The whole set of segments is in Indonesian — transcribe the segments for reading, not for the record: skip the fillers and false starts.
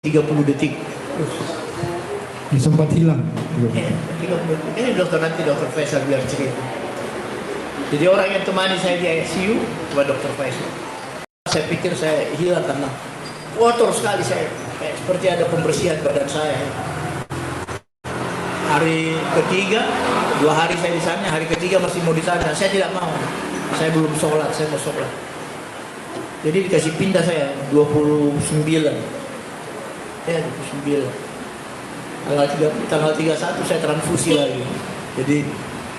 30 detik. Sempat hilang. 30 detik. Ini dokter Faisal biar cerita. Jadi orang yang temani saya di ICU cuma dokter Faisal. Saya pikir saya hilang karena kotor sekali saya. Kayak seperti ada pembersihan badan saya. Hari ketiga, 2 hari saya di sana, hari ketiga masih mau di sana. Saya tidak mau. Saya belum sholat, saya mau sholat. Jadi dikasih pindah saya 29. Ya 29. Tanggal 31 saya transfusi lagi. Jadi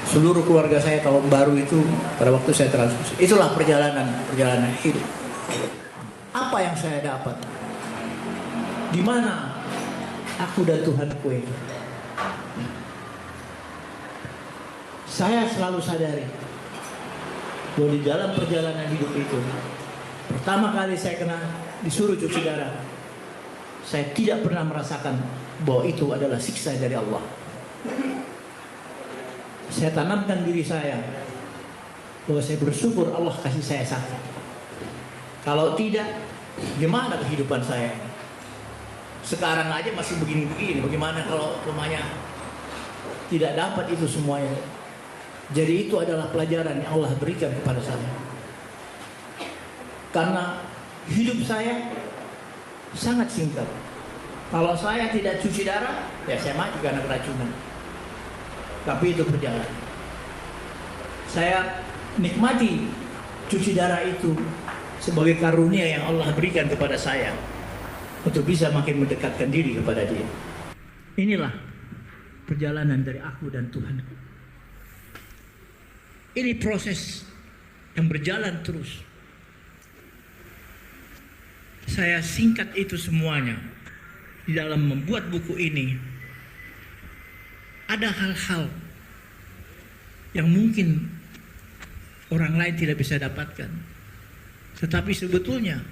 seluruh keluarga saya tahun baru itu pada waktu saya transfusi. Itulah perjalanan hidup. Apa yang saya dapat? Di mana aku dan Tuhanku ini? Saya selalu sadari bahwa di dalam perjalanan hidup itu, pertama kali saya disuruh cuci darah, saya tidak pernah merasakan bahwa itu adalah siksa dari Allah. Saya tanamkan diri saya bahwa saya bersyukur Allah kasih saya sakit. Kalau tidak, gimana kehidupan saya? Sekarang aja masih begini-begini. Bagaimana kalau umpamanya tidak dapat itu semuanya? Jadi itu adalah pelajaran yang Allah berikan kepada saya. Karena hidup saya sangat singkat. Kalau saya tidak cuci darah, ya saya mati karena keracunan. Tapi itu perjalanan. Saya nikmati cuci darah itu sebagai karunia yang Allah berikan kepada saya untuk bisa makin mendekatkan diri kepada Dia. Inilah perjalanan dari aku dan Tuhanku. Ini proses yang berjalan terus. Saya singkat itu semuanya. Di dalam membuat buku ini, ada hal-hal yang mungkin orang lain tidak bisa dapatkan. Tetapi sebetulnya,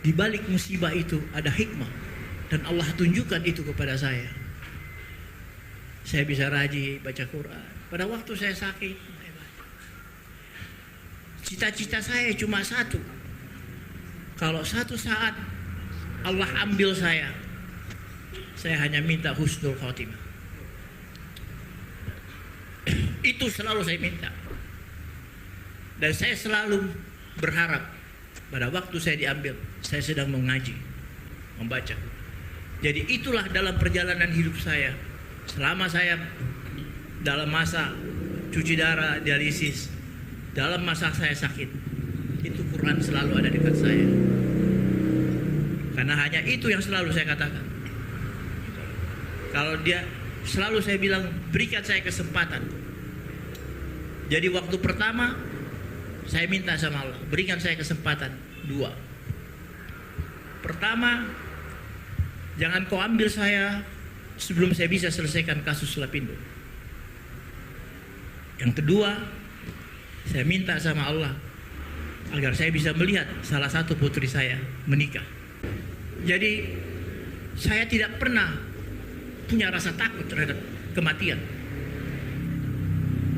di balik musibah itu ada hikmah. Dan Allah tunjukkan itu kepada saya. Saya bisa rajin baca Quran. Pada waktu saya sakit, cita-cita saya cuma satu. Kalau satu saat Allah ambil saya hanya minta husnul khotimah. Itu selalu saya minta. Dan saya selalu berharap pada waktu saya diambil, saya sedang mengaji, membaca. Jadi itulah dalam perjalanan hidup saya. Selama saya dalam masa cuci darah, dialisis, dalam masa saya sakit, itu Quran selalu ada dekat saya. Karena hanya itu yang selalu saya katakan. Kalau dia selalu saya bilang, berikan saya kesempatan. Jadi waktu pertama saya minta sama Allah, berikan saya kesempatan 2. Pertama, jangan kau ambil saya sebelum saya bisa selesaikan kasus Lapindo. Yang kedua, saya minta sama Allah agar saya bisa melihat salah satu putri saya menikah. Jadi saya tidak pernah punya rasa takut terhadap kematian.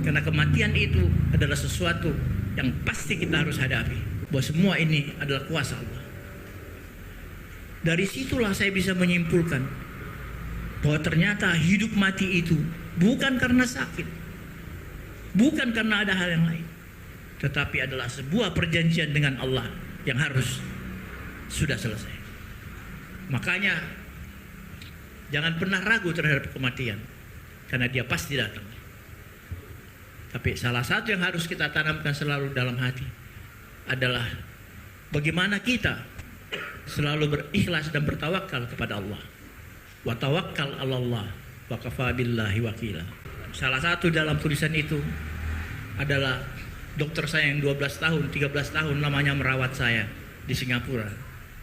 Karena kematian itu adalah sesuatu yang pasti kita harus hadapi. Bahwa semua ini adalah kuasa Allah. Dari situlah saya bisa menyimpulkan bahwa ternyata hidup mati itu bukan karena sakit. Bukan karena ada hal yang lain. Tetapi adalah sebuah perjanjian dengan Allah yang harus sudah selesai. Makanya jangan pernah ragu terhadap kematian, karena dia pasti datang. Tapi salah satu yang harus kita tanamkan selalu dalam hati adalah bagaimana kita selalu berikhlas dan bertawakal kepada Allah. Wa tawakkal 'alallah wa kafa billahi wakila. Salah satu dalam tulisan itu adalah dokter saya yang 12 tahun, 13 tahun namanya merawat saya di Singapura,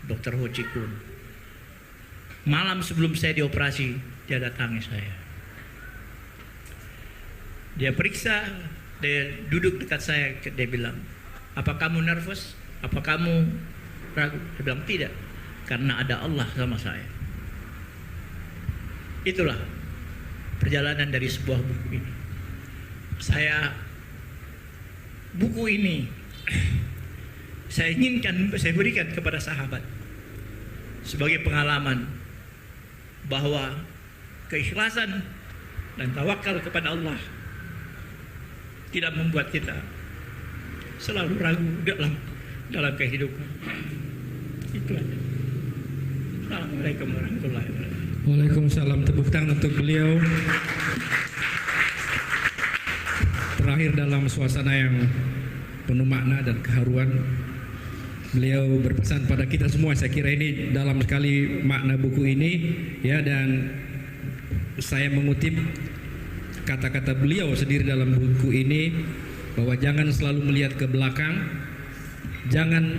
Dr. Ho Chi Kun. Malam sebelum saya dioperasi, dia datangi saya. Dia periksa, dia duduk dekat saya, dia bilang, "Apa kamu nervous? Apa kamu ragu?" Saya bilang, "Tidak, karena ada Allah sama saya." Itulah perjalanan dari sebuah buku ini. Buku ini saya inginkan, saya berikan kepada sahabat sebagai pengalaman bahwa keikhlasan dan tawakal kepada Allah tidak membuat kita selalu ragu dalam kehidupan. Itu aja. Assalamualaikum warahmatullahi wabarakatuh. Waalaikumsalam. Tepuk tangan untuk beliau. Terakhir, dalam suasana yang penuh makna dan keharuan, beliau berpesan pada kita semua. Saya kira ini dalam sekali makna buku ini, ya, dan saya mengutip kata-kata beliau sendiri dalam buku ini, bahwa jangan selalu melihat ke belakang, jangan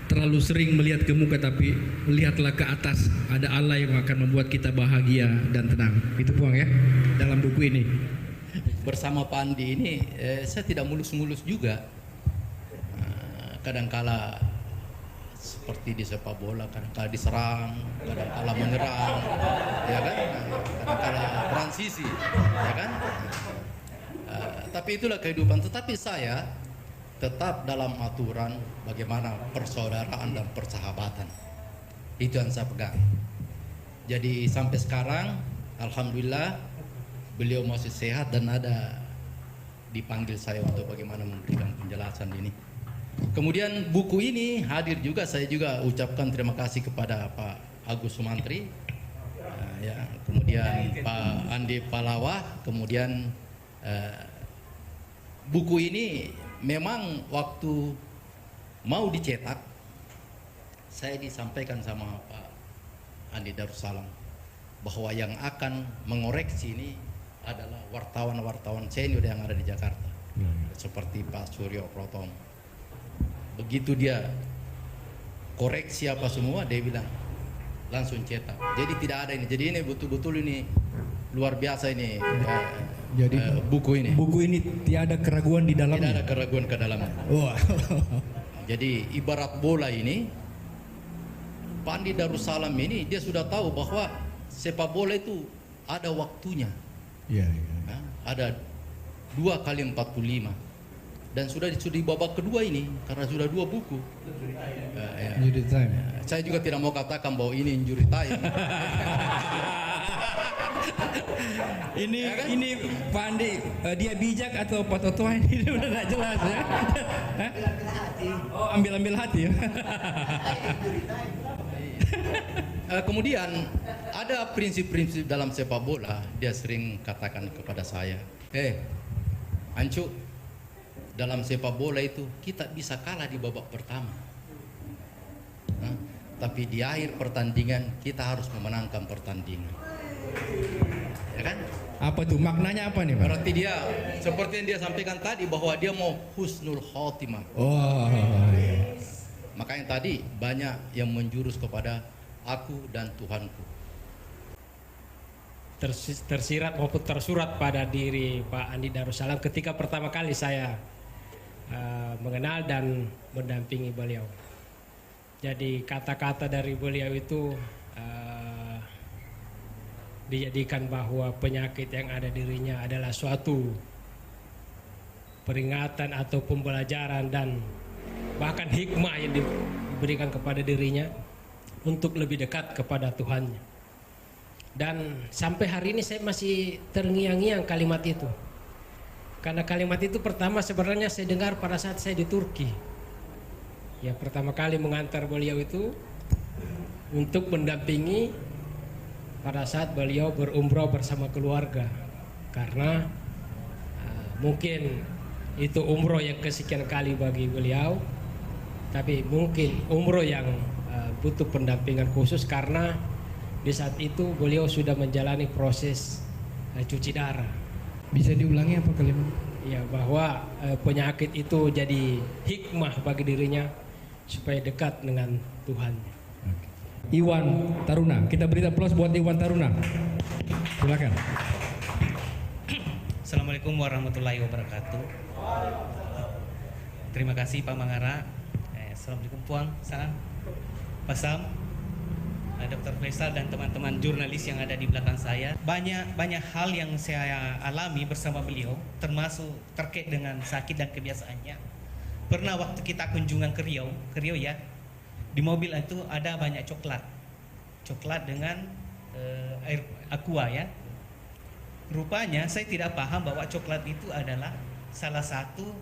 terlalu sering melihat ke muka, tapi lihatlah ke atas. Ada Allah yang akan membuat kita bahagia dan tenang. Itu Puang, ya, dalam buku ini. Bersama Pak Andi ini saya tidak mulus-mulus juga. Kadangkala seperti di sepak bola, kadangkala diserang, kadangkala menyerang, ya kan? Kadangkala transisi, ya kan? Tapi itulah kehidupan. Tetapi saya tetap dalam aturan bagaimana persaudaraan dan persahabatan. Itu yang saya pegang. Jadi sampai sekarang, alhamdulillah, beliau masih sehat dan ada dipanggil saya untuk bagaimana memberikan penjelasan ini. Kemudian buku ini hadir juga, saya juga ucapkan terima kasih kepada Pak Agus Sumantri, ya, kemudian Pak Andi Palawah. Kemudian buku ini memang waktu mau dicetak, saya disampaikan sama Pak Andi Darussalam bahwa yang akan mengoreksi ini adalah wartawan-wartawan senior yang ada di Jakarta, seperti Pak Suryo Protom. Begitu dia koreksi apa semua, dia bilang langsung cetak. Jadi tidak ada ini. Jadi ini betul-betul ini luar biasa ini. Jadi buku ini tiada keraguan di dalamnya. Tidak ada keraguan ke dalamnya. Wah. Jadi ibarat bola ini, Pak Andi Darussalam ini dia sudah tahu bahwa sepak bola itu ada waktunya. Ya. Ada 2 kali 45 dan sudah di babak kedua ini karena sudah 2 buku. Injury time. Saya juga tidak mau katakan bahwa ini injury time. Ini Pak Andi, dia bijak atau patotoan ini udah nggak jelas, ya. Oh, ambil hati. Kemudian ada prinsip-prinsip dalam sepak bola. Dia sering katakan kepada saya, Ancu, dalam sepak bola itu kita bisa kalah di babak pertama, tapi di akhir pertandingan kita harus memenangkan pertandingan, ya kan? Apa tuh maknanya, apa nih, Pak? Berarti dia seperti yang dia sampaikan tadi bahwa dia mau husnul khotimah. Oh, iya. Makanya tadi banyak yang menjurus kepada aku dan Tuhanku. Tersirat maupun tersurat pada diri Pak Andi Darussalam ketika pertama kali saya mengenal dan mendampingi beliau. Jadi kata-kata dari beliau itu dijadikan bahwa penyakit yang ada dirinya adalah suatu peringatan atau pembelajaran dan bahkan hikmah yang diberikan kepada dirinya untuk lebih dekat kepada Tuhannya. Dan sampai hari ini saya masih terngiang-ngiang kalimat itu. Karena kalimat itu pertama sebenarnya saya dengar pada saat saya di Turki. Ya, pertama kali mengantar beliau itu untuk mendampingi pada saat beliau berumrah bersama keluarga. Karena mungkin itu umroh yang kesekian kali bagi beliau, tapi mungkin umroh yang butuh pendampingan khusus karena di saat itu beliau sudah menjalani proses cuci darah. Bisa diulangi apa kalimat? Ya, bahwa penyakit itu jadi hikmah bagi dirinya supaya dekat dengan Tuhan. Iwan Taruna, kita beri aplaus buat Iwan Taruna. Silakan. Assalamualaikum warahmatullahi wabarakatuh. Terima kasih Pak Mangara. Assalamualaikum Puang, salam. Pak Sam, Dr. Faisal dan teman-teman jurnalis yang ada di belakang saya. Banyak hal yang saya alami bersama beliau, termasuk terkait dengan sakit dan kebiasaannya. Pernah waktu kita kunjungan ke Riau ya, di mobil itu ada banyak coklat. coklat dengan air aqua ya. Rupanya saya tidak paham bahwa coklat itu adalah salah satu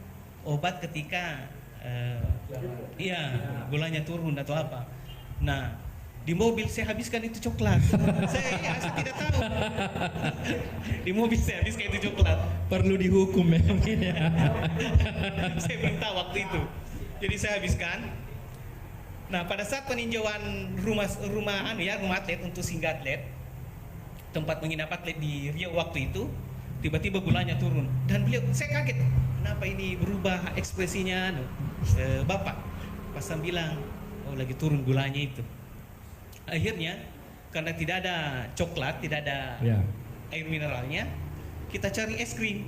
obat ketika gulanya turun atau apa. Nah, di mobil saya habiskan itu coklat. saya tidak tahu. Di mobil saya habiskan itu coklat. Perlu dihukum memang ini. Saya belum tahu waktu itu. Jadi saya habiskan. Nah, pada saat peninjauan rumah atlet untuk singgah atlet, tempat menginap atlet di Riau waktu itu, tiba-tiba gulanya turun. Dan saya kaget, kenapa ini berubah ekspresinya? Bapak pasang bilang, oh lagi turun gulanya itu. Akhirnya karena tidak ada coklat, tidak ada air mineralnya, kita cari es krim.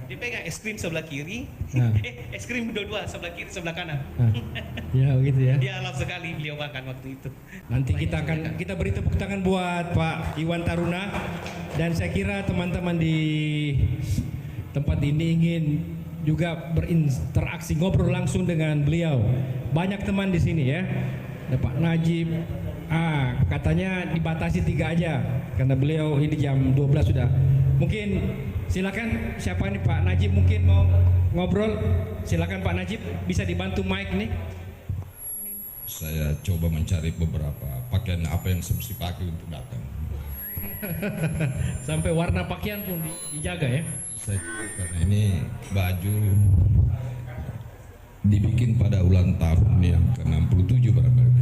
Dia pegang es krim sebelah kiri, es krim dua-dua sebelah kiri sebelah kanan. Ya begitu ya. Dia alam sekali beliau makan waktu itu. Nanti kita beri tepuk tangan buat Pak Iwan Taruna, dan saya kira teman-teman di tempat ini ingin juga berinteraksi, ngobrol langsung dengan beliau. Banyak teman di sini ya. Ada Pak Najib. Katanya dibatasi 3 aja karena beliau ini jam 12 sudah. Mungkin silakan, siapa nih Pak Najib mungkin mau ngobrol? Silakan Pak Najib, bisa dibantu mic nih. Saya coba mencari beberapa pakaian apa yang saya mesti pakai untuk datang. Sampai warna pakaian pun dijaga ya. Karena ini baju dibikin pada ulang tahun yang ke-67 barangkali.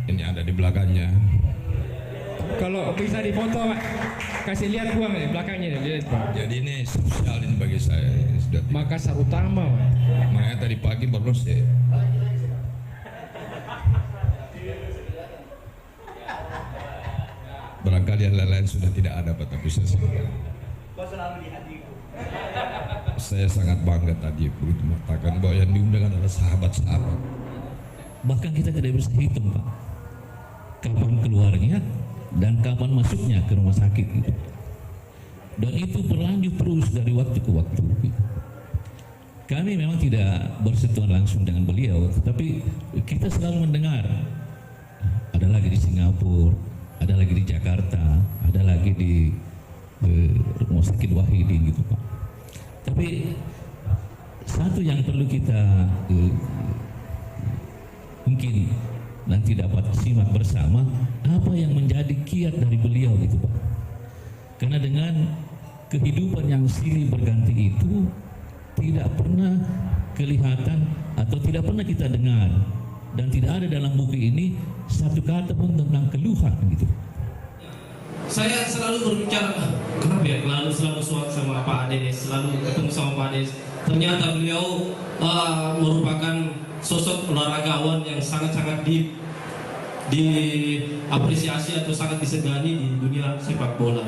Ini ada di belakangnya. Kalau bisa difoto Pak, kasih lihat buang nih belakangnya, lihat Pak. Jadi ini spesial ini bagi saya. Ini sudah Makassar Utama Pak. makanya tadi pagi baru saya. Barangkali yang lain-lain sudah tidak ada Pak, tapi saya sangat bangga tadi begitu mengatakan bahwa yang diundang adalah sahabat-sahabat. Bahkan kita tidak bisa hitung Pak, kapan keluarnya dan kapan masuknya ke rumah sakit gitu. Dan itu berlanjut terus dari waktu ke waktu gitu. Kami memang tidak bersentuhan langsung dengan beliau, tetapi kita selalu mendengar. Ada lagi di Singapura, ada lagi di Jakarta, ada lagi di rumah sakit Wahidi gitu Pak. Tapi satu yang perlu kita mungkin nanti dapat simak bersama, apa yang menjadi kiat dari beliau gitu Pak. Karena dengan kehidupan yang silih berganti itu tidak pernah kelihatan atau tidak pernah kita dengar, dan tidak ada dalam buku ini satu kata pun tentang keluhan gitu. Saya selalu berbicara, kenapa ya selalu suat sama Pak Ades, selalu ketemu sama Pak Ades. Ternyata beliau merupakan sosok olahragawan yang sangat-sangat diapresiasi atau sangat disegani di dunia sepak bola.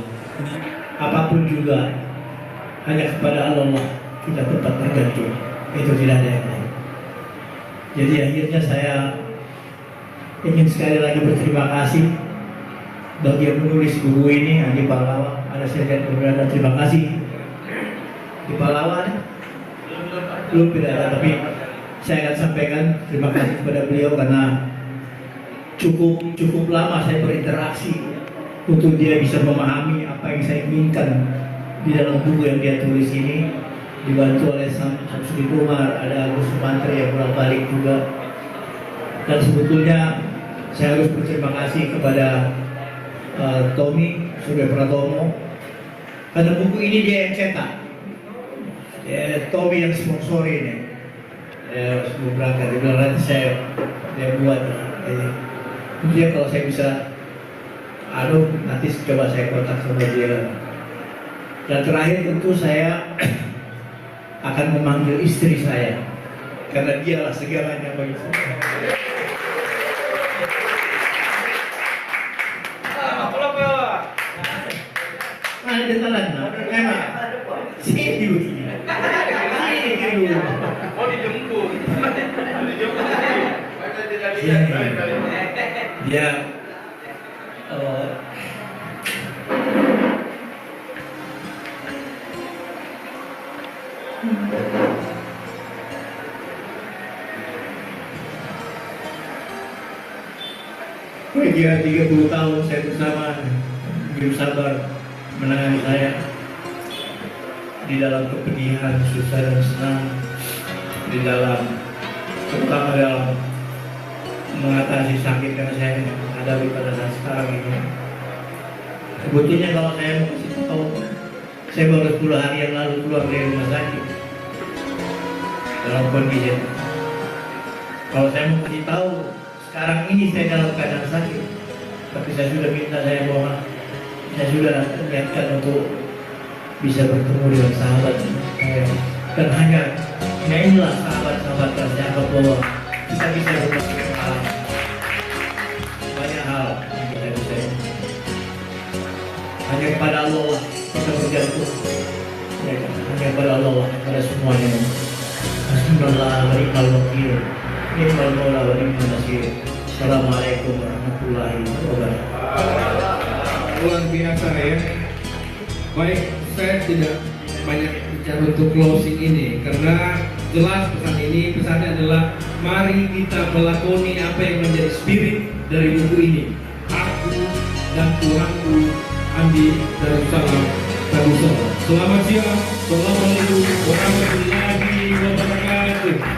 Apapun juga hanya kepada Allah kita tetap tergantung, itu tidak ada yang lain. Jadi akhirnya saya ingin sekali lagi berterima kasih bagi yang menulis buku ini, Andi Pahlawan. Ada saya lihat beberapa, terima kasih di Pahlawan. Belum tidak ada, tapi saya akan sampaikan terima kasih kepada beliau karena cukup lama saya berinteraksi untuk dia bisa memahami apa yang saya inginkan di dalam buku yang dia tulis ini, dibantu oleh Samsudin Umar, ada Agus Sumantri yang bolak-balik juga. Dan sebetulnya saya harus berterima kasih kepada Tommy Surya Pratomo, karena buku ini dia yang cetak. Tommy yang sponsori ini. Sebelum berangkat dia bilang nanti dia buat. Kemudian kalau saya bisa nanti coba saya kontak sama dia. Dan terakhir tentu saya akan memanggil istri saya, karena dialah segalanya bagi saya. Ada jalan, enak. Sini dulu. Oh dijemput. Ya. Media 30 tahun saya bersama Juru Sabar menangani saya di dalam kepedihan, susah dan senang, di dalam terutama dalam mengatasi sakit yang saya hadapi pada saat sekarang ini. Sebetulnya kalau saya mau kasih tahu, saya baru 10 hari yang lalu keluar dari rumah sakit dalam kondisi. Kalau saya mau kasih tahu, sekarang ini saya dalam keadaan sakit, tapi saya sudah minta, saya mohon, saya sudah niatkan untuk bisa bertemu dengan sahabat saya. Dan hanya inilah sahabat-sahabat saya bahwa kita bisa berbagi banyak hal yang kita bisa. Hanya kepada Allah kita bergantung. Ya, hanya kepada Allah, kepada semuanya. Bismillah wa ni'mal wakil. Ni'mal maula wa ni'mal nasir. Assalamualaikum warahmatullahi wabarakatuh. Luar biasa ya. Baik, saya tidak banyak bicara untuk closing ini karena jelas pesannya adalah mari kita melakoni apa yang menjadi spirit dari buku ini. Aku dan Tuhanku, Andi Darussalam Tabusollah. Selamat siang. Assalamualaikum warahmatullahi wabarakatuh.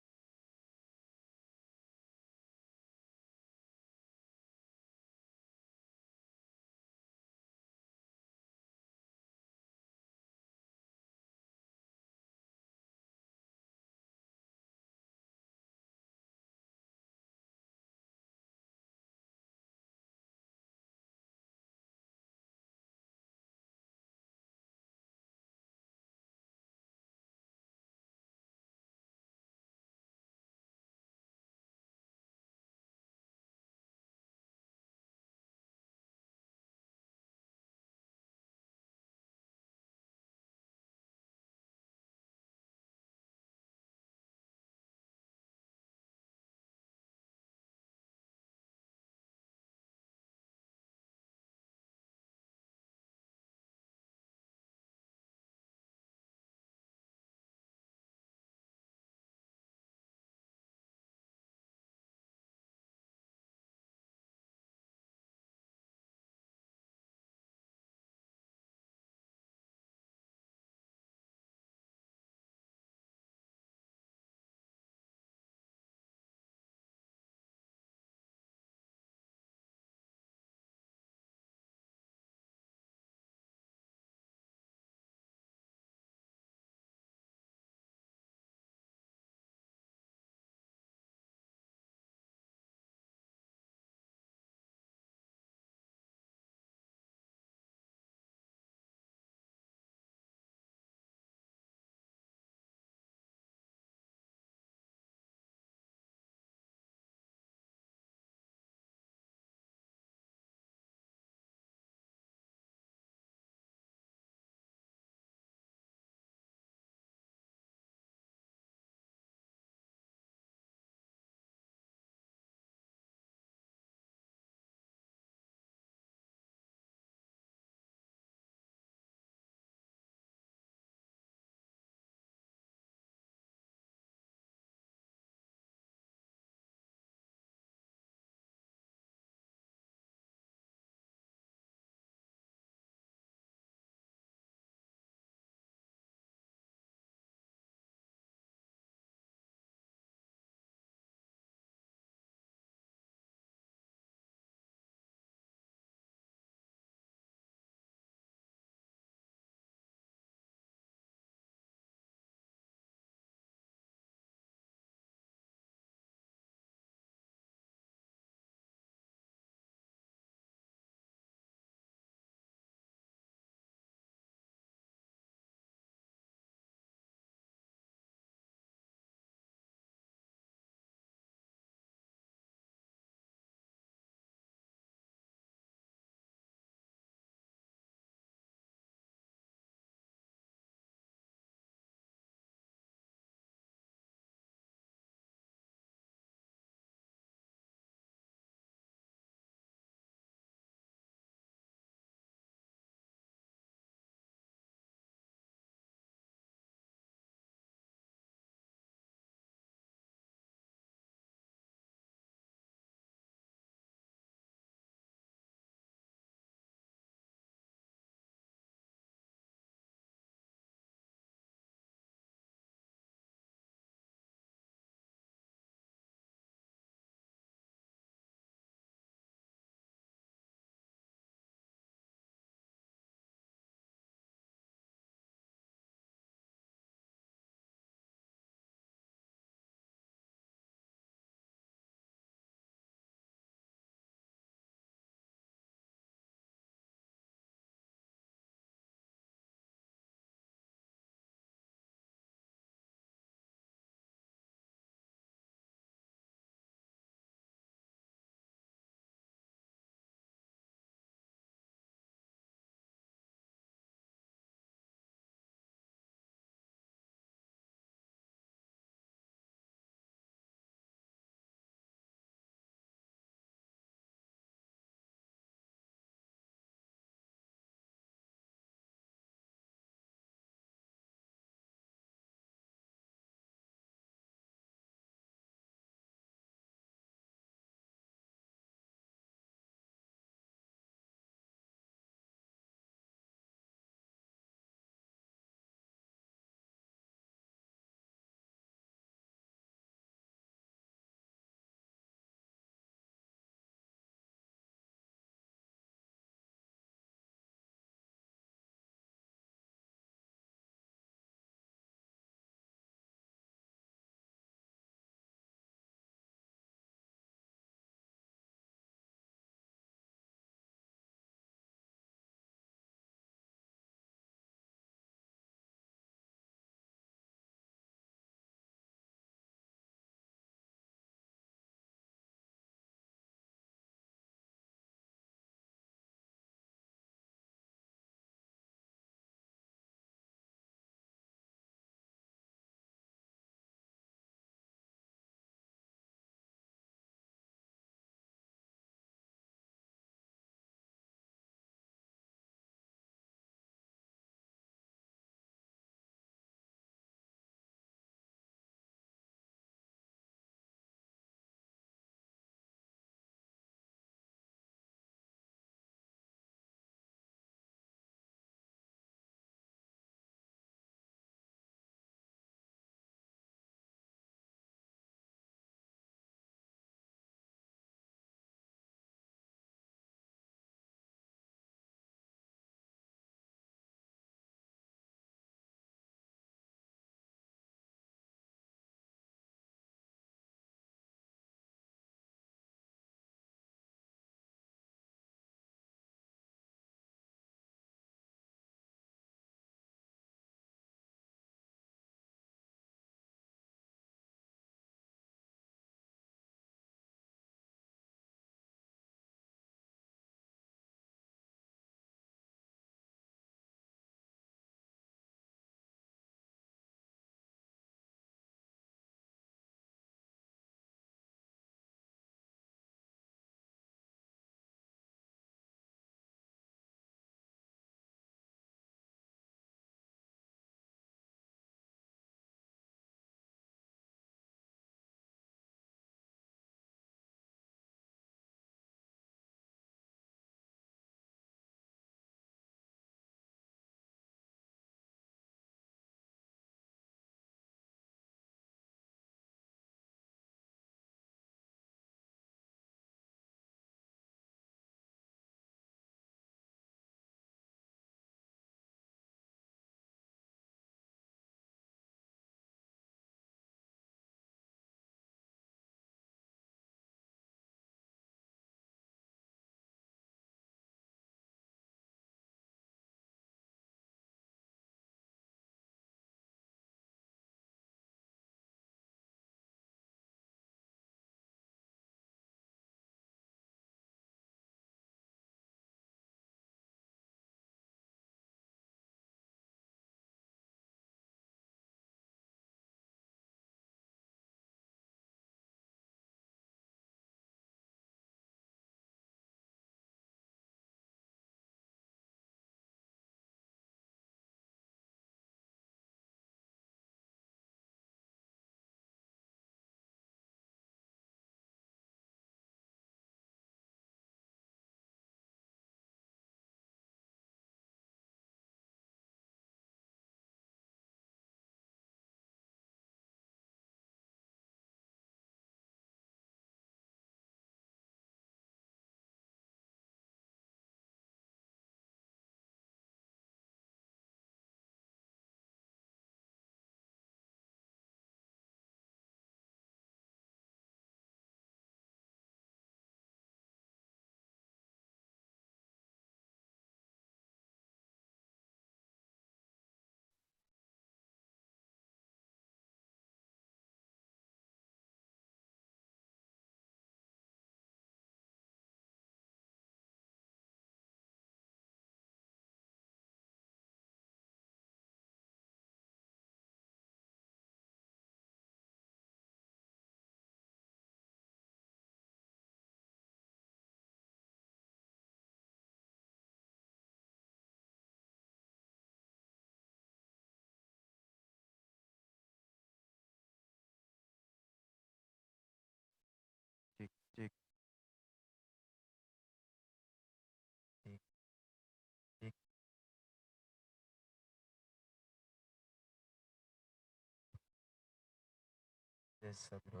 Tes 1 2.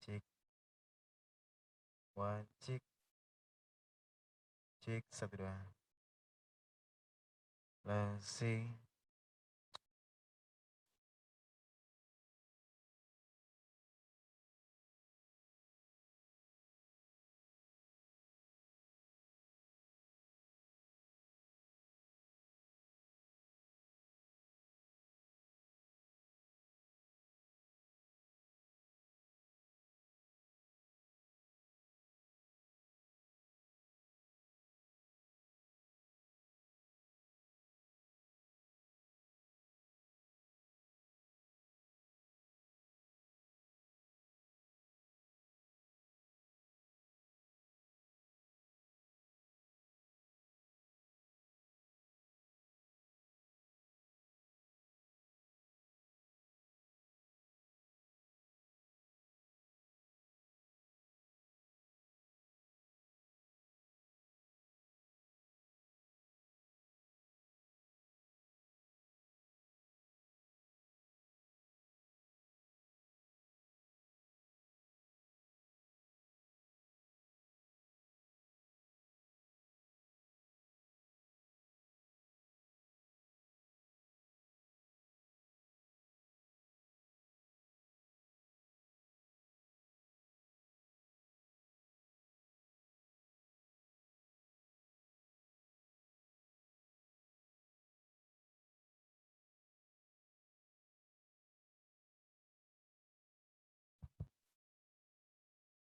Cek. 1 cek. Cek 1 2. Lasi.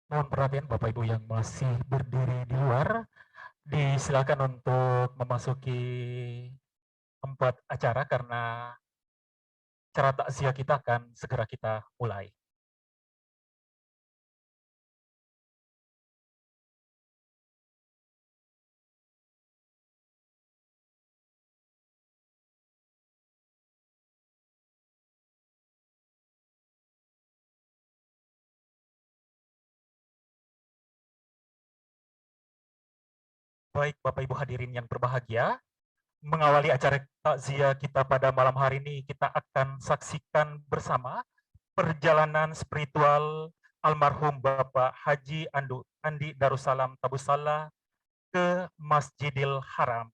Mohon perhatian Bapak Ibu yang masih berdiri di luar, disilakan untuk memasuki tempat acara karena acara takziah kita akan segera kita mulai. Baik Bapak Ibu hadirin yang berbahagia, mengawali acara takziah kita pada malam hari ini, kita akan saksikan bersama perjalanan spiritual almarhum Bapak Haji Andi Darussalam Tabussalam ke Masjidil Haram,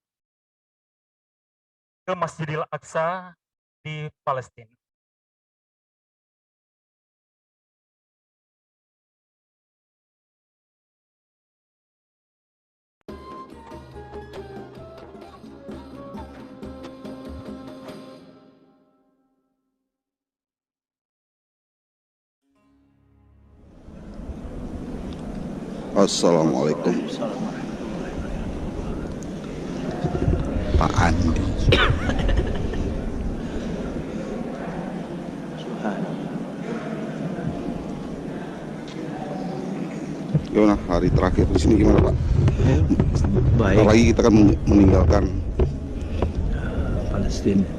ke Masjidil Aqsa di Palestina. Assalamualaikum Pak Andi. Gimana hari terakhir di sini gimana Pak? Baik. Apalagi kita kan meninggalkan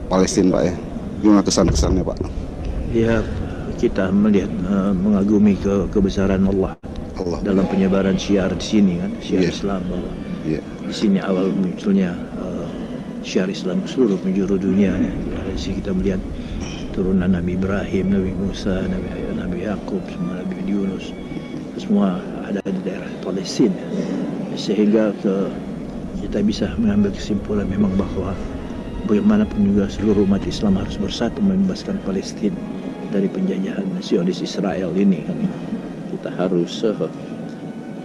Palestina Pak ya. Gimana kesan-kesannya Pak? Ya, kita melihat mengagumi kebesaran Allah dalam penyebaran syiar di sini kan, syiar Islam bahwa di sini awal munculnya syiar Islam ke seluruh penjuru dunia. Dari sini kita melihat turunan Nabi Ibrahim, Nabi Musa, Nabi Yakub, semua Nabi Yunus, semua ada di daerah Palestina. Sehingga kita bisa mengambil kesimpulan memang bahwa bagaimanapun juga seluruh umat Islam harus bersatu membebaskan Palestina dari penjajahan Zionis Israel ini kan. Kita harus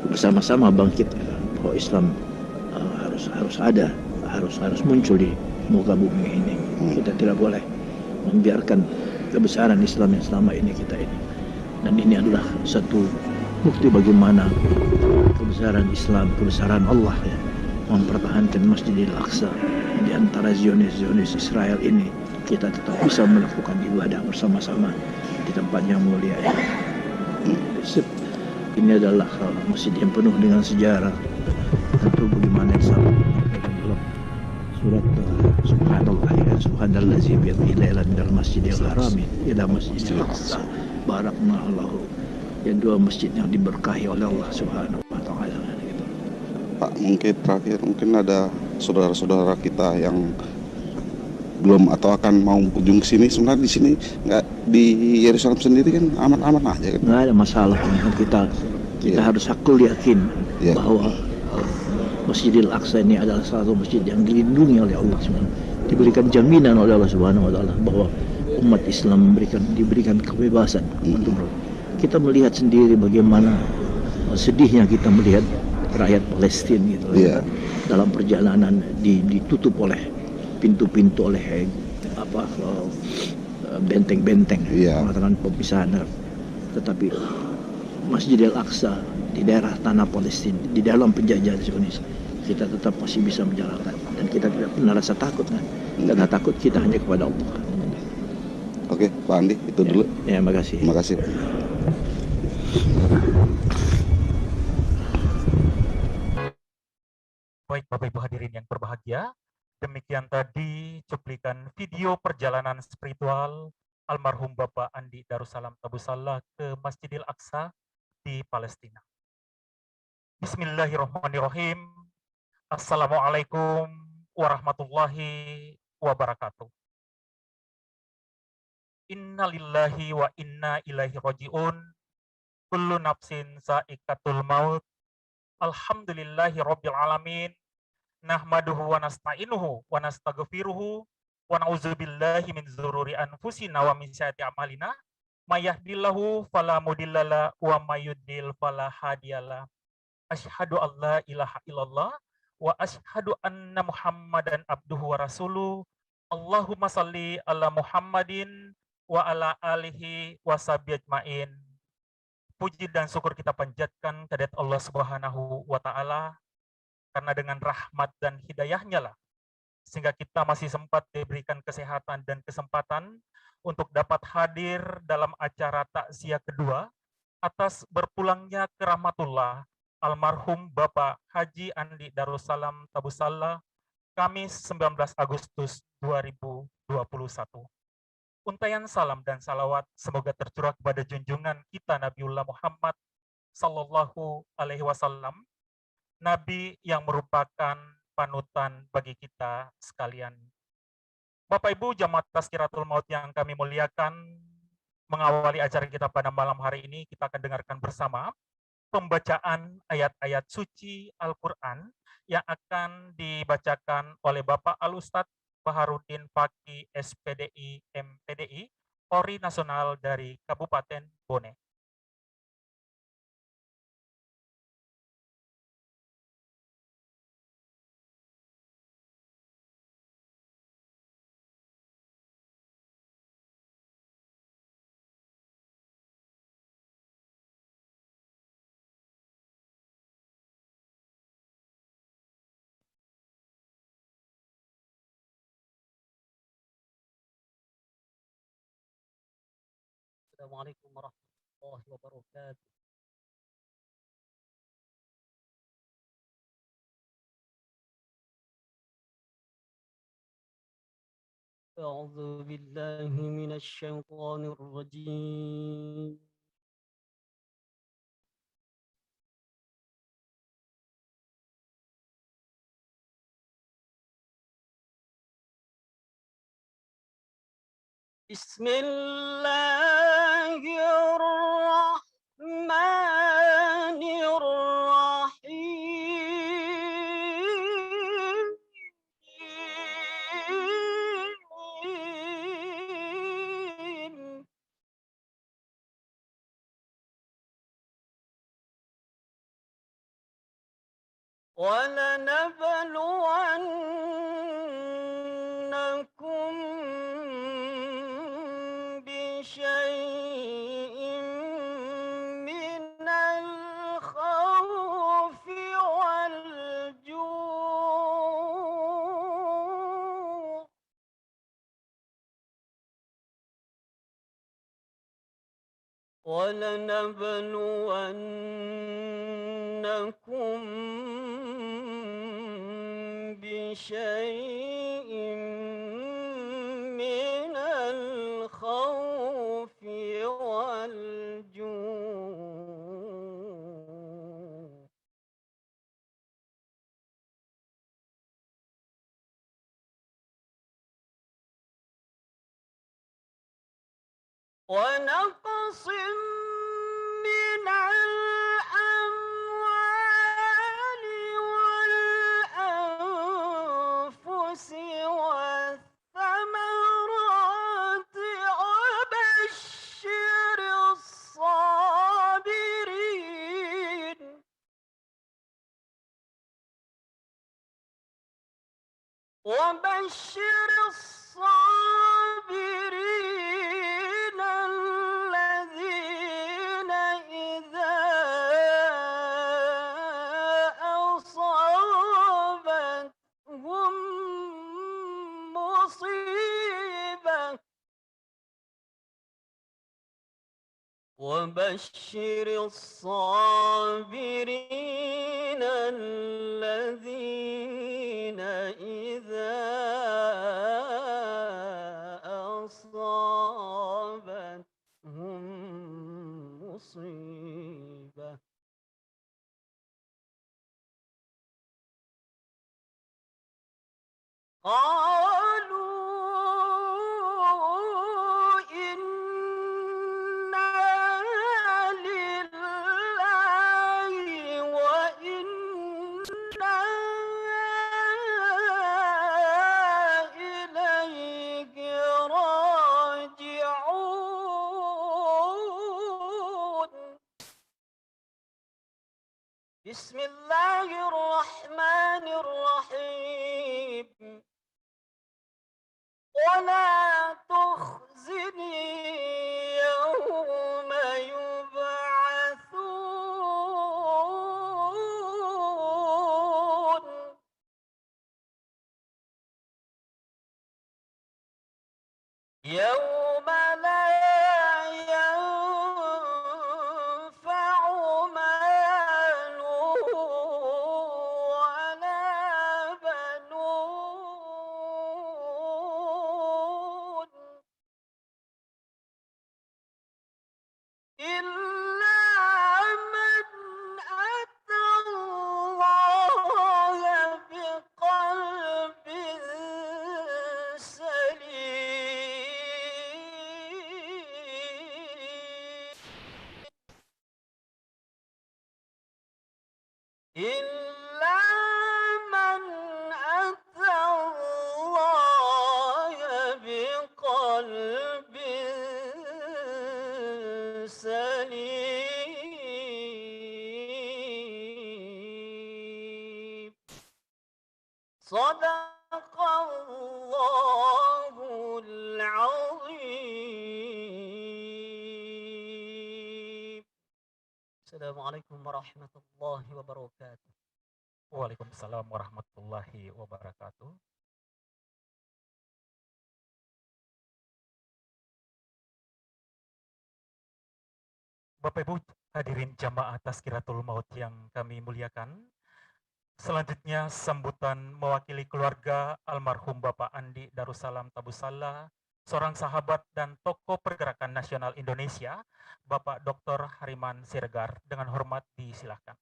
bersama-sama bangkit bahwa Islam harus ada, harus muncul di muka bumi ini. Kita tidak boleh membiarkan kebesaran Islam yang selama ini kita ini. Dan ini adalah satu bukti bagaimana kebesaran Islam, kebesaran Allah ya, mempertahankan Masjidil Aqsa di antara Zionis Israel ini. Kita tetap bisa melakukan ibadah bersama-sama di tempat yang mulia ya. Ini adalah masjid yang penuh dengan sejarah. Tentu bagaimana dalam surat Subhanallah ya, Subhanallazi bi'adhihi lailan minal masjidil harami ila masjidil aqsa barakallahu, yang dua masjid yang diberkahi oleh Allah Subhanahu wa taala gitu. Pak, mungkin terakhir mungkin ada saudara-saudara kita yang belum atau akan mau berkunjung ke sini, sebenarnya di sini nggak, di Yerusalem sendiri kan aman-aman aja kan? Nggak ada masalah. Kita harus hakul yakin bahwa Masjidil Aqsa ini adalah salah satu masjid yang dilindungi oleh Allah SWT. Diberikan jaminan oleh Allah Subhanahu wa taala bahwa umat Islam diberikan kebebasan untuk kita melihat sendiri bagaimana sedihnya kita melihat rakyat Palestina gitu dalam perjalanan ditutup oleh pintu-pintu oleh benteng-benteng mengatakan pemisahan. Tetapi Masjidil Aqsa di daerah tanah Palestina, di dalam penjajahan Zionis, kita tetap masih bisa menjalankan dan kita tidak pernah rasa takut kan. Karena takut kita hanya kepada Allah. Oke, Pak Andi, itu dulu. Ya, makasih. Terima kasih. Baik Bapak Ibu hadirin yang berbahagia, demikian tadi cuplikan video perjalanan spiritual almarhum Bapak Andi Darussalam Tabusallah ke Masjidil Aqsa di Palestina. Bismillahirrahmanirrahim. Assalamualaikum warahmatullahi wabarakatuh. Innalillahi wa inna ilaihi raji'un. Kullu nafsin sa'iqatul maut. Alhamdulillahi rabbil alamin. Nahmaduhu wa nasta'inuhu wa nastaghfiruhu wa na'udzubillahi min dzururi anfusina wa min sayyiati a'malina. May yahdihillahu fala mudhillalah wa may yudlil fala hadiyalah. Asyhadu an la ilaha illallah wa asyhadu anna Muhammadan abduhu wa rasuluh. Allahumma salli ala Muhammadin wa ala alihi wa sahbihi ajmain. Puji dan syukur kita panjatkan kehadirat Allah Subhanahu wa taala, karena dengan rahmat dan hidayahnya lah sehingga kita masih sempat diberikan kesehatan dan kesempatan untuk dapat hadir dalam acara takziah kedua atas berpulangnya ke rahmatullah almarhum Bapak Haji Andi Darussalam Tabusallah Kamis 19 Agustus 2021. Untayan salam dan salawat semoga tercurah kepada junjungan kita Nabiullah Muhammad Sallallahu Alaihi Wasallam, Nabi yang merupakan panutan bagi kita sekalian. Bapak Ibu jamaat Tazkiratul Maut yang kami muliakan, mengawali acara kita pada malam hari ini, kita akan dengarkan bersama pembacaan ayat-ayat suci Al-Quran yang akan dibacakan oleh Bapak Al-Ustadz Baharudin Faki SPDI MPDI, Polri Nasional dari Kabupaten Bone. Assalamualaikum warahmatullahi wabarakatuh. أعوذ بالله من الشيطان الرجيم. بسم الله الرحمن الرحيم. ولنبلونكم بشيء من الخوف والجوع ولنبلونكم بشيء من الخوف والجوع ونقص من الأموال والأنفس والثمرات وبشر الصابرين الذين إذا أصابتهم مصيبة الذين إذا أصابتهم مصيبة قالوا إنا لله وإنا إليه راجعون. بسم الله الرحمن الرحيم. ولا تخزني يوم يبعثون يوم لا ينفع مال ولا بنون إلا من أتى الله بقلب سليم إلا من أتى الله بقلب سليم. صدق الله العظيم. السلام عليكم ورحمة الله وبركاته. Waalaikumsalam warahmatullahi wabarakatuh. Bapak Ibu hadirin jamaah Tazkiratul Maut yang kami muliakan. Selanjutnya sambutan mewakili keluarga almarhum Bapak Andi Darussalam Tabusalla, seorang sahabat dan tokoh pergerakan nasional Indonesia, Bapak Dr. Hariman Siregar, dengan hormat disilakan.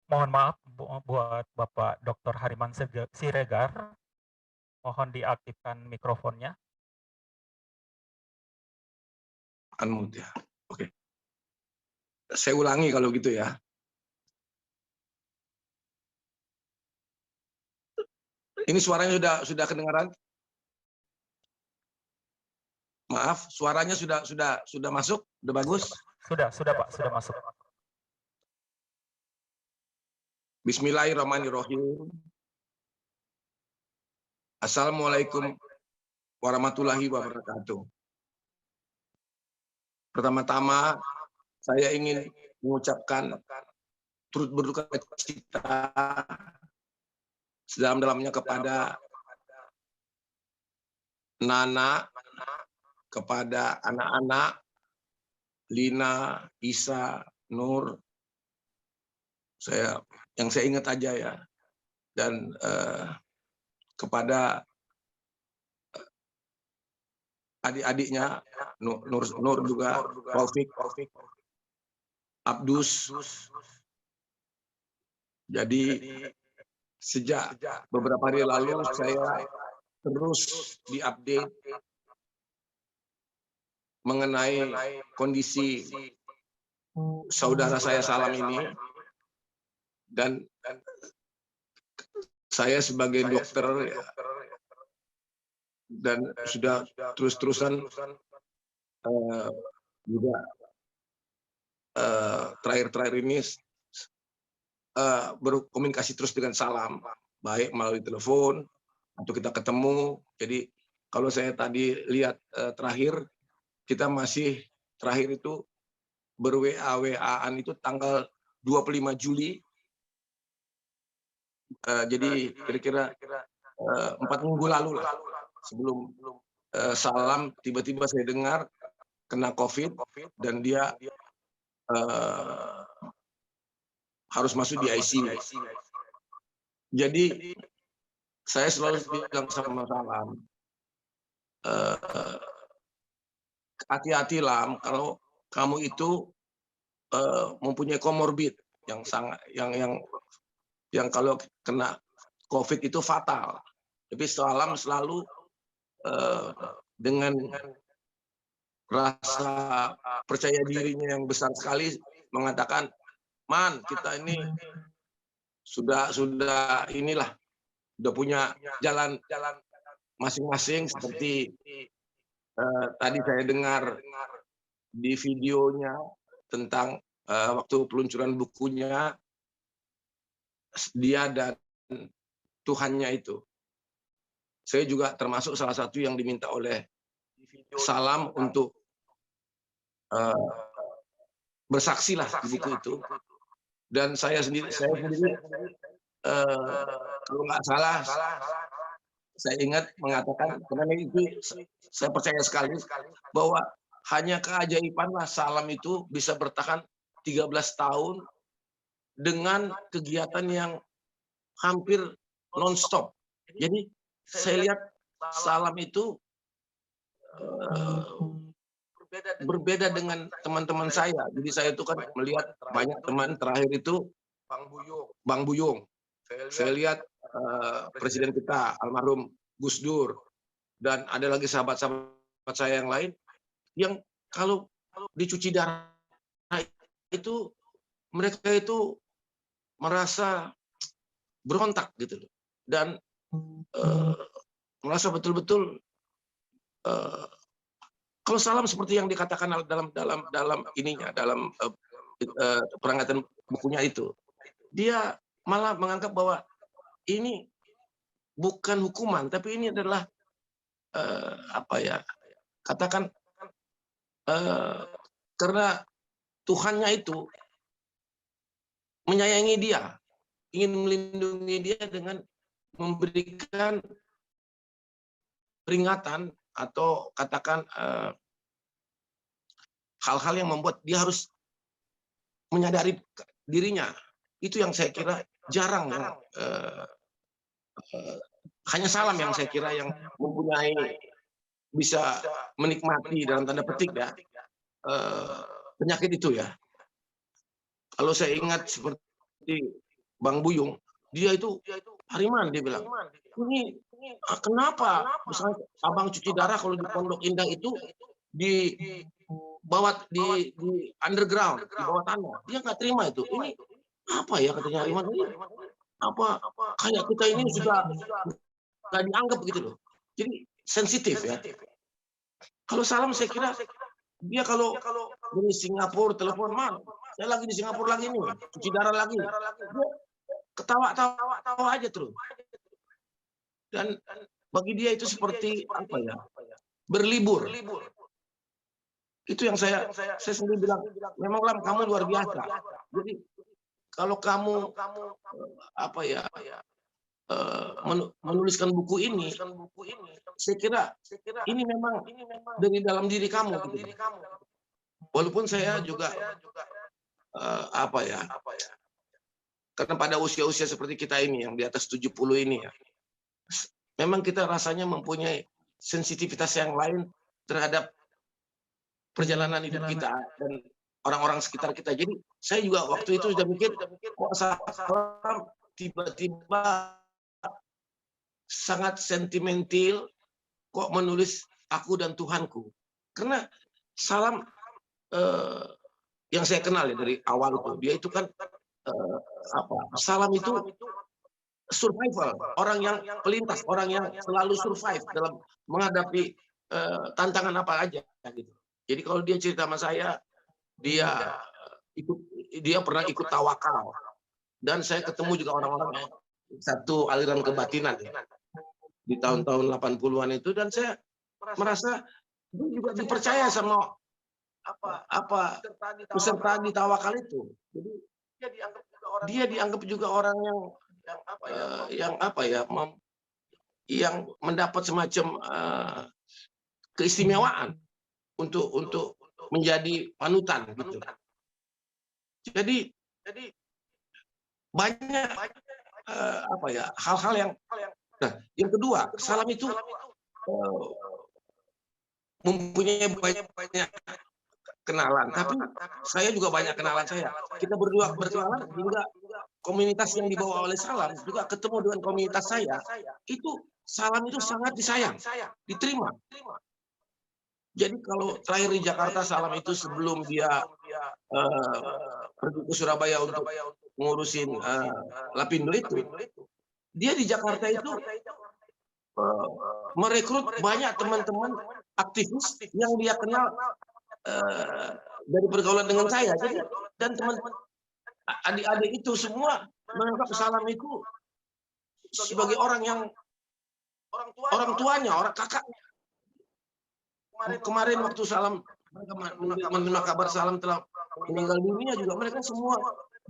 Mohon maaf buat Bapak Dr. Hariman Siregar. Mohon diaktifkan mikrofonnya. Unmute ya. Oke. Saya ulangi kalau gitu ya. Ini suaranya sudah kedengaran? Maaf, suaranya sudah masuk? Sudah bagus? Sudah Pak, sudah masuk. Bismillahirrahmanirrahim. Assalamualaikum warahmatullahi wabarakatuh. Pertama-tama saya ingin mengucapkan turut berduka cita sedalam-dalamnya kepada Nana, kepada anak-anak Lina, Isa, Nur. Yang saya ingat aja ya. Dan kepada adik-adiknya Nur juga, Taufik, Abdus. Jadi sejak beberapa hari lalu saya terus diupdate mengenai kondisi saudara saya Salam ini, dan saya sebagai dokter dan sudah terus-terusan juga terakhir-terakhir ini berkomunikasi terus dengan Salam, baik melalui telepon atau kita ketemu. Jadi kalau saya tadi lihat terakhir, kita masih terakhir itu ber-WA-WA-an itu tanggal 25 Juli. Jadi kira-kira 4 minggu lalu lah, sebelum Salam tiba-tiba saya dengar kena COVID dan dia harus masuk di ICU. Jadi saya selalu bilang sama Salam, hati-hati Lam, kalau kamu itu mempunyai komorbid yang sangat yang kalau kena COVID itu fatal. Tapi Salam selalu dengan rasa percaya dirinya yang besar sekali mengatakan, Man, kita ini sudah inilah, udah punya jalan masing-masing, seperti tadi saya dengar di videonya tentang waktu peluncuran bukunya, dia dan Tuhannya itu. Saya juga termasuk salah satu yang diminta oleh Salam untuk bersaksi lah di buku itu. Dan saya sendiri kalau nggak salah, saya ingat mengatakan, karena itu saya percaya sekali bahwa hanya keajaibanlah Salam itu bisa bertahan 13 tahun dengan kegiatan yang hampir non-stop. Jadi saya lihat Salam itu berbeda dengan teman-teman saya. Jadi saya itu kan melihat banyak teman, terakhir itu Bang Buyung. Saya lihat presiden kita almarhum Gus Dur, dan ada lagi sahabat-sahabat saya yang lain yang kalau dicuci darah itu mereka itu merasa berontak gitu loh, dan merasa betul-betul kalau Salam seperti yang dikatakan dalam ininya, dalam perangkatan bukunya itu, dia malah menganggap bahwa ini bukan hukuman, tapi ini adalah apa ya, katakan karena Tuhannya itu menyayangi dia, ingin melindungi dia dengan memberikan peringatan atau katakan hal-hal yang membuat dia harus menyadari dirinya. Itu yang saya kira jarang, yang hanya Salam yang saya kira yang mempunyai, bisa menikmati dalam tanda petik ya penyakit itu ya. Kalau saya ingat seperti Bang Buyung, dia itu Hariman, dia bilang, ini kenapa misalnya abang cuci darah kalau di Pondok Indah itu di bawah di underground, di bawah tanah, dia nggak terima itu. Ini apa ya katanya Hariman, ini apa kayak kita ini sudah nggak dianggap gitu loh. Jadi sensitif ya. Kalau Salam saya kira dia kalau dari Singapura telepon, "Man, saya lagi di Singapura lagi nih, cuci darah lagi." Dia ketawa aja terus. Dan bagi dia itu seperti apa ya? Berlibur. Itu yang saya sendiri bilang, memang Lam kamu luar biasa. Jadi kalau kamu apa ya menuliskan buku ini, saya kira ini memang dari dalam diri kamu gitu. Walaupun saya juga apa ya, karena pada usia-usia seperti kita ini yang di atas 70 ini ya, memang kita rasanya mempunyai sensitivitas yang lain terhadap perjalanan hidup kita dan orang-orang sekitar kita. Jadi saya juga waktu itu sudah mikir, kok Salam tiba-tiba sangat sentimental kok menulis aku dan Tuhanku. Karena Salam yang saya kenal ya dari awal itu, dia itu kan Salam itu survival, orang yang pelintas, orang yang selalu survive dalam menghadapi tantangan apa aja gitu. Jadi kalau dia cerita sama saya, dia pernah ikut tawakal, dan saya ketemu juga orang-orang yang satu aliran kebatinan ya, di tahun-tahun 80-an itu, dan saya merasa dia juga dipercaya sama peserta di tawakal itu. Jadi dia dianggap juga orang yang mendapat semacam keistimewaan untuk menjadi panutan gitu. Jadi banyak hal-hal yang yang kedua, Salam itu mempunyai banyak kenalan, tapi saya juga banyak kenalan saya. Kita berdua berkenalan juga komunitas yang dibawa oleh Salam juga ketemu dengan komunitas saya. Itu Salam itu sangat disayang, diterima. Jadi kalau terakhir di Jakarta, Salam itu sebelum dia pergi ke Surabaya untuk ngurusin Lapindo itu, dia di Jakarta itu merekrut banyak teman-teman aktivis yang dia kenal dari pergaulan dengan saya. Jadi dan teman-teman adik-adik itu semua menganggap Salam itu sebagai orang yang orang tuanya, orang kakaknya. Kemarin waktu Salam menerima kabar Salam telah meninggal dunia juga, mereka semua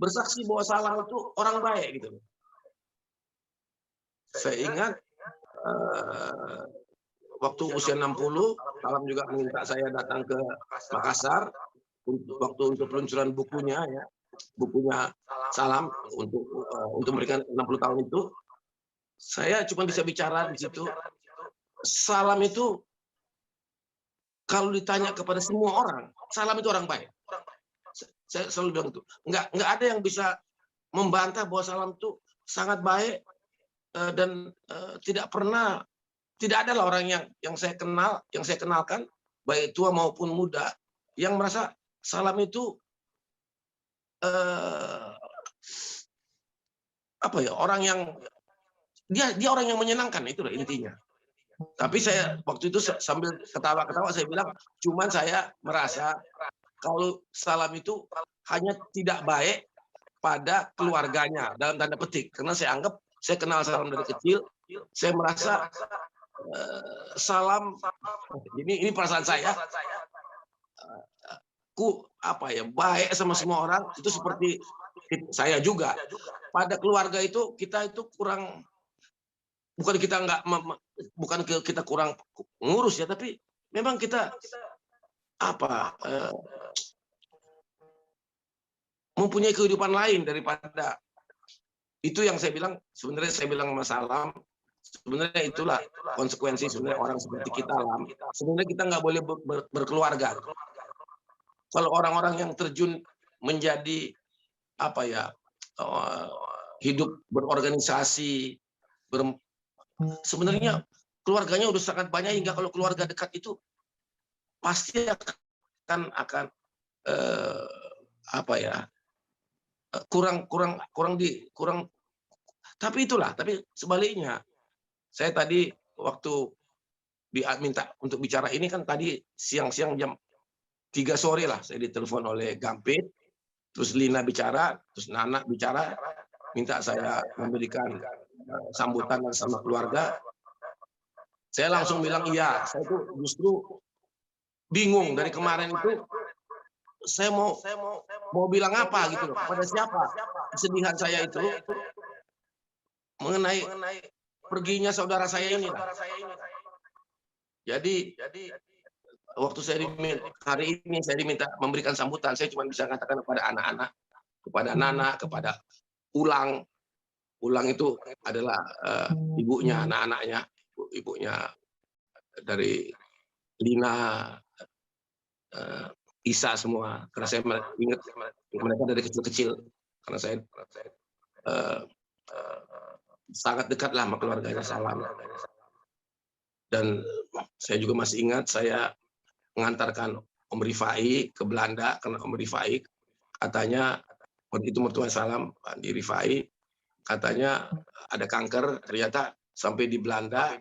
bersaksi bahwa Salam itu orang baik gitu. Saya ingat waktu usia 60, Salam juga minta saya datang ke Makassar untuk peluncuran bukunya ya, bukunya Salam untuk memberikan 60 tahun itu. Saya cuma bisa bicara di situ. Salam itu kalau ditanya kepada semua orang, Salam itu orang baik. Saya selalu bilang itu. Nggak ada yang bisa membantah bahwa Salam itu sangat baik, dan tidak adalah orang yang saya kenalkan, baik tua maupun muda, yang merasa Salam itu orang yang dia orang yang menyenangkan, itu intinya. Tapi saya waktu itu sambil ketawa-ketawa saya bilang, cuman saya merasa kalau Salam itu hanya tidak baik pada keluarganya dalam tanda petik, karena saya anggap saya kenal Salam dari kecil, saya merasa Salam ini perasaan saya, baik sama semua orang, itu seperti saya juga. Pada keluarga itu kita itu kurang, bukan kita kurang ngurus ya, tapi memang kita mempunyai kehidupan lain daripada itu. Yang saya bilang, sebenarnya saya bilang sama Salam, sebenarnya itulah konsekuensi sebenarnya orang seperti kita, Lam. Sebenarnya kita nggak boleh berkeluarga. Kalau orang-orang yang terjun menjadi hidup berorganisasi, sebenarnya keluarganya udah sangat banyak, hingga kalau keluarga dekat itu pasti akan apa ya, kurang. Tapi itulah. Tapi sebaliknya, saya tadi waktu minta untuk bicara ini kan tadi siang-siang jam 3 sore lah saya ditelepon oleh Gampit, terus Lina bicara, terus Nana bicara, minta saya memberikan sambutan sama keluarga. Saya langsung bilang iya. Saya tuh justru bingung dari kemarin itu, saya mau bilang apa gitu loh, kepada siapa. Kesedihan saya itu mengenai perginya saudara saya ini lah. Jadi waktu saya hari ini saya diminta memberikan sambutan, saya cuma bisa katakan kepada anak-anak, kepada Nana, kepada Ulang. Ulang itu adalah ibunya anak-anaknya, ibunya dari Lina, Isa semua. Karena saya ingat mereka dari kecil-kecil, karena saya sangat dekat lah sama keluarganya Salam. Dan saya juga masih ingat saya mengantarkan Om Rifai ke Belanda, karena Om Rifai katanya waktu itu mertua Salam, di Rifai, katanya ada kanker, ternyata sampai di Belanda.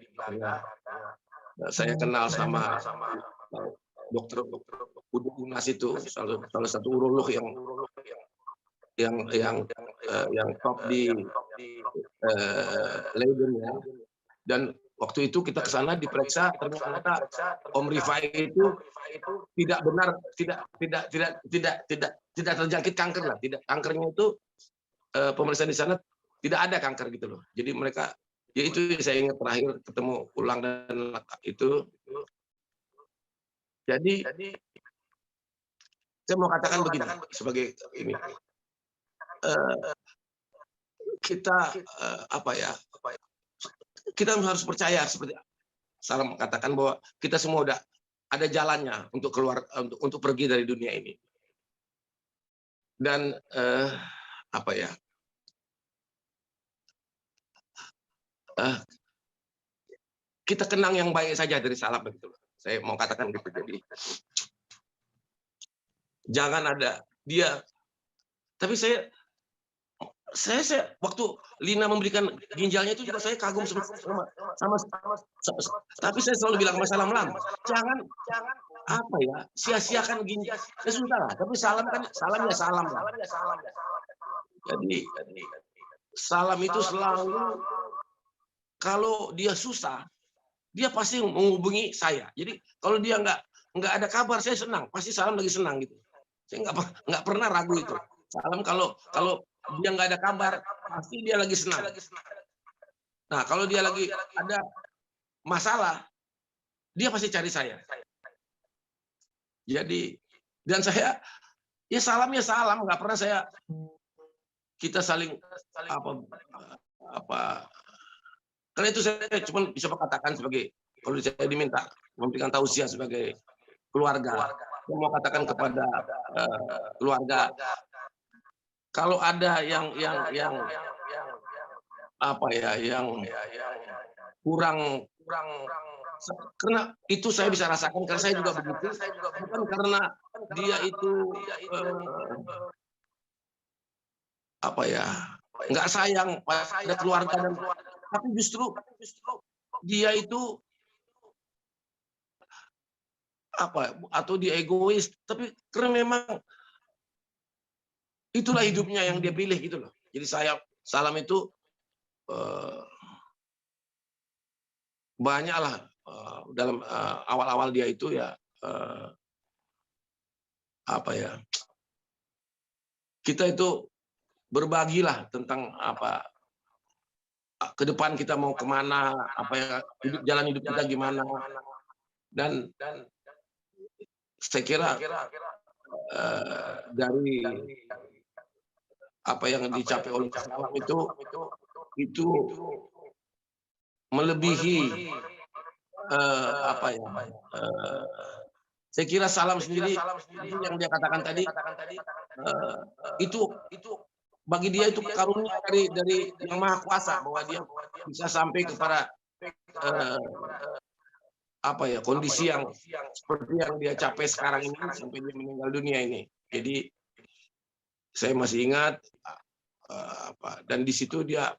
Saya kenal sama dokter Unas itu, salah satu urolog yang top di Leiden ya. Dan waktu itu kita ke sana diperiksa, ternyata Om Rifai itu tidak benar, tidak terjangkit kanker lah. Tidak, kankernya itu pemeriksaan di sana tidak ada kanker gitu loh. Jadi mereka, ya itu saya ingat terakhir ketemu Ulang dan itu. Jadi saya mau katakan begini sebagai ini, kita apa ya, kita harus percaya seperti Salam katakan bahwa kita semua udah ada jalannya untuk keluar, untuk pergi dari dunia ini. Dan apa ya, kita kenang yang baik saja dari Salam begitu. Saya mau katakan gitu. Jadi jangan ada dia. Tapi saya waktu Lina memberikan ginjalnya itu juga saya kagum sama tapi saya selalu bilang sama Salam, jangan apa ya, sia-siakan ginjal. Ya sudah lah, tapi Salam kan Salam ya Salam lah. Jadi Salam itu selalu kalau dia susah, dia pasti menghubungi saya. Jadi kalau dia nggak ada kabar, saya senang. Pasti Salam lagi senang gitu. Saya nggak pernah ragu itu. Salam kalau dia nggak ada kabar, pasti dia lagi senang. Nah, kalau dia lagi ada masalah, dia pasti cari saya. Jadi, dan saya, ya Salam, nggak pernah kita saling apa. Karena itu saya cuma bisa katakan sebagai, kalau saya diminta memberikan tausiah sebagai keluarga, saya mau katakan kepada keluarga, kalau ada yang apa ya, yang kurang, karena itu saya bisa rasakan, karena saya juga begitu, bukan karena dia itu apa ya, nggak sayang pada keluarga, tapi justru dia itu apa, atau dia egois, tapi karena memang itulah hidupnya yang dia pilih gitu loh. Jadi Salam itu banyaklah dalam awal-awal dia itu ya apa ya, kita itu berbagilah tentang apa ke depan kita mau kemana, apa ya, jalan hidup kita gimana. Dan saya kira dari apa yang dicapai oleh Salam itu melebihi apa ya, saya kira Salam sendiri yang dia katakan tadi itu bagi dia itu karunia dari Yang Maha Kuasa, bahwa dia bisa sampai kepada kondisi yang seperti yang dia capai sekarang ini sampai dia meninggal dunia ini. Jadi saya masih ingat dan di situ dia,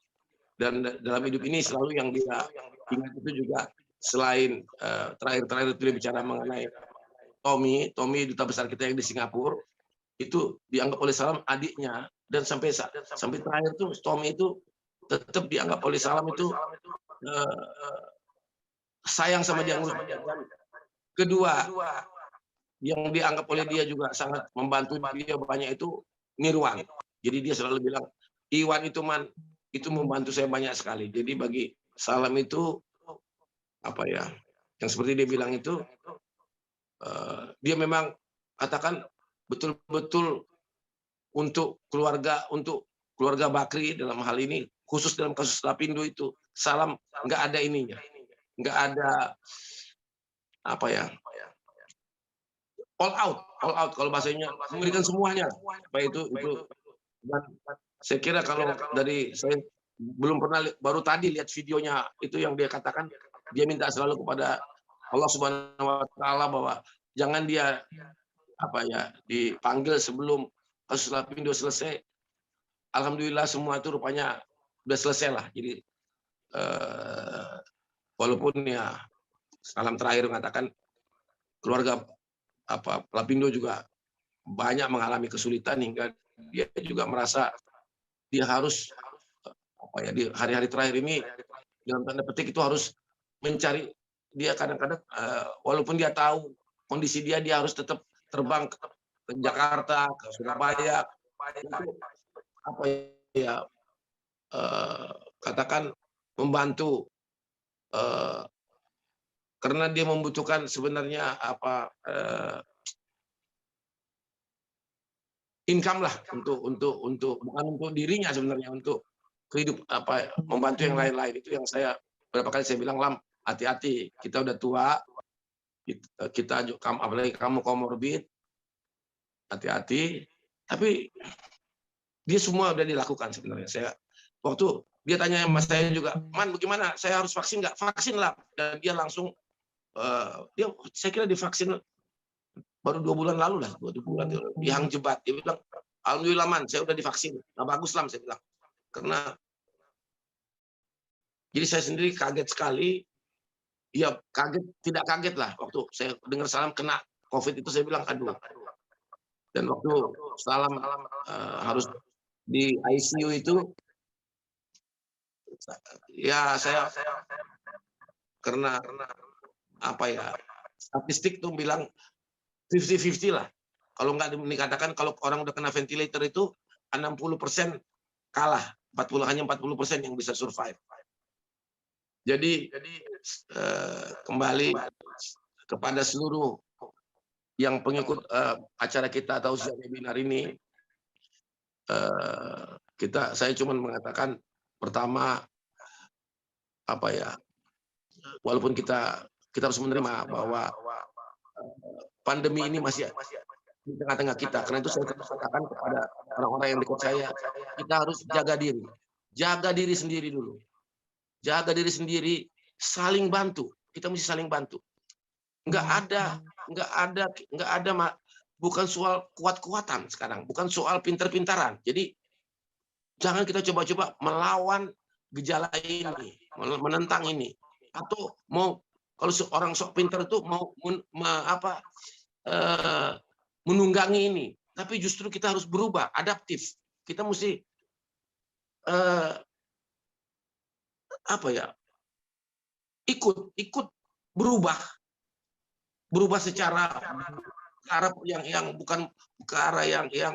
dan dalam hidup ini selalu yang dia ingat itu juga selain terakhir itu dia bicara mengenai Tommy duta besar kita yang di Singapura, itu dianggap oleh Salam adiknya, dan sampai terakhir tuh Tommy itu tetap dianggap oleh Salam itu sayang sama dia. Kedua, yang dianggap oleh dia juga sangat membantu dia banyak itu Nirwan. Jadi dia selalu bilang, Iwan itu itu membantu saya banyak sekali. Jadi bagi Salam itu yang seperti dia bilang itu, dia memang katakan betul-betul untuk keluarga Bakri dalam hal ini, khusus dalam kasus Lapindo itu, Salam nggak ada ininya, nggak ada all out kalau bahasanya, memberikan semuanya. Dan saya kira kalau dari saya belum pernah, baru tadi lihat videonya itu yang dia katakan, dia minta selalu kepada Allah Subhanahu wa Ta'ala bahwa jangan dia dipanggil sebelum kasus Lapindo selesai. Alhamdulillah semua itu rupanya udah selesai lah. Jadi walaupun ya Salam terakhir mengatakan keluarga Lapindo juga banyak mengalami kesulitan, hingga dia juga merasa dia harus di hari-hari terakhir ini dalam tanda petik itu harus mencari. Dia kadang-kadang walaupun dia tahu kondisi dia harus tetap terbang ke Jakarta, ke Surabaya, katakan membantu, karena dia membutuhkan sebenarnya income lah untuk bukan untuk dirinya sebenarnya, untuk kehidup membantu yang lain-lain. Itu yang saya berapa kali saya bilang, Lam, hati-hati, kita udah tua, kita apalagi kamu komorbid, hati-hati. Tapi dia semua udah dilakukan sebenarnya. Saya waktu dia tanya sama saya juga, Man, bagaimana, saya harus vaksin nggak? Vaksin lah. Dan dia langsung saya kira divaksin baru 2 bulan lalu lah, 2 bulan di Hang Jebat. Dia bilang, alhamdulillah Man, saya udah divaksin. Nah, bagus Lam, saya bilang. Karena jadi saya sendiri kaget sekali. Ya kaget, tidak kaget lah waktu saya dengar Salam kena COVID itu, saya bilang aduh. Dan waktu Salam harus di ICU itu, ya saya karena statistik tuh bilang 50-50 lah. Kalau nggak dikatakan kalau orang udah kena ventilator itu 60% kalah, hanya 40% yang bisa survive. Jadi kembali kepada seluruh yang pengikut acara kita atau webinar ini, saya cuma mengatakan pertama walaupun kita harus menerima bahwa pandemi ini masih di tengah-tengah kita. Karena itu saya katakan kepada orang-orang yang dekat saya, kita harus jaga diri sendiri dulu. Jaga diri sendiri, saling bantu. Kita mesti saling bantu. Nggak ada, bukan soal kuat-kuatan sekarang, bukan soal pintar-pintaran. Jadi jangan kita coba-coba melawan gejala ini, menentang ini, atau kalau seorang sok pintar itu mau menunggangi ini. Tapi justru kita harus berubah, adaptif. Kita mesti ikut berubah secara ke arah yang bukan ke arah yang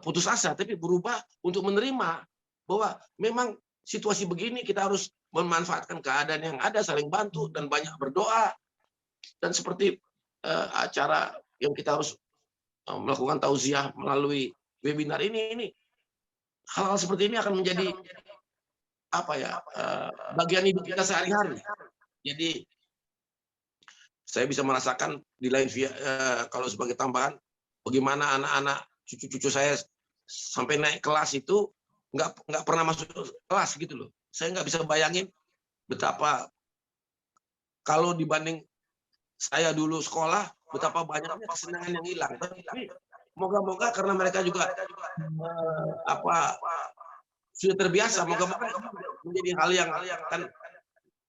putus asa, tapi berubah untuk menerima bahwa memang situasi begini, kita harus memanfaatkan keadaan yang ada, saling bantu dan banyak berdoa. Dan seperti acara yang kita harus melakukan tausiah melalui webinar ini hal-hal seperti ini akan menjadi bagian hidup kita sehari-hari. Jadi saya bisa merasakan di lain kalau sebagai tambahan bagaimana anak-anak cucu-cucu saya sampai naik kelas itu nggak pernah masuk kelas gitu loh. Saya nggak bisa bayangin betapa kalau dibanding saya dulu sekolah, betapa banyaknya kesenangan yang hilang. Tapi moga-moga karena mereka juga sudah terbiasa, moga-moga menjadi hal yang kan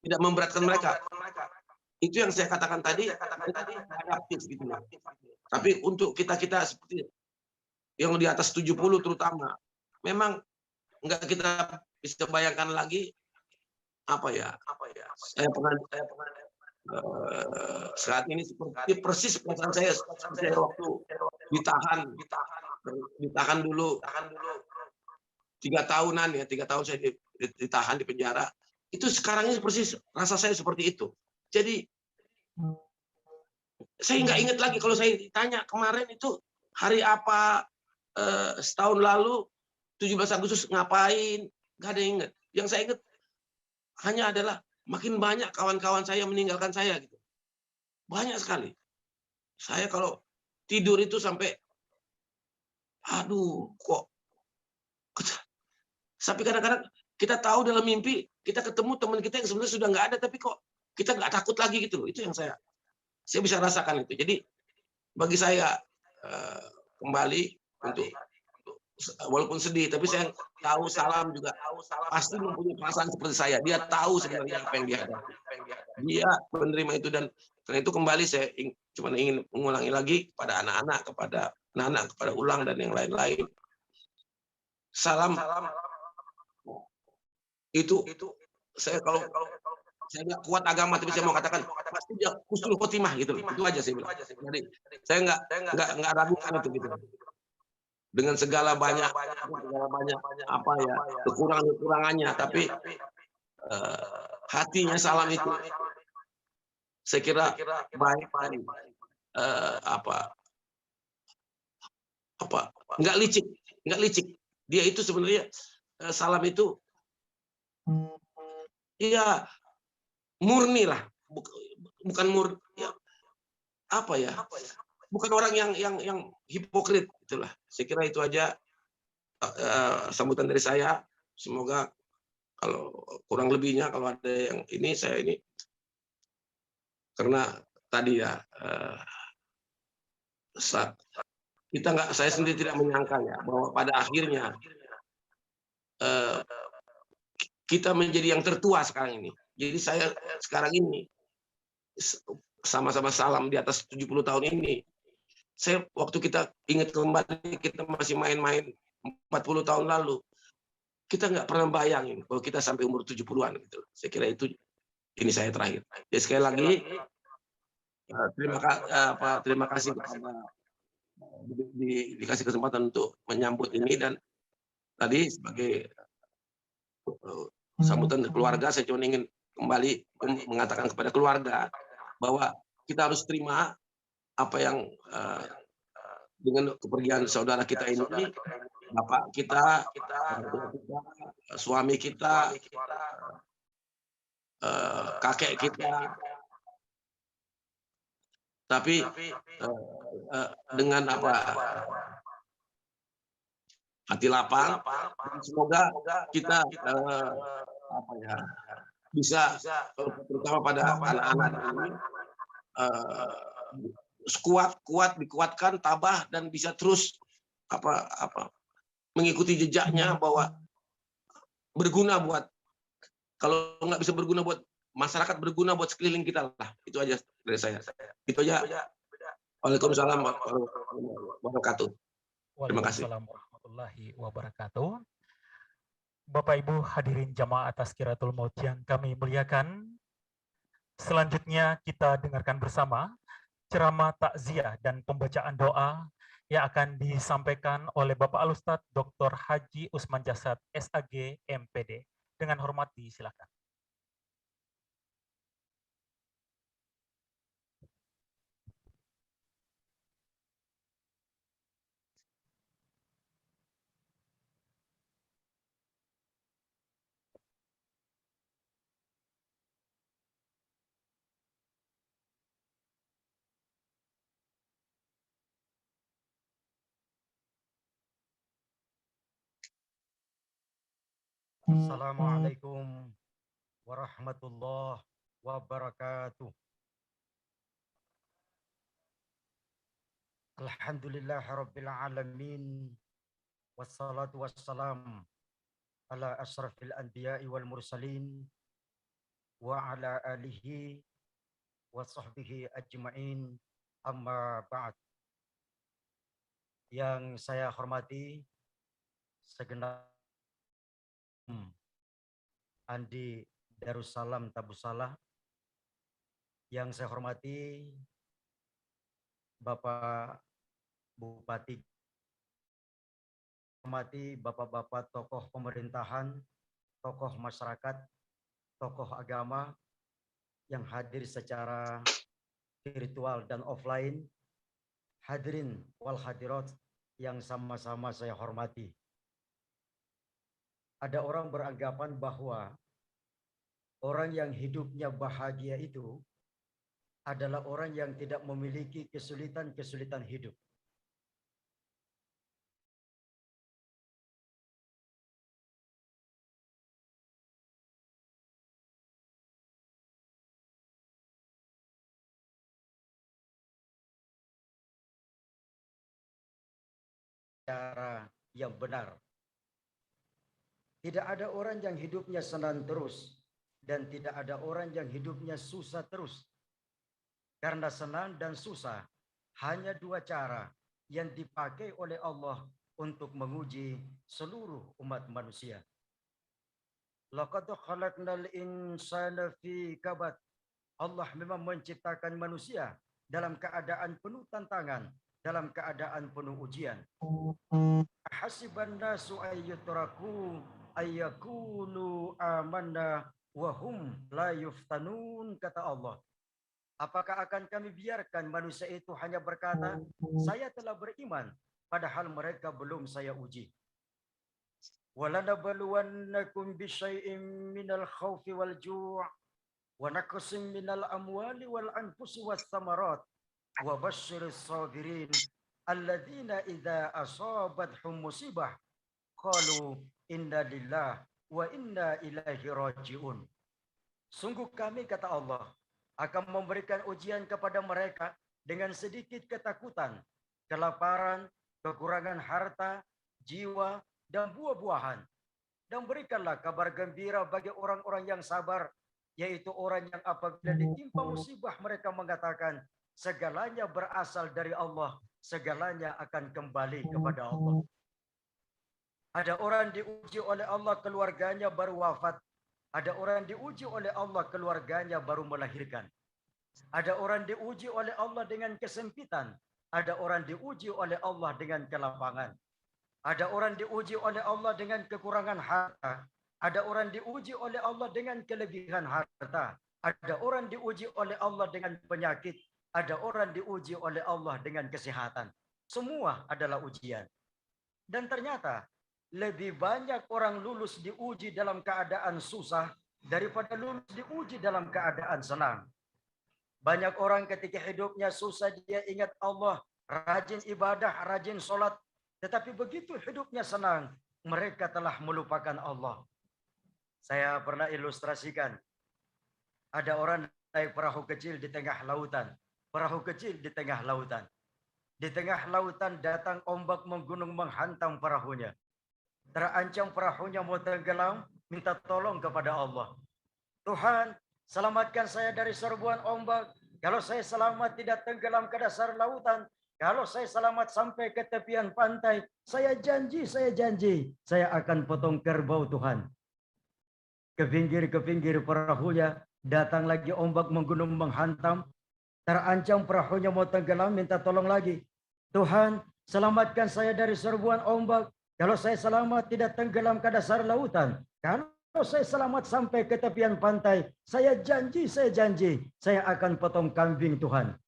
tidak memberatkan mereka. Itu yang saya katakan tadi, adaptif gitu loh. Tapi untuk kita-kita seperti yang di atas 70 terutama, memang nggak kita bisa bayangkan lagi saya pernah saat ini seperti persis perasaan saya waktu ditahan dulu 3 tahunan ya, 3 tahun saya ditahan di penjara. Itu sekarang ini persis rasa saya seperti itu. Jadi saya nggak ingat lagi kalau saya ditanya kemarin itu hari apa, setahun lalu 17 Agustus ngapain, nggak ada yang ingat. Yang saya ingat hanya adalah makin banyak kawan-kawan saya meninggalkan saya gitu. Banyak sekali. Saya kalau tidur itu sampai aduh kok. Tapi kadang-kadang kita tahu dalam mimpi kita ketemu teman kita yang sebenarnya sudah nggak ada, tapi kok kita nggak takut lagi gitu loh. Itu yang saya bisa rasakan itu. Jadi bagi saya kembali untuk walaupun sedih, tapi saya tahu Salam juga pasti mempunyai perasaan seperti saya. Dia tahu sebenarnya apa yang dia hadapi. Dia menerima itu, dan karena itu kembali saya cuma ingin mengulangi lagi kepada anak-anak, kepada Ulang dan yang lain-lain. Salam itu saya kalau saya nggak kuat agama, tapi saya mau katakan pasti dia husnul khotimah gitu. Itu aja saya bilang. Jadi saya nggak ragukan itu gitu. Dengan segala banyak kekurangannya, tapi hatinya Salam itu saya kira baik, nggak licik. Dia itu sebenarnya Salam itu ya murni lah, bukan murni ya, bukan orang yang hipokrit itulah. Saya kira itu aja sambutan dari saya. Semoga kalau kurang lebihnya kalau ada yang ini karena tadi ya saya sendiri tidak menyangka ya bahwa pada akhirnya kita menjadi yang tertua sekarang ini. Jadi saya sekarang ini sama-sama Salam di atas 70 tahun ini. Saya waktu kita ingat kembali kita masih main-main 40 tahun lalu, kita nggak pernah bayangin kalau kita sampai umur 70-an gitu. Saya kira ini saya terakhir. Jadi sekali lagi terima kasih kepada dikasih kesempatan untuk menyambut ini, dan tadi sebagai sambutan keluarga saya cuma ingin kembali mengatakan kepada keluarga bahwa kita harus terima apa yang dengan kepergian saudara kita ini, bapak kita, suami kita, kakek kita, tapi dengan hati lapang. Semoga kita bisa terutama pada anak-anak ini kuat dikuatkan, tabah, dan bisa terus mengikuti jejaknya, bahwa berguna buat, kalau nggak bisa berguna buat masyarakat, berguna buat sekeliling kita lah. Itu aja dari saya. Itu aja. Waalaikumsalam warahmatullahi wabarakatuh. Terima kasih. Waalaikumsalam warahmatullahi wabarakatuh. Bapak Ibu hadirin jamaah Tazkiratul Maut yang kami muliakan, selanjutnya kita dengarkan bersama ceramah takziah dan pembacaan doa yang akan disampaikan oleh Bapak Alustad Dr. Haji Usman Jasad SAG MPD. Dengan hormat disilakan. Assalamualaikum warahmatullahi wabarakatuh. Alhamdulillahirabbil alamin. Wassalatu wassalam ala asrafil anbiya'i wal mursalin wa ala alihi wa sahbihi ajma'in, amma ba'd. Yang saya hormati segenap Andi Darussalam Tabusalah, yang saya hormati Bapak Bupati, hormati bapak-bapak tokoh pemerintahan, tokoh masyarakat, tokoh agama yang hadir secara virtual dan offline, hadirin wal hadirat yang sama-sama saya hormati. Ada orang beranggapan bahwa orang yang hidupnya bahagia itu adalah orang yang tidak memiliki kesulitan-kesulitan hidup. Cara yang benar. Tidak ada orang yang hidupnya senang terus, dan tidak ada orang yang hidupnya susah terus. Karena senang dan susah hanya dua cara yang dipakai oleh Allah untuk menguji seluruh umat manusia. Laqad khalaqnal insana fi kabad. Allah memang menciptakan manusia dalam keadaan penuh tantangan, dalam keadaan penuh ujian. Hasiban nasu ayyutraku ayyakulu amanna wa hum la yuftanun, kata Allah. Apakah akan kami biarkan manusia itu hanya berkata, saya telah beriman, padahal mereka belum saya uji. Walanabluwannakum bisyai'im minal khawfi wal ju' wa naqsin minal amwali wal anfusi was samarat wa basyiris sabirin alladzina idza asabathum musibah qalu inna lillahi wa inna ilaihi raji'un. Sungguh kami, kata Allah, akan memberikan ujian kepada mereka dengan sedikit ketakutan, kelaparan, kekurangan harta, jiwa, dan buah-buahan. Dan berikanlah kabar gembira bagi orang-orang yang sabar, yaitu orang yang apabila ditimpa musibah mereka mengatakan, segalanya berasal dari Allah, segalanya akan kembali kepada Allah. Ada orang diuji oleh Allah, keluarganya baru wafat. Ada orang diuji oleh Allah, keluarganya baru melahirkan. Ada orang diuji oleh Allah dengan kesempitan. Ada orang diuji oleh Allah dengan kelapangan. Ada orang diuji oleh Allah dengan kekurangan harta. Ada orang diuji oleh Allah dengan kelebihan harta. Ada orang diuji oleh Allah dengan penyakit. Ada orang diuji oleh Allah dengan kesehatan. Semua adalah ujian. Dan ternyata lebih banyak orang lulus diuji dalam keadaan susah daripada lulus diuji dalam keadaan senang. Banyak orang ketika hidupnya susah dia ingat Allah, rajin ibadah, rajin sholat. Tetapi begitu hidupnya senang, mereka telah melupakan Allah. Saya pernah ilustrasikan. Ada orang naik perahu kecil di tengah lautan. Perahu kecil di tengah lautan. Di tengah lautan datang ombak menggunung menghantam perahunya. Terancam perahunya mau tenggelam, minta tolong kepada Allah. Tuhan, selamatkan saya dari serbuan ombak. Kalau saya selamat tidak tenggelam ke dasar lautan, kalau saya selamat sampai ke tepian pantai, saya janji, saya akan potong kerbau Tuhan. Ke pinggir perahunya, datang lagi ombak menggunung menghantam. Terancam perahunya mau tenggelam, minta tolong lagi. Tuhan, selamatkan saya dari serbuan ombak. Kalau saya selamat tidak tenggelam ke dasar lautan. Kalau saya selamat sampai ke tepian pantai, saya janji, saya akan potong kambing Tuhan.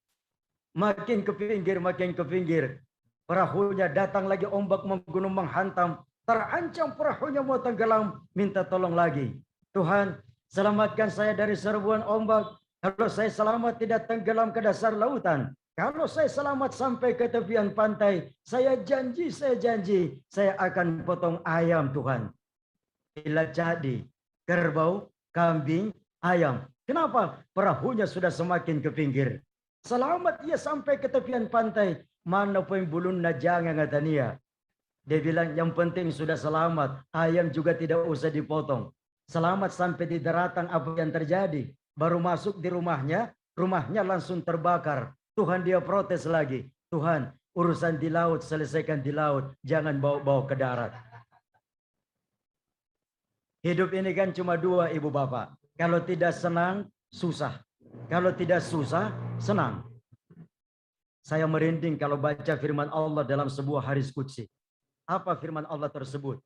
Makin ke pinggir, perahunya datang lagi ombak menggunung menghantam. Terancam perahunya mau tenggelam, minta tolong lagi. Tuhan, selamatkan saya dari serbuan ombak. Kalau saya selamat tidak tenggelam ke dasar lautan. Kalau saya selamat sampai ke tepian pantai, saya janji, saya akan potong ayam Tuhan. bila jadi kerbau, kambing, ayam. Kenapa? Perahunya sudah semakin ke pinggir. Selamat ia sampai ke tepian pantai. Mana pun bulunna jangan katanya. Dia bilang yang penting sudah selamat. Ayam juga tidak usah dipotong. Selamat sampai di daratan apa yang terjadi. Baru masuk di rumahnya, rumahnya langsung terbakar. Tuhan dia protes lagi. Tuhan, urusan di laut selesaikan di laut. Jangan bawa-bawa ke darat. Hidup ini kan cuma dua, ibu bapak. Kalau tidak senang, susah. Kalau tidak susah, senang. Saya merinding kalau baca firman Allah dalam sebuah hadis qudsi. Apa firman Allah tersebut?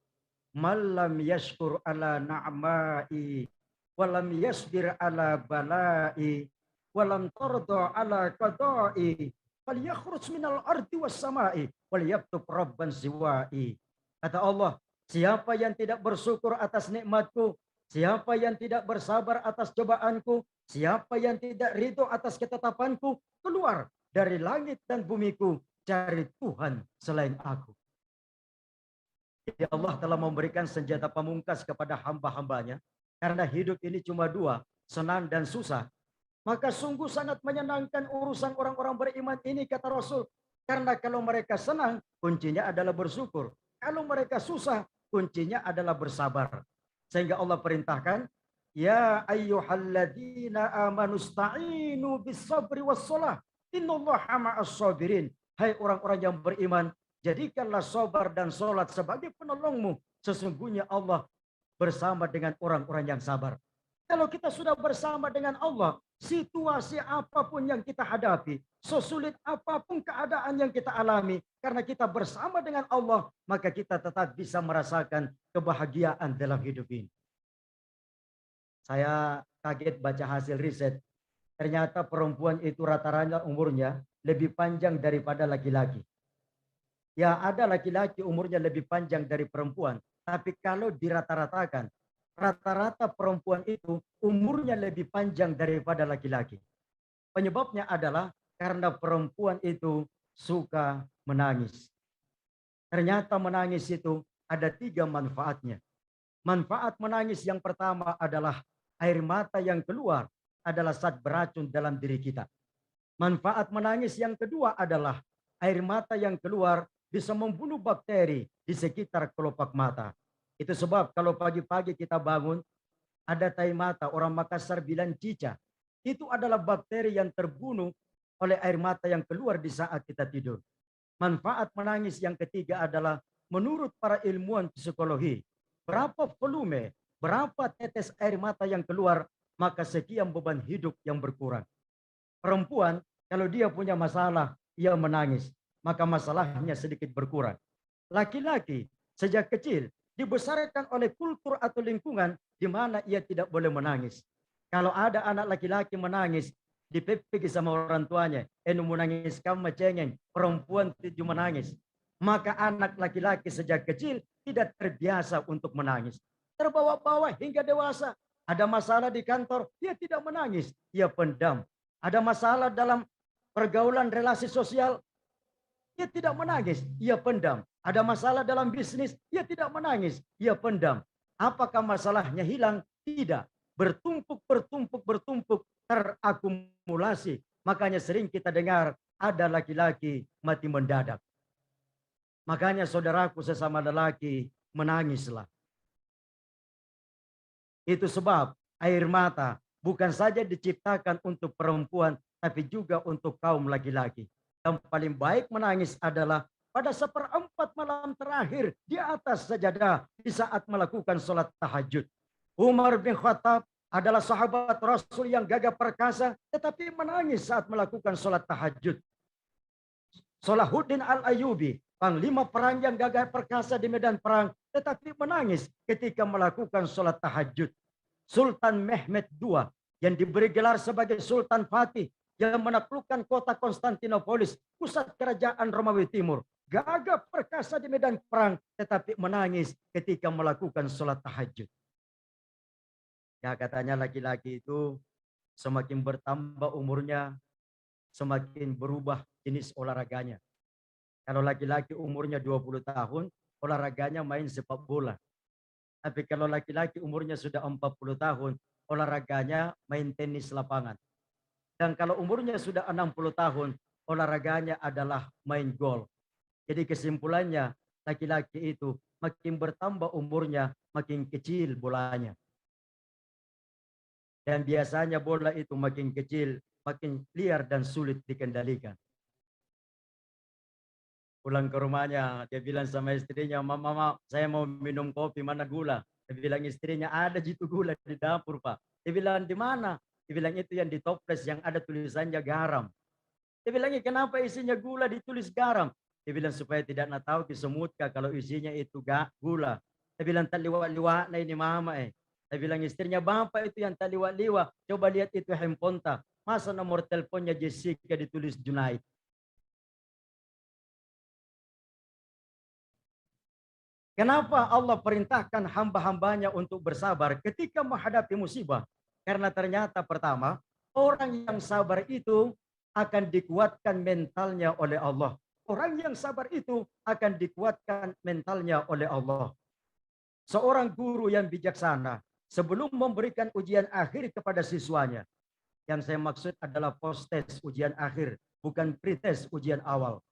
Malam yashkur ala na'mai, walam yasbir ala balai, walam tarda ala qadai, fal yakhruj minal ardi was samai, wal yaktub rabban siwai. Kata Allah, siapa yang tidak bersyukur atas nikmatku, siapa yang tidak bersabar atas cobaanku, siapa yang tidak ridho atas ketetapanku, keluar dari langit dan bumiku, cari Tuhan selain aku. Jadi Allah telah memberikan senjata pamungkas kepada hamba-hambanya. Karena hidup ini cuma dua, senang dan susah. Maka sungguh sangat menyenangkan urusan orang-orang beriman ini, kata Rasul. Karena kalau mereka senang, kuncinya adalah bersyukur. Kalau mereka susah, kuncinya adalah bersabar. Sehingga Allah perintahkan, ya ayyuhalladzina amanu sta'inu bis-sabri was-shalah. Innallaha ma'as sabirin. Hai orang-orang yang beriman, jadikanlah sabar dan sholat sebagai penolongmu. Sesungguhnya Allah bersama dengan orang-orang yang sabar. Kalau kita sudah bersama dengan Allah, situasi apapun yang kita hadapi, sesulit apapun keadaan yang kita alami, karena kita bersama dengan Allah, maka kita tetap bisa merasakan kebahagiaan dalam hidup ini. Saya kaget baca hasil riset. Ternyata perempuan itu rata-rata umurnya lebih panjang daripada laki-laki. Ya, ada laki-laki umurnya lebih panjang dari perempuan. Tapi kalau dirata-ratakan, rata-rata perempuan itu umurnya lebih panjang daripada laki-laki. Penyebabnya adalah karena perempuan itu suka menangis. Ternyata menangis itu ada 3 manfaatnya. Manfaat menangis yang pertama adalah air mata yang keluar adalah zat beracun dalam diri kita. Manfaat menangis yang kedua adalah air mata yang keluar bisa membunuh bakteri di sekitar kelopak mata. Itu sebab kalau pagi-pagi kita bangun, ada tai mata, orang Makassar bilang cica. Itu adalah bakteri yang terbunuh oleh air mata yang keluar di saat kita tidur. Manfaat menangis yang ketiga adalah menurut para ilmuwan psikologi, berapa volume, berapa tetes air mata yang keluar, maka sekian beban hidup yang berkurang. Perempuan, kalau dia punya masalah, ia menangis, maka masalahnya sedikit berkurang. Laki-laki, sejak kecil, dibesarkan oleh kultur atau lingkungan di mana ia tidak boleh menangis. Kalau ada anak laki-laki menangis, dipepeki sama orang tuanya, menangis kamu cengeng, perempuan tidak menangis. Maka anak laki-laki sejak kecil tidak terbiasa untuk menangis. Terbawa-bawa hingga dewasa. Ada masalah di kantor, dia tidak menangis, dia pendam. Ada masalah dalam pergaulan relasi sosial, dia tidak menangis, dia pendam. Ada masalah dalam bisnis, dia tidak menangis, dia pendam. Apakah masalahnya hilang? Tidak. Bertumpuk, terakumulasi. Makanya sering kita dengar ada laki-laki mati mendadak. Makanya saudaraku sesama lelaki, menangislah. Itu sebab air mata bukan saja diciptakan untuk perempuan, tapi juga untuk kaum laki-laki. Yang paling baik menangis adalah pada 1/4 malam terakhir di atas sajadah di saat melakukan sholat tahajud. Umar bin Khattab adalah sahabat Rasul yang gagah perkasa, tetapi menangis saat melakukan sholat tahajud. Salahuddin Al-Ayyubi, panglima perang yang gagah perkasa di medan perang, tetapi menangis ketika melakukan sholat tahajud. Sultan Mehmed II yang diberi gelar sebagai Sultan Fatih yang menaklukkan kota Konstantinopolis, pusat kerajaan Romawi Timur, gagah perkasa di medan perang, tetapi menangis ketika melakukan sholat tahajud. Ya, katanya laki-laki itu semakin bertambah umurnya, semakin berubah jenis olahraganya. Kalau laki-laki umurnya 20 tahun, olahraganya main sepak bola. Tapi kalau laki-laki umurnya sudah 40 tahun, olahraganya main tenis lapangan. Dan kalau umurnya sudah 60 tahun, olahraganya adalah main golf. Jadi kesimpulannya, laki-laki itu makin bertambah umurnya, makin kecil bolanya. Dan biasanya bola itu makin kecil, makin liar dan sulit dikendalikan. Pulang ke rumahnya, dia bilang sama istrinya, Mama, saya mau minum kopi, mana gula? Dia bilang istrinya, ada jitu gula di dapur, Pak. Dia bilang, di mana? Dia bilang, itu yang di toples yang ada tulisannya garam. Dia bilang, kenapa isinya gula ditulis garam? Dia bilang, supaya tidak nak tahu kesemutka kalau isinya itu gula. Dia bilang, tak liwat-liwat na ini Mama. Dia bilang, istrinya, Bapak itu yang tak liwat-liwat. Coba lihat itu handphone tak. Masa nomor teleponnya Jessica ditulis Junaid? Kenapa Allah perintahkan hamba-hambanya untuk bersabar ketika menghadapi musibah? Karena ternyata pertama, orang yang sabar itu akan dikuatkan mentalnya oleh Allah. Orang yang sabar itu akan dikuatkan mentalnya oleh Allah. Seorang guru yang bijaksana sebelum memberikan ujian akhir kepada siswanya. Yang saya maksud adalah post-test ujian akhir, bukan pre-test ujian awal.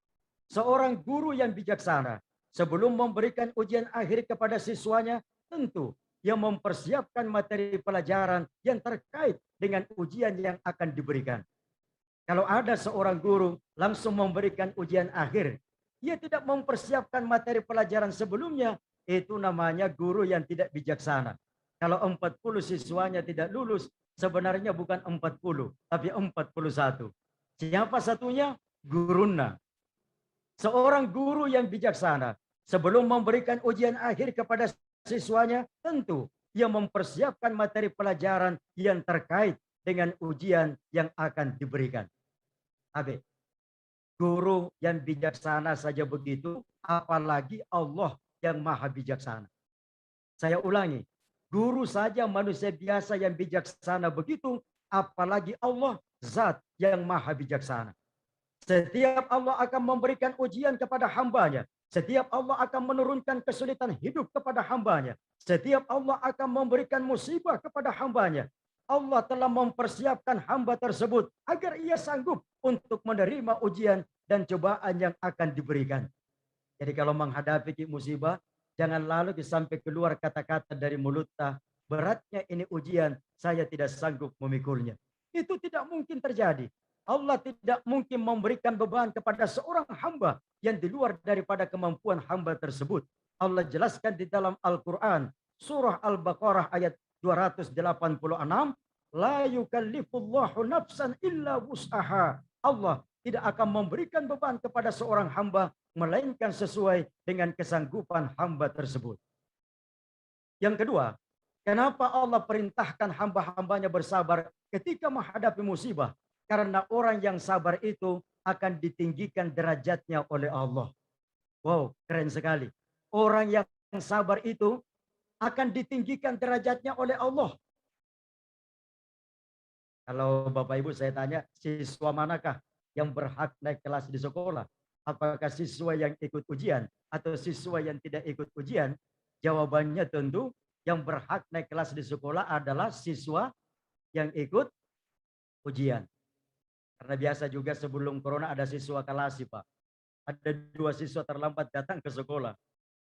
Seorang guru yang bijaksana sebelum memberikan ujian akhir kepada siswanya, tentu yang mempersiapkan materi pelajaran yang terkait dengan ujian yang akan diberikan. Kalau ada seorang guru langsung memberikan ujian akhir, ia tidak mempersiapkan materi pelajaran sebelumnya, itu namanya guru yang tidak bijaksana. Kalau 40 siswanya tidak lulus, sebenarnya bukan 40, tapi 41. Siapa satunya? Guruna. Seorang guru yang bijaksana sebelum memberikan ujian akhir kepada siswanya, tentu ia mempersiapkan materi pelajaran yang terkait dengan ujian yang akan diberikan. Habis. Guru yang bijaksana saja begitu, apalagi Allah yang maha bijaksana. Saya ulangi, guru saja manusia biasa yang bijaksana begitu, apalagi Allah zat yang maha bijaksana. Setiap Allah akan memberikan ujian kepada hambanya. Setiap Allah akan menurunkan kesulitan hidup kepada hambanya. Setiap Allah akan memberikan musibah kepada hambanya. Allah telah mempersiapkan hamba tersebut agar ia sanggup untuk menerima ujian dan cobaan yang akan diberikan. Jadi kalau menghadapi musibah, jangan lalu sampai keluar kata-kata dari mulutnya, beratnya ini ujian, saya tidak sanggup memikulnya. Itu tidak mungkin terjadi. Allah tidak mungkin memberikan beban kepada seorang hamba yang di luar daripada kemampuan hamba tersebut. Allah jelaskan di dalam Al-Quran, surah Al-Baqarah ayat 286, la yukallifullahu nafsan illa wus'aha. Allah tidak akan memberikan beban kepada seorang hamba, melainkan sesuai dengan kesanggupan hamba tersebut. Yang kedua, kenapa Allah perintahkan hamba-hambanya bersabar ketika menghadapi musibah? Karena orang yang sabar itu akan ditinggikan derajatnya oleh Allah. Wow, keren sekali. Orang yang sabar itu akan ditinggikan derajatnya oleh Allah. Kalau Bapak Ibu saya tanya, siswa manakah yang berhak naik kelas di sekolah? Apakah siswa yang ikut ujian atau siswa yang tidak ikut ujian? Jawabannya tentu yang berhak naik kelas di sekolah adalah siswa yang ikut ujian. Karena biasa juga sebelum corona ada siswa kalasi, Pak. Ada 2 siswa terlambat datang ke sekolah.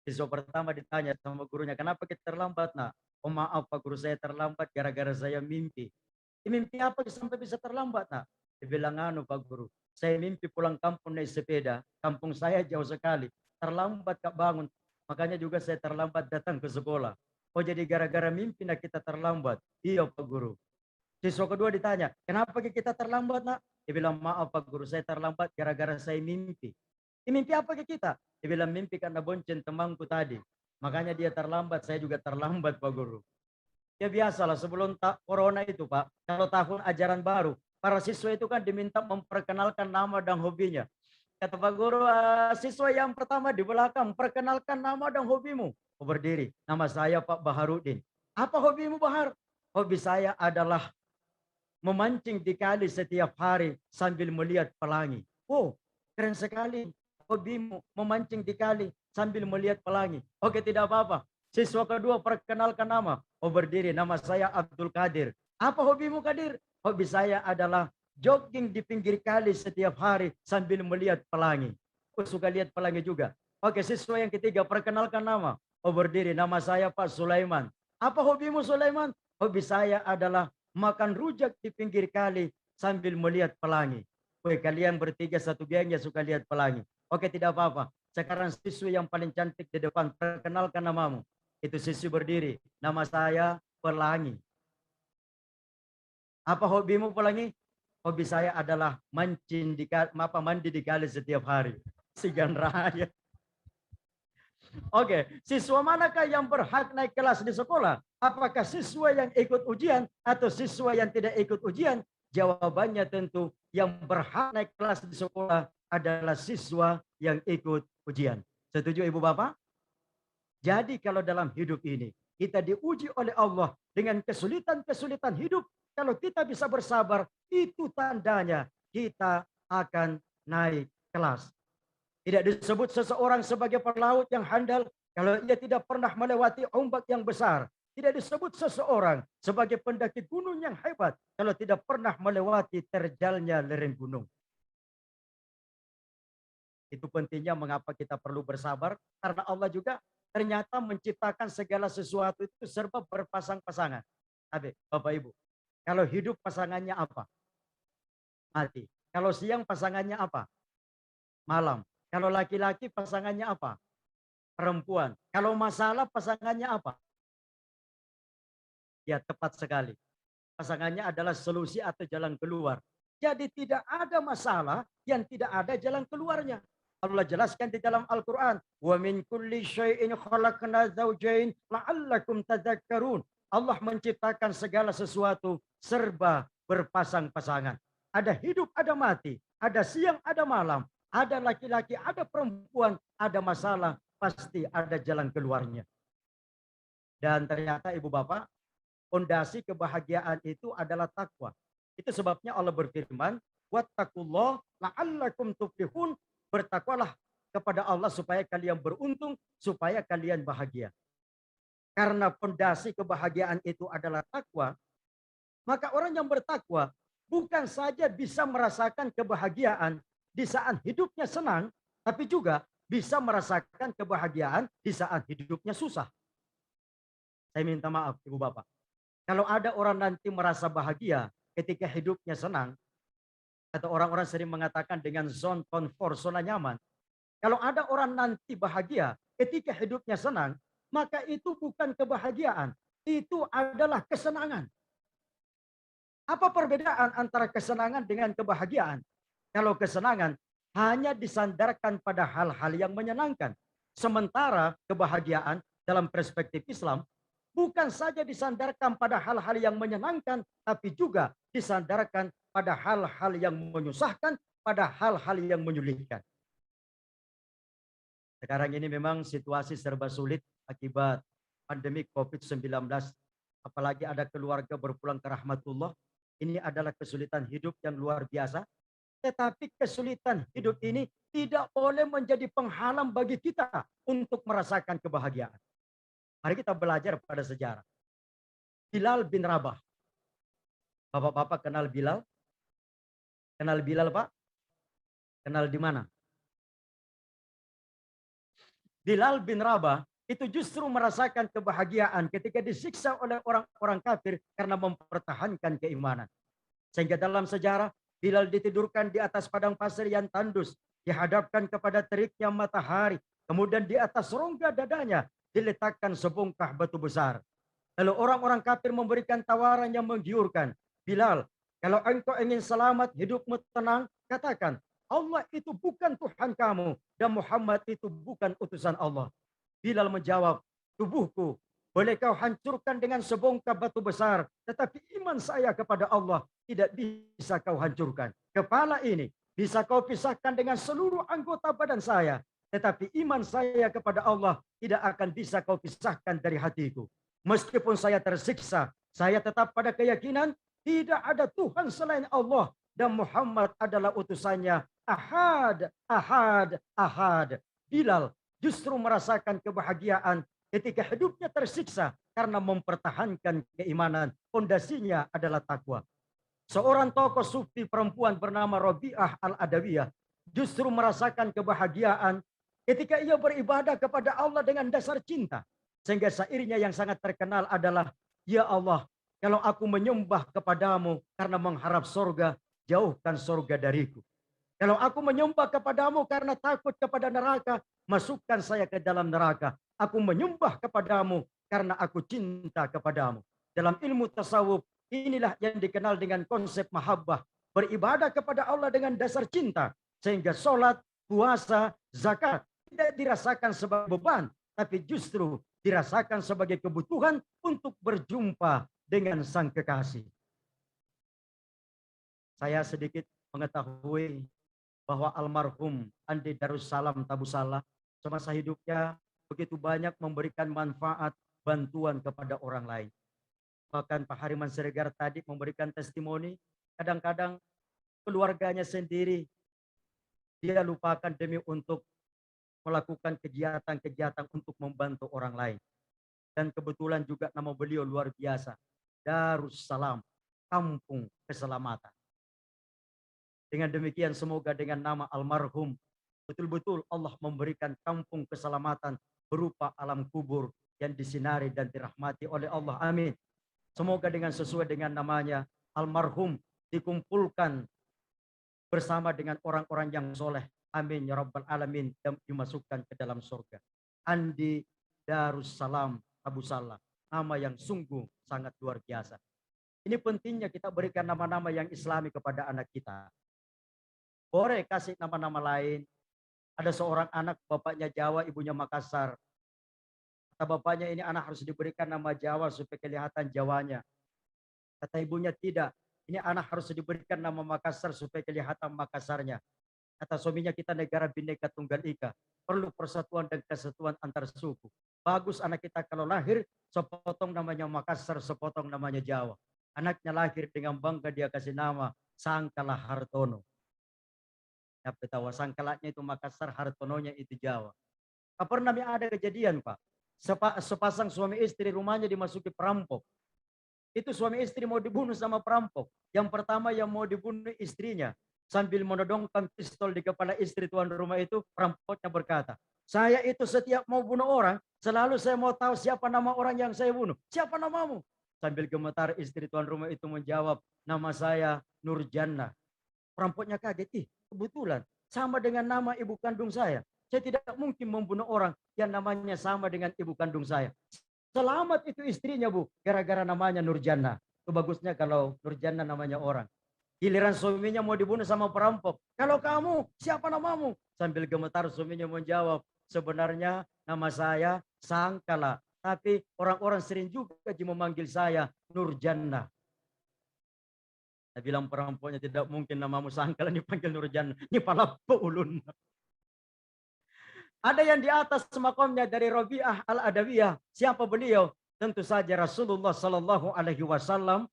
Siswa pertama ditanya sama gurunya, kenapa kita terlambat, nak? Oh maaf Pak Guru, saya terlambat gara-gara saya mimpi. Mimpi apa sampai bisa terlambat, nak? Dia bilang, anu Pak Guru, saya mimpi pulang kampung naik sepeda. Kampung saya jauh sekali. Terlambat Kak bangun. Makanya juga saya terlambat datang ke sekolah. Oh jadi gara-gara mimpi nak kita terlambat. Iya Pak Guru. Siswa kedua ditanya, kenapa kita terlambat, nak? Dia bilang, maaf Pak Guru, saya terlambat gara-gara saya mimpi. Mimpi apa ke kita? Dia bilang, mimpi karena bonceng temanku tadi. Makanya dia terlambat, saya juga terlambat Pak Guru. Ya biasalah sebelum corona itu Pak, kalau tahun ajaran baru, para siswa itu kan diminta memperkenalkan nama dan hobinya. Kata Pak Guru, siswa yang pertama di belakang, perkenalkan nama dan hobimu. Oh, berdiri, nama saya Pak Baharudin. Apa hobimu Bahar? Hobi saya adalah memancing di kali setiap hari sambil melihat pelangi. Oh, keren sekali. Hobimu memancing di kali sambil melihat pelangi. Oke, tidak apa-apa. Siswa kedua, perkenalkan nama. Oh, berdiri, nama saya Abdul Qadir. Apa hobimu, Qadir? Hobi saya adalah jogging di pinggir kali setiap hari sambil melihat pelangi. Oh, suka lihat pelangi juga. Oke, siswa yang ketiga, perkenalkan nama. Oh, berdiri, nama saya Pak Sulaiman. Apa hobimu, Sulaiman? Hobi saya adalah makan rujak di pinggir kali sambil melihat pelangi. Woi, kalian bertiga satu geng ya suka lihat pelangi. Oke, tidak apa-apa. Sekarang siswi yang paling cantik di depan, perkenalkan namamu. Itu siswi berdiri. Nama saya Pelangi. Apa hobimu, Pelangi? Hobi saya adalah mandi di kali setiap hari. Sigan raya. Oke, siswa manakah yang berhak naik kelas di sekolah? Apakah siswa yang ikut ujian atau siswa yang tidak ikut ujian? Jawabannya tentu yang berhak naik kelas di sekolah adalah siswa yang ikut ujian. Setuju Ibu Bapak? Jadi kalau dalam hidup ini kita diuji oleh Allah dengan kesulitan-kesulitan hidup, kalau kita bisa bersabar, itu tandanya kita akan naik kelas. Tidak disebut seseorang sebagai pelaut yang handal kalau ia tidak pernah melewati ombak yang besar. Tidak disebut seseorang sebagai pendaki gunung yang hebat kalau tidak pernah melewati terjalnya lereng gunung. Itu pentingnya mengapa kita perlu bersabar, karena Allah juga ternyata menciptakan segala sesuatu itu serba berpasang-pasangan. Bapak Ibu, kalau hidup pasangannya apa? Mati. Kalau siang pasangannya apa? Malam. Kalau laki-laki pasangannya apa? Perempuan. Kalau masalah pasangannya apa? Ya, tepat sekali. Pasangannya adalah solusi atau jalan keluar. Jadi tidak ada masalah yang tidak ada jalan keluarnya. Allah jelaskan di dalam Al-Quran, wa min kulli syai'in khalaqna zawjain la'allakum tadhakkarun. Allah menciptakan segala sesuatu serba berpasang-pasangan. Ada hidup, ada mati, ada siang, ada malam, ada laki-laki, ada perempuan, ada masalah, pasti ada jalan keluarnya. Dan ternyata Ibu Bapak, fondasi kebahagiaan itu adalah takwa. Itu sebabnya Allah berfirman, wattaqullah la'allakum tuflihun. Bertakwalah kepada Allah supaya kalian beruntung, supaya kalian bahagia. Karena fondasi kebahagiaan itu adalah takwa, maka orang yang bertakwa bukan saja bisa merasakan kebahagiaan di saat hidupnya senang, tapi juga bisa merasakan kebahagiaan di saat hidupnya susah. Saya minta maaf Ibu Bapak. Kalau ada orang nanti merasa bahagia ketika hidupnya senang, atau orang-orang sering mengatakan dengan zona komfort, zona nyaman. Kalau ada orang nanti bahagia ketika hidupnya senang, maka itu bukan kebahagiaan. Itu adalah kesenangan. Apa perbedaan antara kesenangan dengan kebahagiaan? Kalau kesenangan hanya disandarkan pada hal-hal yang menyenangkan. Sementara kebahagiaan dalam perspektif Islam bukan saja disandarkan pada hal-hal yang menyenangkan, tapi juga disandarkan pada hal-hal yang menyusahkan, pada hal-hal yang menyulitkan. Sekarang ini memang situasi serba sulit akibat pandemi COVID-19. Apalagi ada keluarga berpulang ke rahmatullah. Ini adalah kesulitan hidup yang luar biasa. Tetapi kesulitan hidup ini tidak boleh menjadi penghalang bagi kita untuk merasakan kebahagiaan. Mari kita belajar pada sejarah. Bilal bin Rabah. Bapak-bapak kenal Bilal? Kenal Bilal, Pak? Kenal di mana? Bilal bin Rabah itu justru merasakan kebahagiaan ketika disiksa oleh orang-orang kafir karena mempertahankan keimanan. Sehingga dalam sejarah, Bilal ditidurkan di atas padang pasir yang tandus, dihadapkan kepada teriknya matahari, kemudian di atas rongga dadanya diletakkan sebongkah batu besar. Lalu orang-orang kafir memberikan tawaran yang menggiurkan. Bilal, kalau engkau ingin selamat, hidupmu tenang, katakan, Allah itu bukan Tuhan kamu dan Muhammad itu bukan utusan Allah. Bilal menjawab, tubuhku boleh kau hancurkan dengan sebongkah batu besar, tetapi iman saya kepada Allah tidak bisa kau hancurkan. Kepala ini bisa kau pisahkan dengan seluruh anggota badan saya, tetapi iman saya kepada Allah tidak akan bisa kau pisahkan dari hatiku. Meskipun saya tersiksa, saya tetap pada keyakinan tidak ada Tuhan selain Allah dan Muhammad adalah utusannya. Ahad, ahad, ahad. Bilal justru merasakan kebahagiaan ketika hidupnya tersiksa karena mempertahankan keimanan. Fondasinya adalah takwa. Seorang tokoh sufi perempuan bernama Rabi'ah Al-Adawiyah justru merasakan kebahagiaan ketika ia beribadah kepada Allah dengan dasar cinta. Sehingga syairnya yang sangat terkenal adalah, ya Allah, kalau aku menyembah kepadamu karena mengharap surga, jauhkan surga dariku. Kalau aku menyembah kepadamu karena takut kepada neraka, masukkan saya ke dalam neraka. Aku menyembah kepadamu karena aku cinta kepadamu. Dalam ilmu tasawuf, inilah yang dikenal dengan konsep mahabbah. Beribadah kepada Allah dengan dasar cinta. Sehingga sholat, puasa, zakat tidak dirasakan sebagai beban, tapi justru dirasakan sebagai kebutuhan untuk berjumpa dengan sang kekasih. Saya sedikit mengetahui bahwa almarhum Andi Darussalam Tabusala semasa hidupnya begitu banyak memberikan manfaat bantuan kepada orang lain. Bahkan Pak Hariman Siregar tadi memberikan testimoni, kadang-kadang keluarganya sendiri dia lupakan demi untuk melakukan kegiatan-kegiatan untuk membantu orang lain. Dan kebetulan juga nama beliau luar biasa, Darussalam, Kampung Keselamatan. Dengan demikian semoga dengan nama almarhum betul-betul Allah memberikan kampung keselamatan berupa alam kubur yang disinari dan dirahmati oleh Allah. Amin. Semoga dengan sesuai dengan namanya almarhum dikumpulkan bersama dengan orang-orang yang soleh. Amin ya rabbal alamin, dan dimasukkan ke dalam surga. Andi Darussalam Tabusala, nama yang sungguh sangat luar biasa. Ini pentingnya kita berikan nama-nama yang islami kepada anak kita. Boleh kasih nama-nama lain. Ada seorang anak, bapaknya Jawa, ibunya Makassar. Kata bapaknya, ini anak harus diberikan nama Jawa supaya kelihatan Jawanya. Kata ibunya, tidak. Ini anak harus diberikan nama Makassar supaya kelihatan Makassarnya. Kata suaminya, kita negara Bhinneka Tunggal Ika. Perlu persatuan dan kesatuan antar suku. Bagus anak kita kalau lahir, sepotong namanya Makassar, sepotong namanya Jawa. Anaknya lahir dengan bangga dia kasih nama Sangkala Hartono. Ya, betawa Sangkalanya itu Makassar, Hartononya itu Jawa. Pernah ada kejadian, Pak. Sepasang suami istri rumahnya dimasuki perampok. Itu suami istri mau dibunuh sama perampok. Yang pertama yang mau dibunuh istrinya. Sambil menodongkan pistol di kepala istri tuan rumah itu, perampoknya berkata, saya itu setiap mau bunuh orang, selalu saya mau tahu siapa nama orang yang saya bunuh. Siapa namamu? Sambil gemetar istri tuan rumah itu menjawab, nama saya Nurjannah. Perampoknya kaget, kebetulan sama dengan nama ibu kandung saya. Saya tidak mungkin membunuh orang yang namanya sama dengan ibu kandung saya. Selamat itu istrinya, Bu, gara-gara namanya Nurjannah. Itu bagusnya kalau Nurjannah namanya orang. Giliran suaminya mau dibunuh sama perampok. Kalau kamu, siapa namamu? Sambil gemetar suaminya menjawab, sebenarnya nama saya Sangkala. Tapi orang-orang sering juga memanggil saya Nurjannah. Saya bilang perampoknya, tidak mungkin namamu Sangkala dipanggil Nurjannah. Ini pala ulun. Ada yang di atas makamnya dari Rabi'ah Al-Adawiyah. Siapa beliau? Tentu saja Rasulullah Sallallahu Alaihi Wasallam.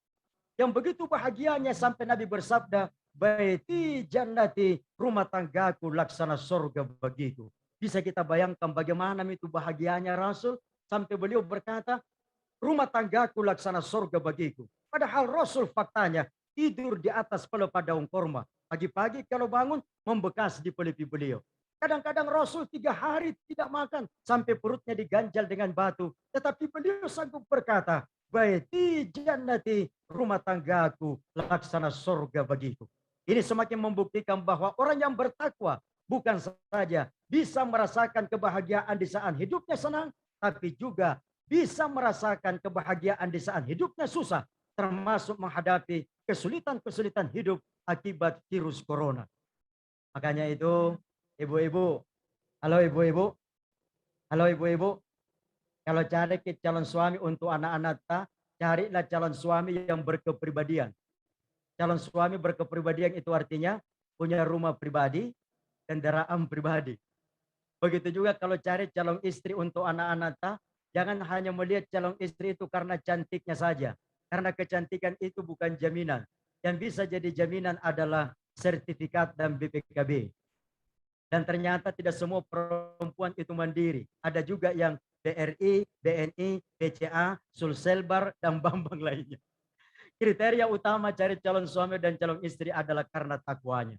Yang begitu bahagianya sampai Nabi bersabda, baiti jannati, rumah tanggaku laksana surga bagiku. Bisa kita bayangkan bagaimana itu bahagianya Rasul sampai beliau berkata, rumah tanggaku laksana surga bagiku. Padahal Rasul faktanya tidur di atas pelepah daun korma. Pagi-pagi kalau bangun membekas di pelipi beliau. Kadang-kadang Rasul 3 hari tidak makan sampai perutnya diganjal dengan batu. Tetapi beliau sanggup berkata, baiti jannati, rumah tanggaku laksana surga bagiku. Ini semakin membuktikan bahwa orang yang bertakwa bukan saja bisa merasakan kebahagiaan di saat hidupnya senang, tapi juga bisa merasakan kebahagiaan di saat hidupnya susah, termasuk menghadapi kesulitan-kesulitan hidup akibat virus corona. Makanya itu, ibu-ibu, halo ibu-ibu, halo ibu-ibu, kalau cari calon suami untuk anak-anak ta, carilah calon suami yang berkepribadian. Calon suami berkepribadian itu artinya punya rumah pribadi, kendaraan pribadi. Begitu juga kalau cari calon istri untuk anak-anak ta, jangan hanya melihat calon istri itu karena cantiknya saja. Karena kecantikan itu bukan jaminan. Yang bisa jadi jaminan adalah sertifikat dan BPKB. Dan ternyata tidak semua perempuan itu mandiri. Ada juga yang BRI, BNI, BCA, Sulselbar, dan Bambang lainnya. Kriteria utama cari calon suami dan calon istri adalah karena takwanya.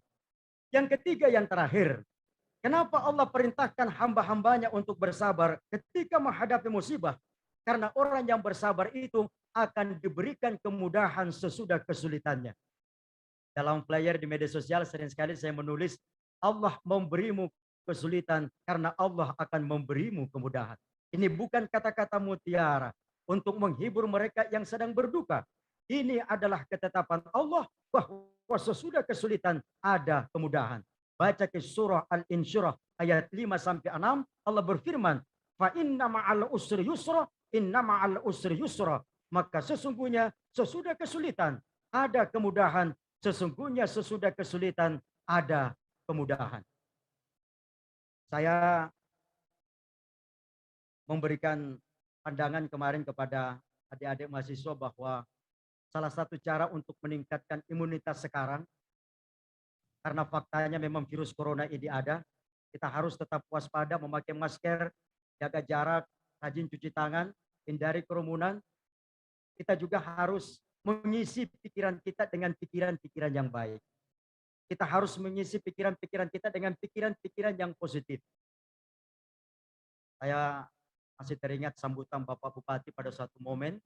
Yang ketiga, yang terakhir, kenapa Allah perintahkan hamba-hambanya untuk bersabar ketika menghadapi musibah? Karena orang yang bersabar itu akan diberikan kemudahan sesudah kesulitannya. Dalam flyer di media sosial sering sekali saya menulis, Allah memberimu kesulitan karena Allah akan memberimu kemudahan. Ini bukan kata-kata mutiara untuk menghibur mereka yang sedang berduka. Ini adalah ketetapan Allah bahwa sesudah kesulitan ada kemudahan. Baca ke surah Al-Insyirah ayat 5-6, Allah berfirman, fa inna ma'al usri yusra, inna ma'al usri yusra. Maka sesungguhnya sesudah kesulitan ada kemudahan, sesungguhnya sesudah kesulitan ada kemudahan. Saya memberikan pandangan kemarin kepada adik-adik mahasiswa bahwa salah satu cara untuk meningkatkan imunitas sekarang, karena faktanya memang virus corona ini ada, kita harus tetap waspada, memakai masker, jaga jarak, rajin cuci tangan, hindari kerumunan. Kita juga harus mengisi pikiran kita dengan pikiran-pikiran yang baik. Kita harus mengisi pikiran-pikiran kita dengan pikiran-pikiran yang positif. Saya masih teringat sambutan Bapak Bupati pada suatu momen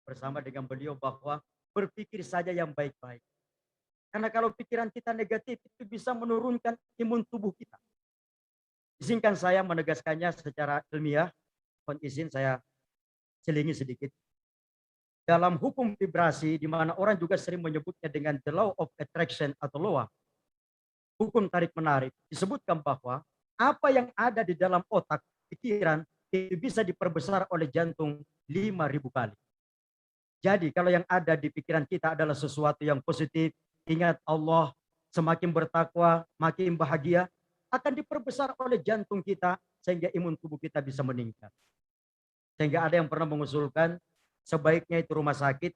bersama dengan beliau bahwa berpikir saja yang baik-baik. Karena kalau pikiran kita negatif itu bisa menurunkan imun tubuh kita. Izinkan saya menegaskannya secara ilmiah. Mohon izin saya selingi sedikit. Dalam hukum vibrasi, di mana orang juga sering menyebutnya dengan the law of attraction atau LOA, hukum tarik-menarik, disebutkan bahwa apa yang ada di dalam otak, pikiran, itu bisa diperbesar oleh jantung 5.000 kali. Jadi kalau yang ada di pikiran kita adalah sesuatu yang positif, ingat Allah, semakin bertakwa, makin bahagia, akan diperbesar oleh jantung kita sehingga imun tubuh kita bisa meningkat. Sehingga ada yang pernah mengusulkan sebaiknya itu rumah sakit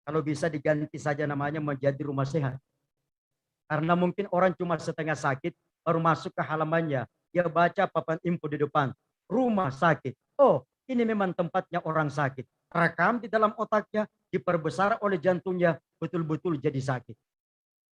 kalau bisa diganti saja namanya menjadi rumah sehat. Karena mungkin orang cuma setengah sakit baru masuk ke halamannya, dia baca papan info di depan, rumah sakit. Oh, ini memang tempatnya orang sakit. Rekam di dalam otaknya, diperbesar oleh jantungnya, betul-betul jadi sakit.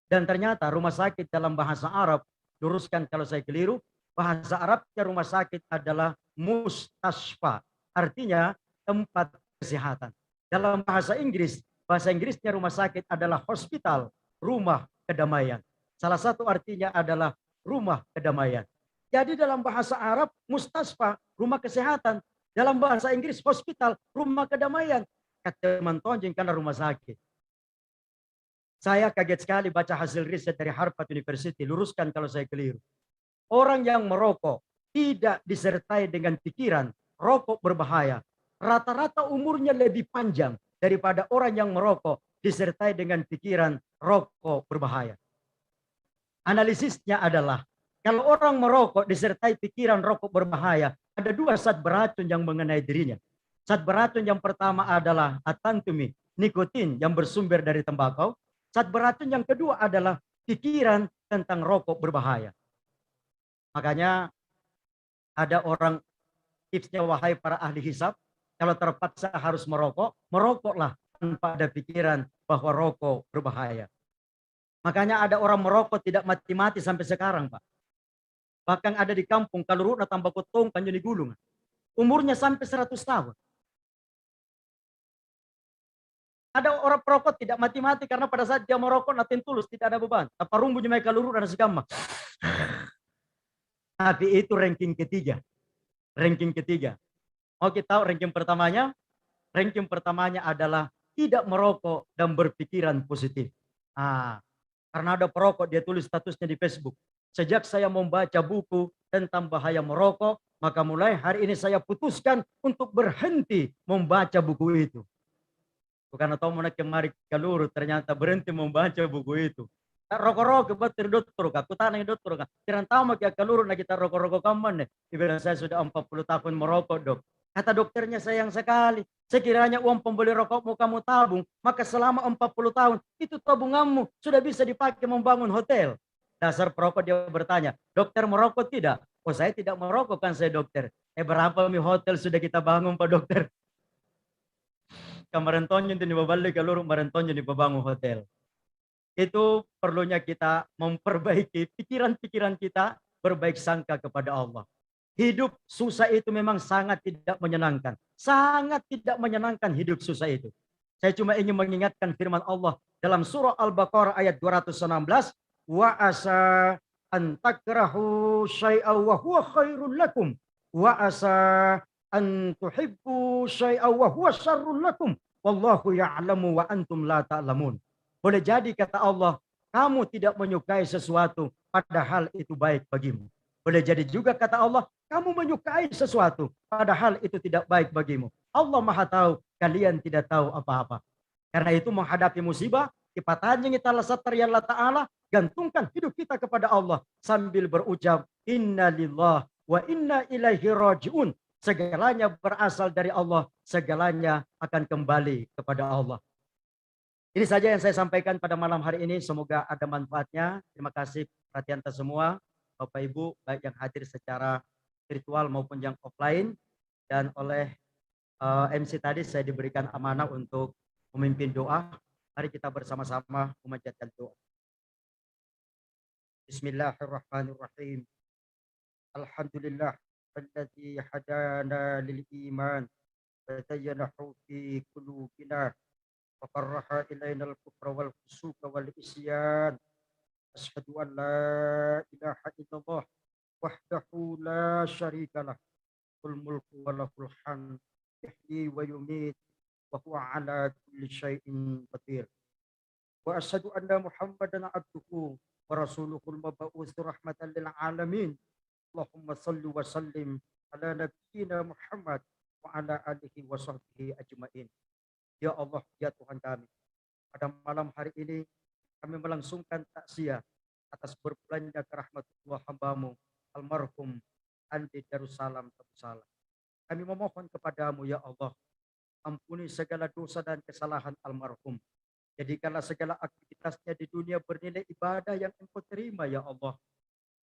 Dan ternyata rumah sakit dalam bahasa Arab, luruskan kalau saya keliru, bahasa Arabnya rumah sakit adalah mustashfa. Artinya tempat kesehatan. Dalam bahasa Inggrisnya rumah sakit adalah hospital, rumah kedamaian. Salah satu artinya adalah rumah kedamaian. Jadi dalam bahasa Arab, mustashfa, rumah kesehatan. Dalam bahasa Inggris, hospital, rumah kedamaian. Kata mentonjeng karena rumah sakit. Saya kaget sekali baca hasil riset dari Harvard University. Luruskan kalau saya keliru. Orang yang merokok tidak disertai dengan pikiran, rokok berbahaya. Rata-rata umurnya lebih panjang daripada orang yang merokok disertai dengan pikiran, rokok berbahaya. Analisisnya adalah, kalau orang merokok disertai pikiran rokok berbahaya, ada dua zat beracun yang mengenai dirinya. Zat beracun yang pertama adalah atantumi, nikotin yang bersumber dari tembakau. Zat beracun yang kedua adalah pikiran tentang rokok berbahaya. Makanya ada orang, tipsnya wahai para ahli hisab, kalau terpaksa harus merokok, merokoklah tanpa ada pikiran bahwa rokok berbahaya. Makanya ada orang merokok tidak mati-mati sampai sekarang, Pak. Bahkan ada di kampung, kalau runa tambah kotong, kan jadi gulung. Umurnya sampai 100 tahun. Ada orang perokok tidak mati-mati karena pada saat dia merokok, natin tulus, tidak ada beban. Apa rumbunya mereka lurus dan segama. Tapi itu ranking ketiga. Ranking ketiga. Mau kita tahu ranking pertamanya? Ranking pertamanya adalah tidak merokok dan berpikiran positif. Karena ada perokok, dia tulis statusnya di Facebook. Sejak saya membaca buku tentang bahaya merokok, maka mulai hari ini saya putuskan untuk berhenti membaca buku itu. Bukan atau mau kemari kaluru, ternyata berhenti membaca buku itu. Rokok-rokok betul dokter, aku tanya dokter, jangan tahu makia kaluru nak kita rokok-rokok kaman. Ibarat saya sudah 40 tahun merokok, Dok. Kata dokternya, sayang sekali. Sekiranya uang pembeli rokokmu kamu tabung, maka selama 40 tahun itu tabunganmu sudah bisa dipakai membangun hotel. Dasar perokok dia bertanya, dokter merokok tidak? Oh, saya tidak merokok kan saya dokter. Berapa mi hotel sudah kita bangun Pak Dokter? Kemarin tonyo itu dibalik kalau kemarin tonyo dibangun hotel. Itu perlunya kita memperbaiki pikiran-pikiran kita, berbaik sangka kepada Allah. Hidup susah itu memang sangat tidak menyenangkan. Sangat tidak menyenangkan hidup susah itu. Saya cuma ingin mengingatkan firman Allah dalam surah Al-Baqarah ayat 216, wa asa an takrahu syai'aw wa huwa khairul lakum wa asa an tuhibbu syai'aw wa huwa syarrul lakum wallahu ya'lamu wa antum la ta'lamun. Boleh jadi kata Allah, kamu tidak menyukai sesuatu padahal itu baik bagimu. Boleh jadi juga kata Allah, kamu menyukai sesuatu padahal itu tidak baik bagimu. Allah Maha tahu, kalian tidak tahu apa-apa. Karena itu menghadapi musibah, kipatannya kita lasatari Allah Ta'ala, gantungkan hidup kita kepada Allah sambil berucap, Inna lillah wa inna ilaihi raji'un. Segalanya berasal dari Allah, segalanya akan kembali kepada Allah. Ini saja yang saya sampaikan pada malam hari ini. Semoga ada manfaatnya. Terima kasih perhatian kita semua. Bapak Ibu, baik yang hadir secara virtual maupun yang offline. Dan oleh MC tadi saya diberikan amanah untuk memimpin doa. Mari kita bersama-sama memanjatkan doa. Bismillahirrahmanirrahim. Alhamdulillah. Alladzi hadana lil iman. Wa zayyanahu fi qulubina. وَقَرَّحَ إِلَيْنَا الْكُفْرَ وَالْفُسُوقَ وَالْعِصْيَانَ أَشْهَدُ أَنْ لَا إِلَهَ إِلَّا اللَّهُ وَحْدَهُ لَا شَرِيكَ لَهُ الْمُلْكُ وَلَهُ الْحَمْدُ يُحْيِي وَيُمِيتُ وَهُوَ عَلَى كُلِّ شَيْءٍ قَدِيرٌ وَأَشْهَدُ أَنَّ مُحَمَّدًا عَبْدُهُ وَرَسُولُهُ الْمَبْعُوثُ رَحْمَةً لِلْعَالَمِينَ اللهم صل وسلم على نبينا محمد وعلى آله وصحبه أجمعين. Ya Allah, ya Tuhan kami, pada malam hari ini kami melangsungkan takziah atas berpulangnya ke rahmatullah hamba-Mu almarhum Andi Darussalam Tabusalam. Kami memohon kepadamu ya Allah, ampuni segala dosa dan kesalahan almarhum. Jadikanlah segala aktivitasnya di dunia bernilai ibadah yang Engkau terima ya Allah.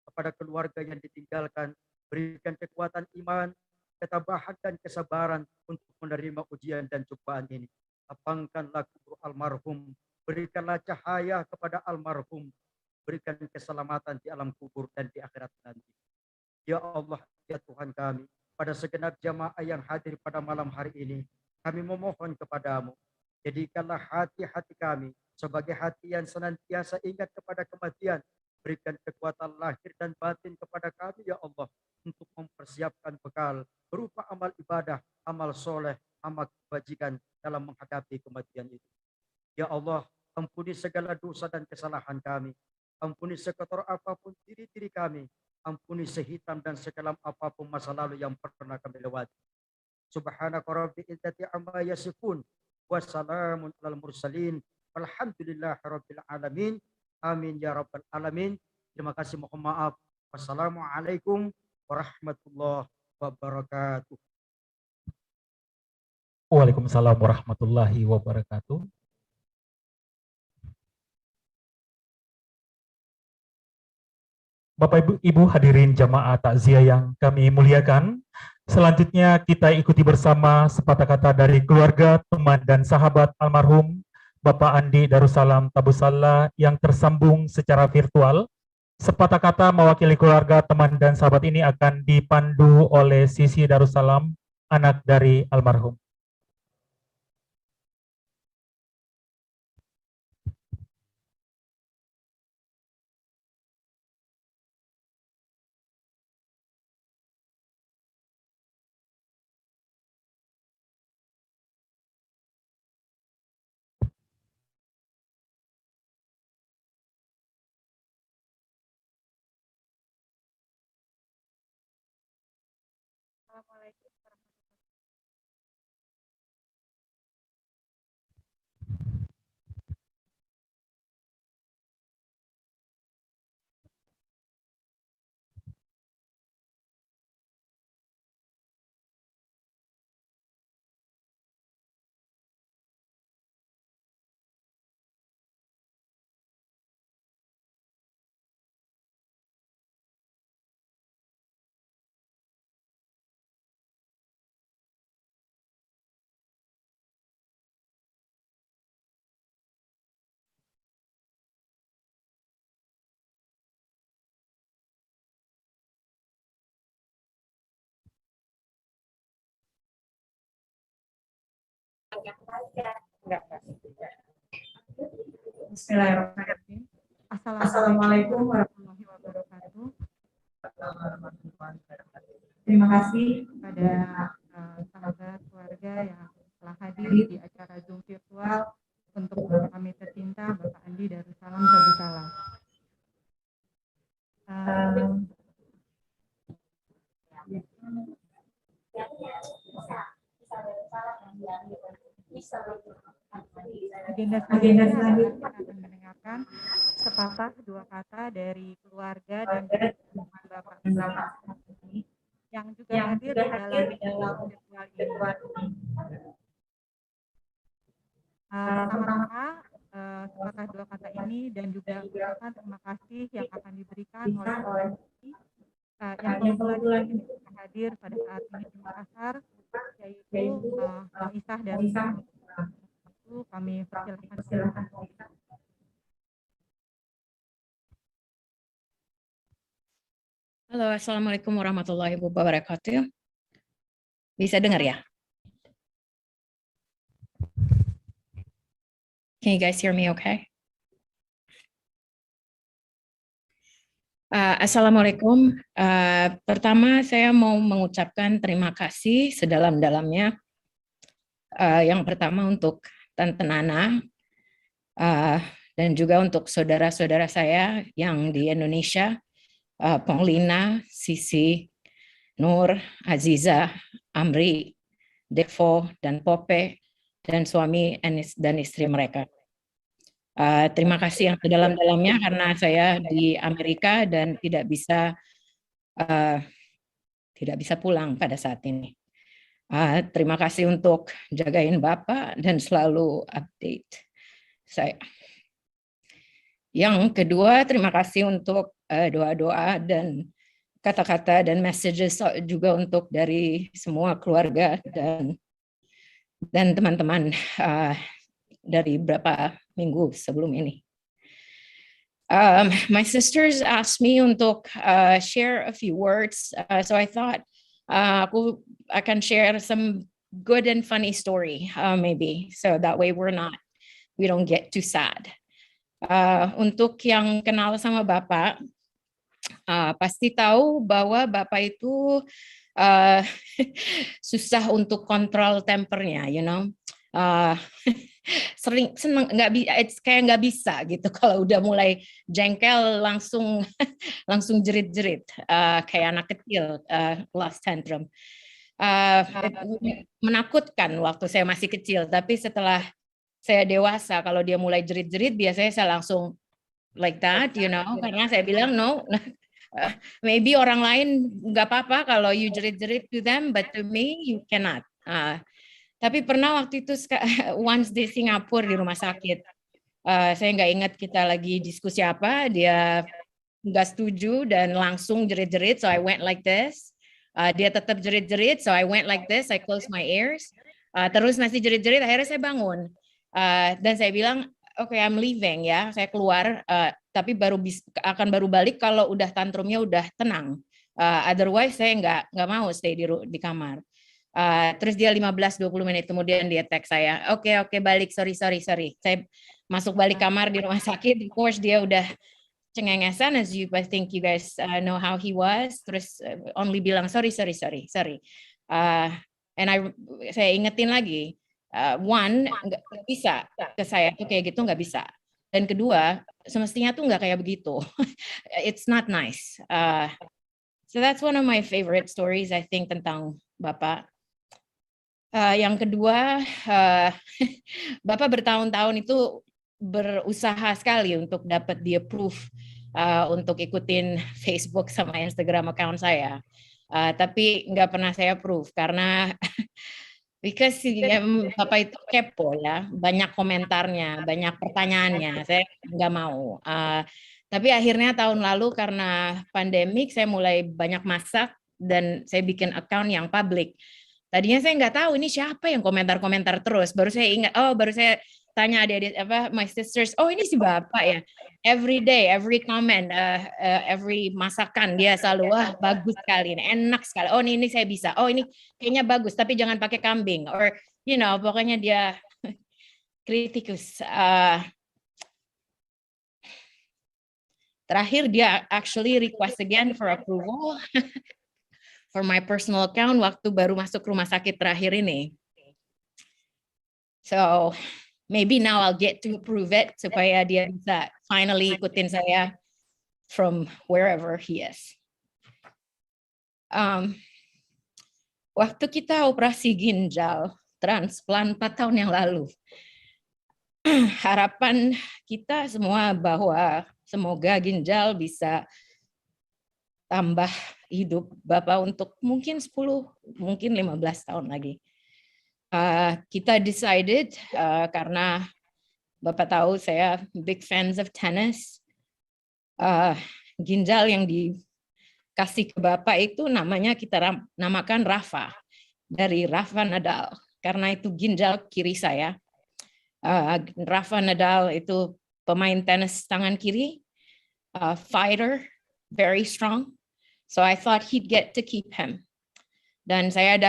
Kepada keluarga yang ditinggalkan, berikan kekuatan iman, ketabahan dan kesabaran untuk menerima ujian dan cobaan ini. Lapangkanlah kubur almarhum, berikanlah cahaya kepada almarhum, berikan keselamatan di alam kubur dan di akhirat nanti. Ya Allah, ya Tuhan kami, pada segenap jamaah yang hadir pada malam hari ini, kami memohon kepadamu, jadikanlah hati-hati kami sebagai hati yang senantiasa ingat kepada kematian. Berikan kekuatan lahir dan batin kepada kami ya Allah untuk mempersiapkan bekal berupa amal ibadah, amal soleh, amal kebajikan dalam menghadapi kematian itu. Ya Allah, ampuni segala dosa dan kesalahan kami. Ampuni sekotor apapun diri-diri kami. Ampuni sehitam dan sekelam apapun masa lalu yang pernah kami lewati. Subhanaka rabbil izzati amma yasifun. Wassalamun alal mursalin. Walhamdulillahi rabbil alamin. Amin ya rabbal alamin. Terima kasih, mohon maaf. Wassalamualaikum warahmatullahi wabarakatuh. Waalaikumsalam warahmatullahi wabarakatuh. Bapak Ibu hadirin jamaah takziah yang kami muliakan, selanjutnya kita ikuti bersama sepatah kata dari keluarga, teman dan sahabat almarhum Bapak Andi Darussalam Tabusalla yang tersambung secara virtual. Sepatah kata mewakili keluarga, teman dan sahabat ini akan dipandu oleh Sisi Darussalam, anak dari almarhum. Assalamualaikum. Bismillahirrahmanirrahim. Assalamualaikum warahmatullahi wabarakatuh. Terima kasih kepada sahabat keluarga yang telah hadir di acara Zoom virtual untuk Bapak kami tercinta Bapak Andi Darussalam Sabusalam. Agenda selanjutnya kita akan mendengarkan sepatah dua kata dari keluarga dan Bapak ini yang juga hadir di dalam virtual ini. Pertama-tama sepatah dua kata ini dan juga ucapan terima kasih yang akan diberikan oleh yang kebetulan hadir pada saat ini di Makassar, yaitu Isah dari kami persilahkan. Halo, assalamualaikum warahmatullahi wabarakatuh. Bisa dengar ya? Can you guys hear me okay? Assalamualaikum. Pertama saya mau mengucapkan terima kasih sedalam-dalamnya. Yang pertama untuk Tante Nana dan juga untuk saudara-saudara saya yang di Indonesia, Ponglina, Sisi, Nur, Aziza, Amri, Devo, dan Pope, dan suami dan istri mereka. Terima kasih yang sedalam-dalamnya karena saya di Amerika dan tidak bisa pulang pada saat ini. Terima kasih untuk jagain Bapak dan selalu update saya. Yang kedua, terima kasih untuk doa-doa dan kata-kata dan messages juga untuk dari semua keluarga dan teman-teman dari beberapa minggu sebelum ini. My sisters asked me untuk share a few words, so I thought aku akan share some good and funny story, maybe, so that way we don't get too sad. Untuk yang kenal sama Bapak, pasti tahu bahwa Bapak itu susah untuk kontrol tempernya, you know. Sering seneng kayak nggak bisa gitu kalau udah mulai jengkel langsung jerit-jerit kayak anak kecil, lost tantrum. Menakutkan waktu saya masih kecil, tapi setelah saya dewasa kalau dia mulai jerit-jerit biasanya saya langsung like that, you know, karena saya bilang no. Maybe orang lain nggak apa-apa kalau you jerit-jerit to them, but to me you cannot. Tapi pernah waktu itu once di Singapura di rumah sakit, saya nggak ingat kita lagi diskusi apa, dia nggak setuju dan langsung jerit-jerit, so I went like this. Dia tetap jerit-jerit, so I went like this, I closed my ears. Terus masih jerit-jerit, akhirnya saya bangun dan saya bilang, okay, I'm leaving ya, saya keluar, tapi akan baru balik kalau udah tantrumnya udah tenang. Otherwise saya nggak mau stay di kamar. Terus dia 15-20 menit kemudian dia text saya, oke, balik, sorry. Saya masuk balik kamar di rumah sakit, of course dia udah cengengesan, I think you guys know how he was, terus only bilang sorry. And saya ingetin lagi, one, nggak bisa ke saya tuh kayak gitu, nggak bisa. Dan kedua, semestinya tuh nggak kayak begitu. It's not nice. So that's one of my favorite stories, I think, tentang Bapak. Yang kedua, Bapak bertahun-tahun itu berusaha sekali untuk dapat di-approve untuk ikutin Facebook sama Instagram account saya. Tapi nggak pernah saya approve karena because Bapak itu kepo ya, banyak komentarnya, banyak pertanyaannya, saya nggak mau. Tapi akhirnya tahun lalu karena pandemik saya mulai banyak masak dan saya bikin account yang public. Tadinya saya nggak tahu ini siapa yang komentar-komentar terus. Baru saya ingat, baru saya tanya adik-adik my sisters, ini si Bapak ya. Every day, every comment, every masakan dia selalu bagus sekali, enak sekali. Ini saya bisa. Ini kayaknya bagus, tapi jangan pakai kambing. Or pokoknya dia kritikus. Terakhir dia actually request again for approval for my personal account waktu baru masuk rumah sakit terakhir ini. So maybe now I'll get to approve it supaya dia bisa finally ikutin saya from wherever he is. Waktu kita operasi ginjal transplant 4 tahun yang lalu, harapan kita semua bahwa semoga ginjal bisa tambah hidup Bapak untuk mungkin 10, mungkin 15 tahun lagi. Kita decided karena Bapak tahu saya big fans of tennis. Ginjal yang dikasih ke Bapak itu namanya kita namakan Rafa, dari Rafa Nadal. Karena itu ginjal kiri saya. Rafa Nadal itu pemain tenis tangan kiri, fighter, very strong. So I thought he'd get to keep him. Dan saya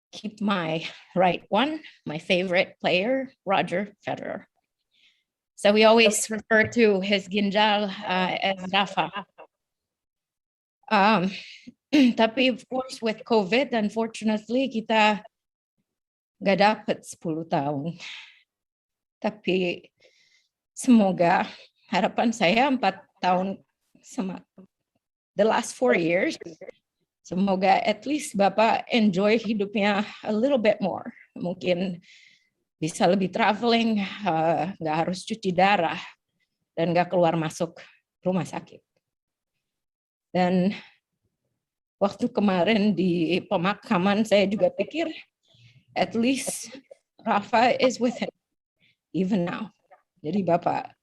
keep my right one, my favorite player, Roger Federer. So we always refer to his ginjal as Rafa. Tapi of course with COVID, unfortunately kita nggak dapat 10 tahun. Tapi semoga harapan saya 4 tahun sama the last 4 years, semoga at least Bapak enjoy hidupnya a little bit more. Mungkin bisa lebih traveling, nggak harus cuci darah, dan nggak keluar masuk rumah sakit. Dan waktu kemarin di pemakaman saya juga pikir, at least Rafa is with him, even now. Jadi Bapak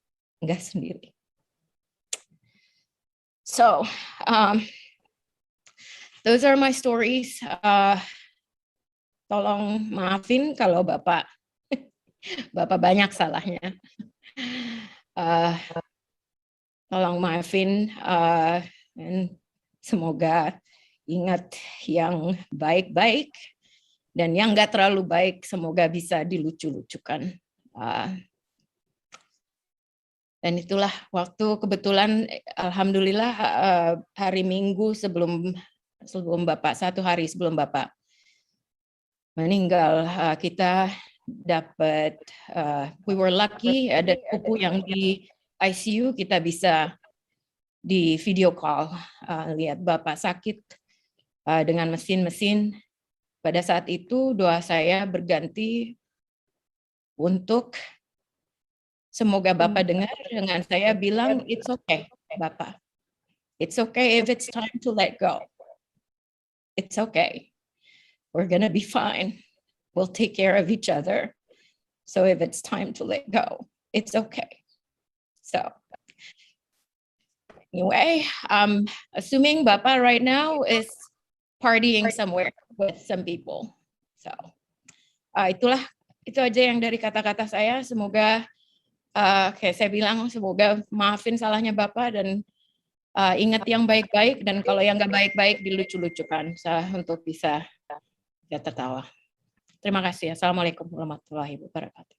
nggak sendiri. So, those are my stories. Tolong maafin kalau Bapak banyak salahnya. Tolong maafin, dan semoga ingat yang baik-baik, dan yang nggak terlalu baik semoga bisa dilucu-lucukan. Dan itulah waktu kebetulan, alhamdulillah hari Minggu sebelum Bapak, 1 hari sebelum Bapak meninggal, kita dapat, we were lucky, ada buku yang di ICU, kita bisa di video call lihat Bapak sakit dengan mesin-mesin. Pada saat itu doa saya berganti untuk semoga Bapak dengar dengan saya bilang, it's okay, Bapak. It's okay if it's time to let go. It's okay. We're gonna be fine. We'll take care of each other. So if it's time to let go, it's okay. So anyway, assuming Bapak right now is partying somewhere with some people. So itu aja yang dari kata-kata saya. Semoga kayak saya bilang, semoga maafin salahnya Bapak, dan ingat yang baik-baik, dan kalau yang nggak baik-baik dilucu-lucukan untuk bisa tertawa. Terima kasih. Assalamualaikum warahmatullahi wabarakatuh.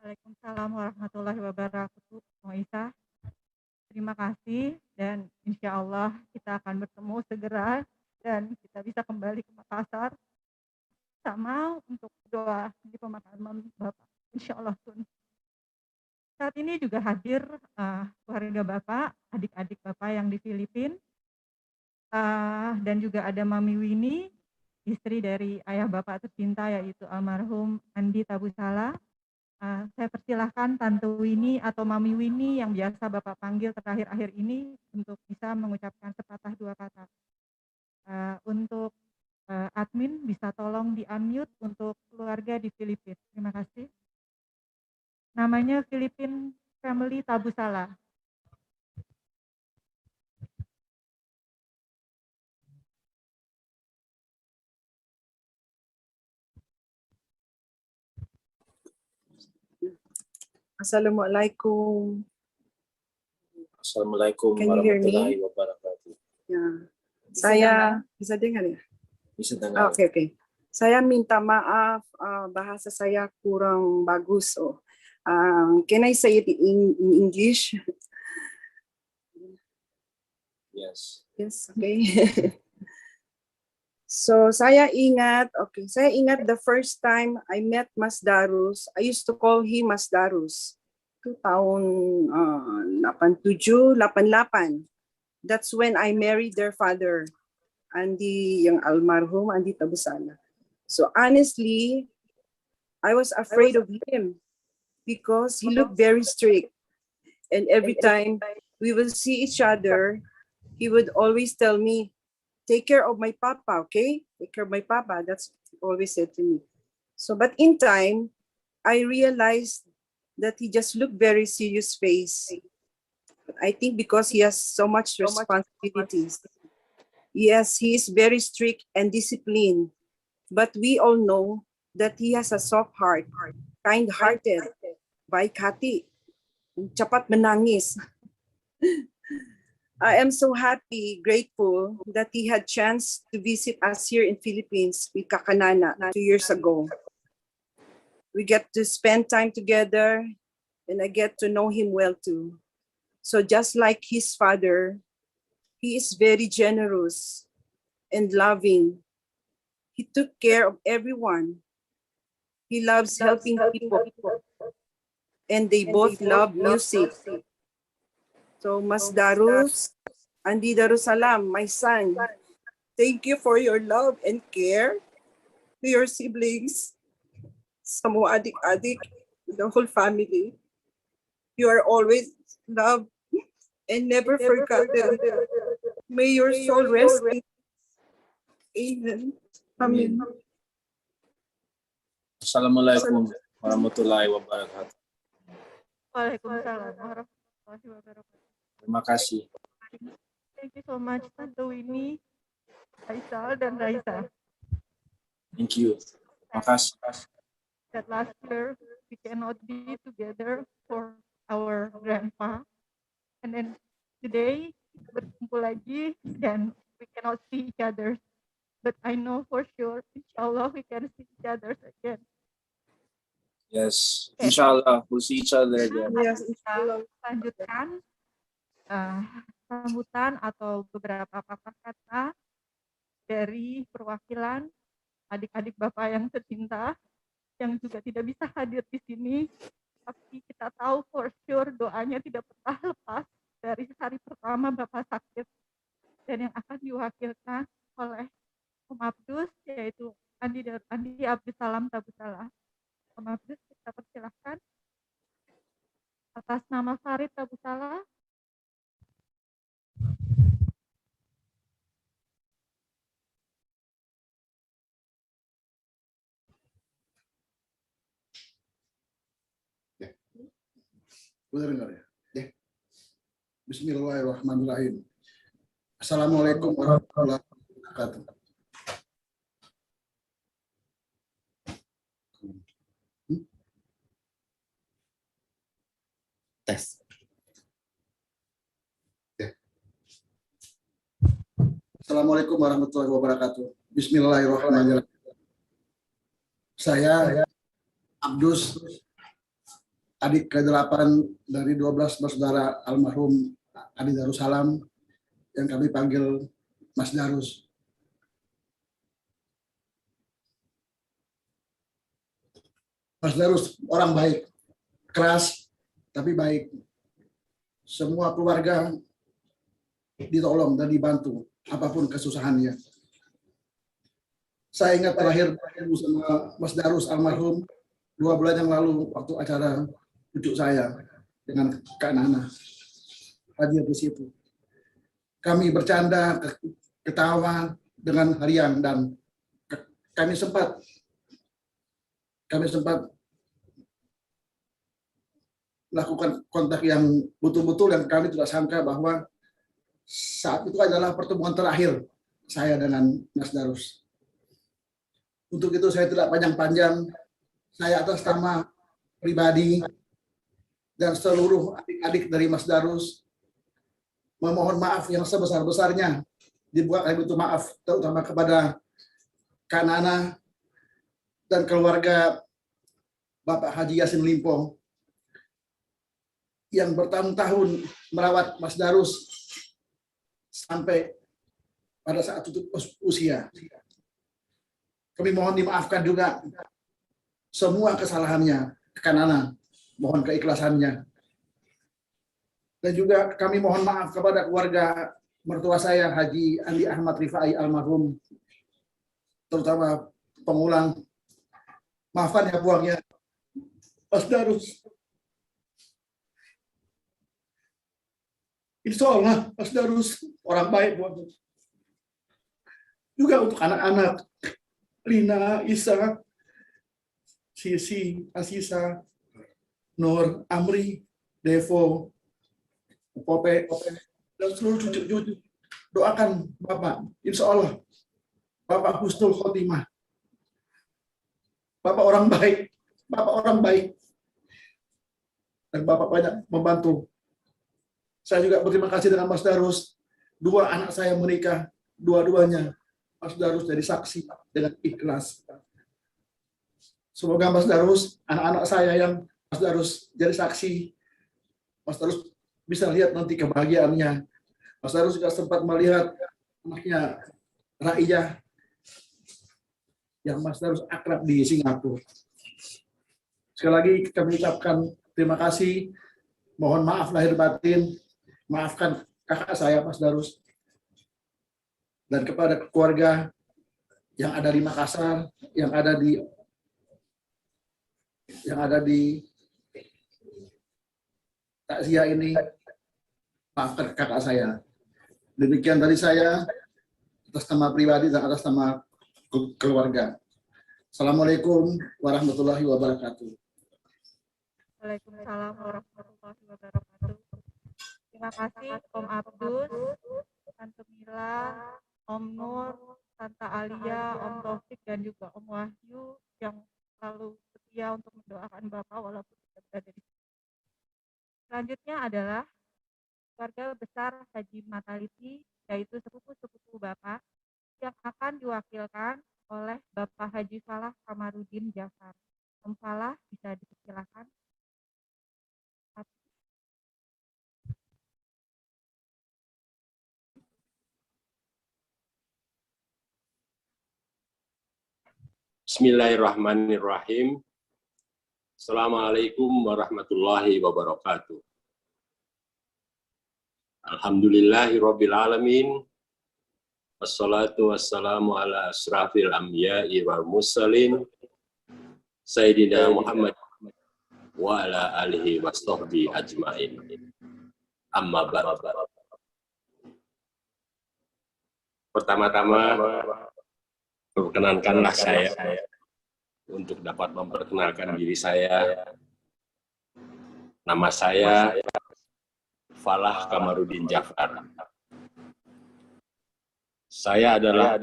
Waalaikumsalam warahmatullahi wabarakatuh. Moisa, terima kasih, dan insya Allah kita akan bertemu segera dan kita bisa kembali ke Makassar sama untuk doa di pemakaman Bapak. Insya Allah pun. Saat ini juga hadir keluarga Bapak, adik-adik Bapak yang di Filipina, dan juga ada Mami Winnie, istri dari ayah Bapak tercinta yaitu almarhum Andi Tabusala. Saya persilahkan Tante Winnie atau Mami Winnie yang biasa Bapak panggil terakhir-akhir ini untuk bisa mengucapkan sepatah dua kata. Untuk admin bisa tolong di-unmute untuk keluarga di Filipina. Terima kasih. Namanya Philippine Family Tabusala. Assalamualaikum. Assalamualaikum Can you hear me? warahmatullahi wabarakatuh. Ya. Saya bisa dengar ya? Bisa dengar. Oke. Saya minta maaf, bahasa saya kurang bagus. Can I say it in English? Yes. Yes, okay. So saya ingat the first time I met Mas Darus, I used to call him Mas Darus. Itu tahun 87, 88. That's when I married their father, Andy, yang almarhum Andy Tabusala. So honestly, I was afraid of him because he looked very strict. And every time we will see each other, he would always tell me, take care of my papa, okay? Take care of my papa. That's what he always said to me. So, but in time, I realized that he just looked very serious face. But I think because he has so much responsibilities. Yes, he is very strict and disciplined. But we all know that he has a soft heart, kind-hearted, baik hati, cepat menangis. I am so happy, grateful that he had chance to visit us here in Philippines with Kakanana 2 years ago. We get to spend time together and I get to know him well too. So just like his father, he is very generous and loving. He took care of everyone. He loves helping people and they both love music. So Mas Darus, Andy Darussalam, my son, thank you for your love and care to your siblings, sa mga adik-adik, the whole family. You are always loved and never forgotten. May your soul rest in Amen. Amen. Assalamualaikum warahmatullahi wabarakatuh. Waalaikumsalam warahmatullahi wabarakatuh. Terima kasih. Thank you so much, Tante Winnie, Faisal, dan Raisa. Thank you. Terima kasih. That last year we cannot be together for our grandpa, and then today berkumpul lagi dan we cannot see each other. But I know for sure, inshallah, we can see each other again. Yes, inshallah we'll see each other again. Yes, inshallah. Lanjutkan sambutan atau beberapa patah kata dari perwakilan adik-adik Bapak yang tercinta yang juga tidak bisa hadir di sini, tapi kita tahu for sure doanya tidak pernah lepas dari hari pertama Bapak sakit, dan yang akan diwakilkan oleh Om Abdus, yaitu Andi Abdussalam Tabusala. Om Abdus, kita persilahkan atas nama Farid Tabusala. Udah dengar ya? Bismillahirrahmanirrahim. Assalamualaikum warahmatullahi wabarakatuh. Tes. Assalamualaikum warahmatullahi wabarakatuh. Bismillahirrahmanirrahim. Saya Abdus, adik ke-8 dari 12 bersaudara almarhum Adi Darussalam yang kami panggil Mas Darus. Mas Darus orang baik, keras tapi baik. Semua keluarga ditolong dan dibantu apapun kesusahannya. Saya ingat terakhir sama Mas Darus almarhum 2 bulan yang lalu waktu acara cucu saya dengan Kak Nana hadir di situ. Kami bercanda, ketawa dengan riang dan kami sempat melakukan kontak yang betul-betul yang kami tidak sangka bahwa saat itu adalah pertemuan terakhir saya dengan Mas Darus. Untuk itu saya tidak panjang-panjang, saya atas nama pribadi dan seluruh adik-adik dari Mas Darus, memohon maaf yang sebesar-besarnya. Dibuat kami itu maaf, terutama kepada Kak Nana dan keluarga Bapak Haji Yassin Limpo yang bertahun-tahun merawat Mas Darus sampai pada saat tutup usia. Kami mohon dimaafkan juga semua kesalahannya, Kak Nana, mohon keikhlasannya. Dan juga kami mohon maaf kepada keluarga mertua saya, Haji Andi Ahmad Rifai almarhum, terutama pengulang. Maafkan ya buangnya Mas Darus. Insya Allah Mas Darus orang baik buangnya. Juga untuk anak-anak, Lina, Isa, Sisi, Asisa, Nur, Amri, Devo, Pope, dan seluruh cucu-cucu. Doakan Bapak, insya Allah Bapak husnul khotimah. Bapak orang baik, dan Bapak banyak membantu. Saya juga berterima kasih dengan Mas Darus. 2 anak saya menikah, dua-duanya Mas Darus jadi saksi dengan ikhlas. Semoga Mas Darus, anak-anak saya yang Mas Darus jadi saksi, Mas Darus bisa lihat nanti kebahagiaannya. Mas Darus juga sempat melihat anaknya Raiyah yang Mas Darus akrab di Singapura. Sekali lagi kami ucapkan terima kasih, mohon maaf lahir batin, maafkan kakak saya Mas Darus, dan kepada keluarga yang ada di Makassar, yang ada di takziah ini, maafkan kakak saya. Demikian dari saya atas nama pribadi dan atas nama keluarga. Assalamualaikum warahmatullahi wabarakatuh. Waalaikumsalam warahmatullahi wabarakatuh. Terima kasih Om Abdus, Tante Mila, Om Nur, Tante Alia, Om Taufik, dan juga Om Wahyu yang selalu setia untuk mendoakan Bapak walaupun tidak berada di sini. Selanjutnya adalah keluarga besar Haji Mataliti, yaitu sepupu-sepupu Bapak yang akan diwakilkan oleh Bapak Haji Falah Kamarudin Jafar. Om Falah bisa dipersilakan. Bismillahirrahmanirrahim. Assalamualaikum warahmatullahi wabarakatuh. Alhamdulillahirabbil alamin. Wassalatu wassalamu ala asrafil anbiya'i wal mursalin Sayyidina Muhammad wa ala alihi washabbi ajmain. Amma ba'd. Pertama-tama perkenankanlah saya untuk dapat memperkenalkan diri saya. Nama saya Falah Kamarudin Jafar. Saya adalah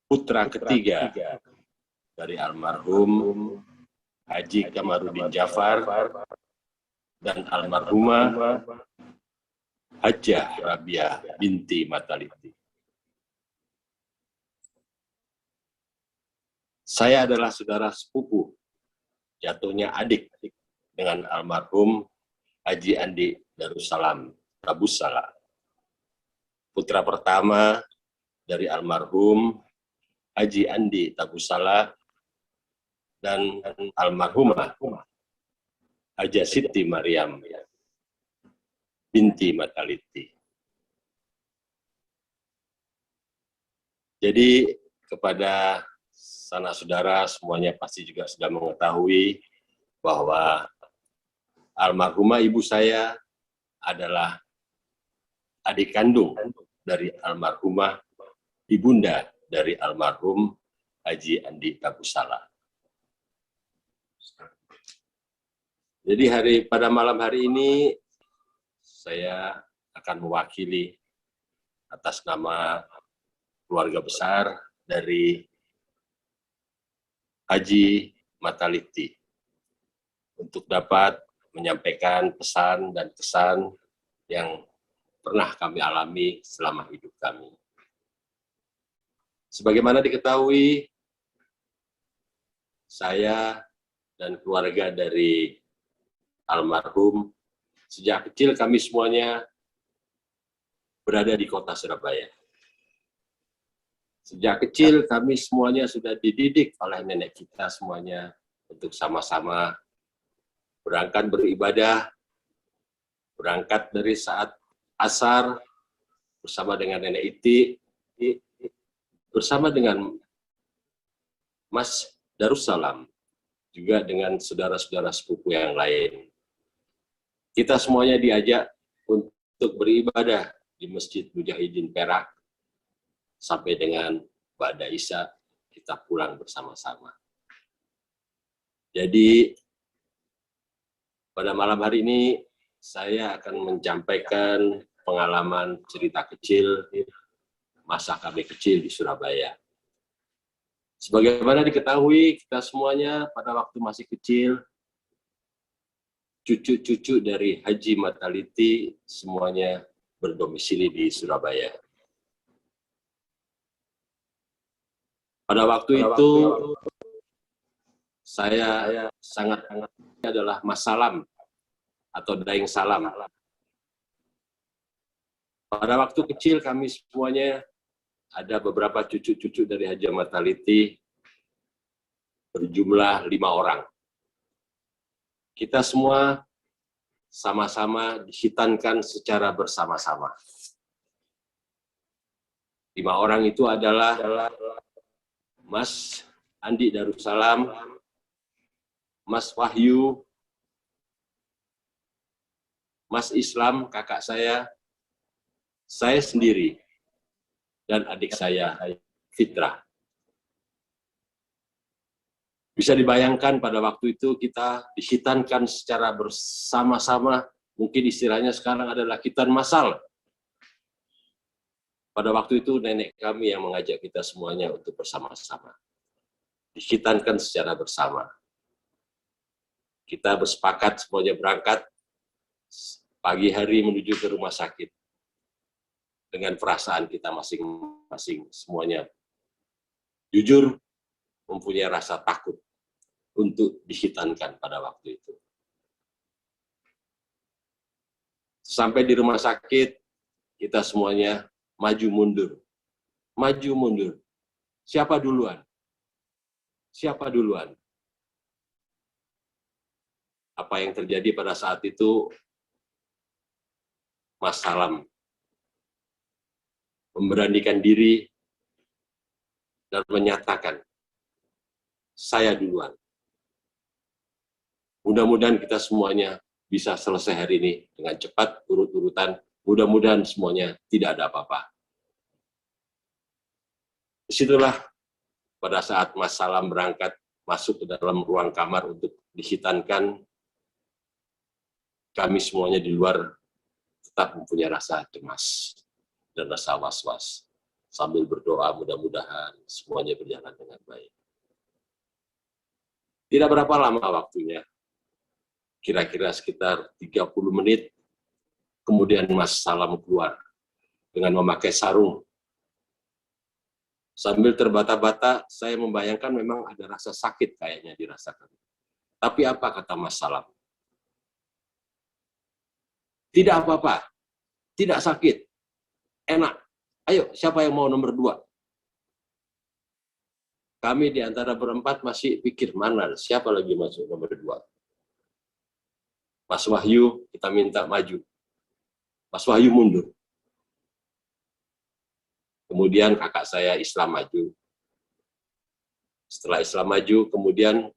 putra ketiga dari almarhum Haji Kamarudin Jafar dan almarhumah Hajjah Rabiah binti Mataliti. Saya adalah saudara sepupu, jatuhnya adik dengan almarhum Haji Andi Darussalam Tabussalam. Putra pertama dari almarhum Haji Andi Tabussalam dan almarhumah Hajjah Siti Maryam binti Mataliti. Jadi kepada sanak saudara semuanya pasti juga sudah mengetahui bahwa almarhumah ibu saya adalah adik kandung dari almarhumah ibunda dari almarhum Haji Andi Tabussalam. Jadi pada malam hari ini saya akan mewakili atas nama keluarga besar dari Haji Mataliti untuk dapat menyampaikan pesan dan kesan yang pernah kami alami selama hidup kami. Sebagaimana diketahui, saya dan keluarga dari almarhum, sejak kecil kami semuanya berada di kota Surabaya. Sejak kecil kami semuanya sudah dididik oleh nenek kita semuanya untuk sama-sama berangkat beribadah, berangkat dari saat asar bersama dengan nenek Iti, bersama dengan Mas Darussalam, juga dengan saudara-saudara sepupu yang lain. Kita semuanya diajak untuk beribadah di Masjid Mujahidin Perak, sampai dengan Ba'da Isya kita pulang bersama-sama. Jadi pada malam hari ini saya akan menyampaikan pengalaman cerita kecil masa kami kecil di Surabaya. Sebagaimana diketahui kita semuanya pada waktu masih kecil, cucu-cucu dari Haji Mataliti semuanya berdomisili di Surabaya. Pada waktu itu saya sangat adalah Mas Salam atau Daeng Salam. Pada waktu kecil kami semuanya ada beberapa cucu-cucu dari Haji Mataliti berjumlah 5 orang. Kita semua sama-sama dihitankan secara bersama-sama. 5 orang itu adalah Mas Andi Darussalam, Mas Wahyu, Mas Islam, kakak saya sendiri, dan adik saya, Fitrah. Bisa dibayangkan pada waktu itu kita dihitankan secara bersama-sama, mungkin istilahnya sekarang adalah khitan massal. Pada waktu itu nenek kami yang mengajak kita semuanya untuk bersama-sama. Dihitankan secara bersama. Kita bersepakat semuanya berangkat pagi hari menuju ke rumah sakit. Dengan perasaan kita masing-masing semuanya. Jujur, mempunyai rasa takut untuk dihitankan pada waktu itu. Sampai di rumah sakit, kita semuanya maju mundur. Maju mundur. Siapa duluan? Siapa duluan? Apa yang terjadi pada saat itu, Mas Salam memberanikan diri dan menyatakan, saya duluan. Mudah-mudahan kita semuanya bisa selesai hari ini dengan cepat, urut-urutan. Mudah-mudahan semuanya tidak ada apa-apa. Disitulah pada saat Mas Salam berangkat masuk ke dalam ruang kamar untuk dihitankan, kami semuanya di luar tetap mempunyai rasa cemas dan rasa was-was. Sambil berdoa mudah-mudahan semuanya berjalan dengan baik. Tidak berapa lama waktunya, kira-kira sekitar 30 menit, kemudian Mas Salam keluar dengan memakai sarung. Sambil terbata-bata, saya membayangkan memang ada rasa sakit kayaknya dirasakan. Tapi apa kata Mas Salam? Tidak apa-apa, tidak sakit, enak. Ayo, siapa yang mau nomor 2? Kami di antara berempat masih pikir mana, siapa lagi masuk nomor 2? Mas Wahyu, kita minta maju. Mas Wahyu mundur. Kemudian kakak saya Islam maju. Setelah Islam maju, kemudian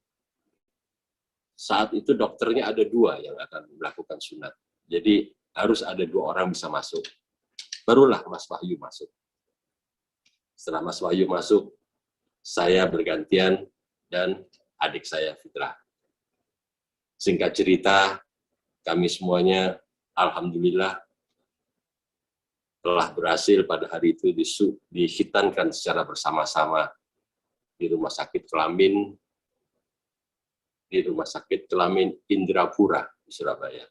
saat itu dokternya ada 2 yang akan melakukan sunat. Jadi harus ada 2 orang bisa masuk. Barulah Mas Wahyu masuk. Setelah Mas Wahyu masuk, saya bergantian dan adik saya Fitrah. Singkat cerita, kami semuanya alhamdulillah telah berhasil pada hari itu dihitankan secara bersama-sama di Rumah Sakit Kelamin Indrapura di Surabaya.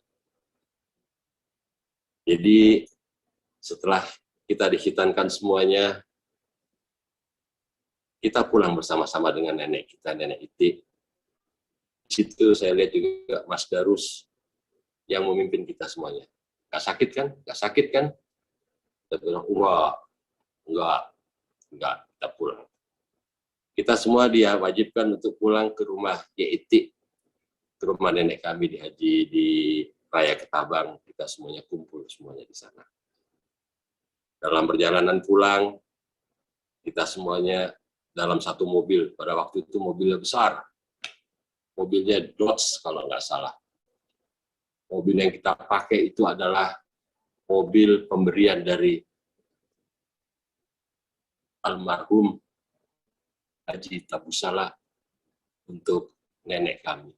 Jadi Setelah kita dihitankan semuanya, kita pulang bersama-sama dengan nenek kita, Nenek Iti. Di situ saya lihat juga Mas Darus yang memimpin kita semuanya. Gak sakit kan? Gak sakit kan? Kita bilang, enggak, kita pulang. Kita semua dia wajibkan untuk pulang ke rumah Iti, ke rumah nenek kami di Haji di Raya Ketabang. Kita semuanya kumpul semuanya di sana. Dalam perjalanan pulang, kita semuanya dalam satu mobil. Pada waktu itu mobilnya besar. Mobilnya Dodge kalau nggak salah. Mobil yang kita pakai itu adalah mobil pemberian dari almarhum Haji Tabusala untuk nenek kami.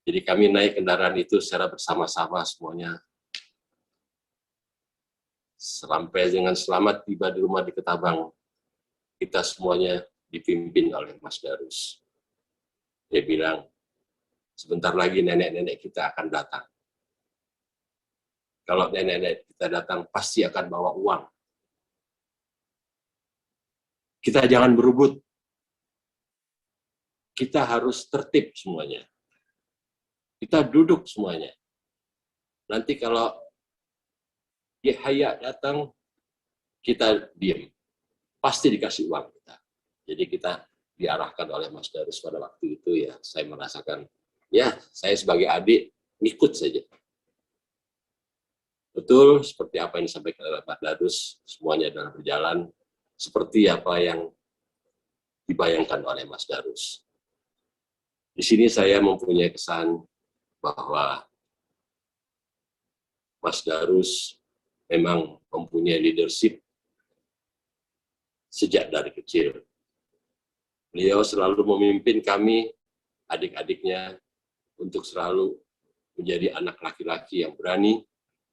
Jadi kami naik kendaraan itu secara bersama-sama semuanya. Sampai dengan selamat tiba di rumah di Ketabang, kita semuanya dipimpin oleh Mas Darus. Dia bilang, sebentar lagi nenek-nenek kita akan datang. Kalau nenek-nenek kita datang, pasti akan bawa uang. Kita jangan berebut. Kita harus tertib semuanya. Kita duduk semuanya. Nanti kalau Yahya datang, kita diam. Pasti dikasih uang kita. Jadi kita diarahkan oleh Mas Darus pada waktu itu, ya saya merasakan, ya saya sebagai adik ngikut saja. Betul seperti apa yang disampaikan oleh Pak Darus, semuanya dalam berjalan seperti apa yang dibayangkan oleh Mas Darus. Di sini saya mempunyai kesan bahwa Mas Darus memang mempunyai leadership sejak dari kecil. Beliau selalu memimpin kami, adik-adiknya, untuk selalu menjadi anak laki-laki yang berani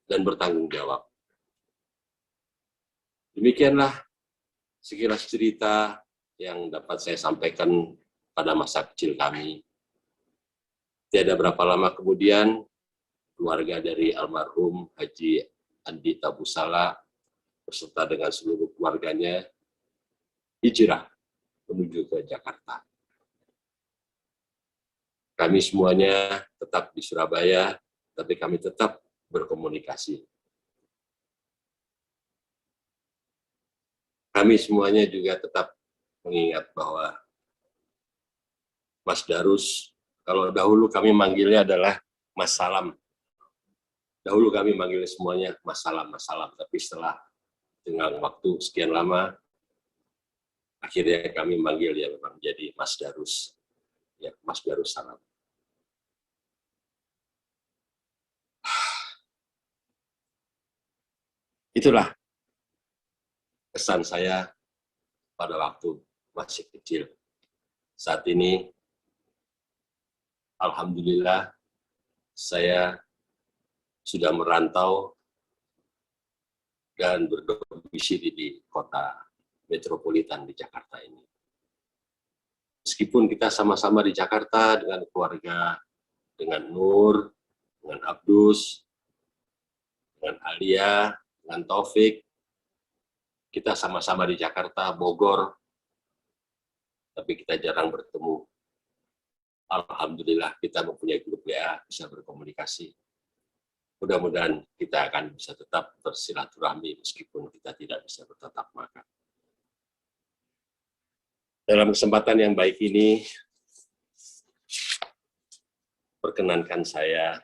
dan bertanggung jawab. Demikianlah sekilas cerita yang dapat saya sampaikan pada masa kecil kami. Tiada berapa lama kemudian, keluarga dari almarhum Haji Andi Tabusala beserta dengan seluruh keluarganya hijrah menuju ke Jakarta. Kami semuanya tetap di Surabaya, tapi kami tetap berkomunikasi. Kami semuanya juga tetap mengingat bahwa Mas Darus, kalau dahulu kami manggilnya adalah Mas Salam. Dahulu kami manggilnya semuanya Mas Salam, Mas Salam. Tapi setelah dengan waktu sekian lama, akhirnya kami manggil ya memang jadi Mas Darus. Ya, Mas Darus Salam. Itulah kesan saya pada waktu masih kecil. Saat ini, alhamdulillah, saya sudah merantau dan berdomisili di kota metropolitan di Jakarta ini. Meskipun kita sama-sama di Jakarta dengan keluarga, dengan Nur, dengan Abdus, dengan Alia, dengan Taufik, kita sama-sama di Jakarta, Bogor, tapi kita jarang bertemu. Alhamdulillah kita mempunyai grup WA, bisa berkomunikasi. Mudah-mudahan kita akan bisa tetap bersilaturahmi meskipun kita tidak bisa bertatap muka. Dalam kesempatan yang baik ini, perkenankan saya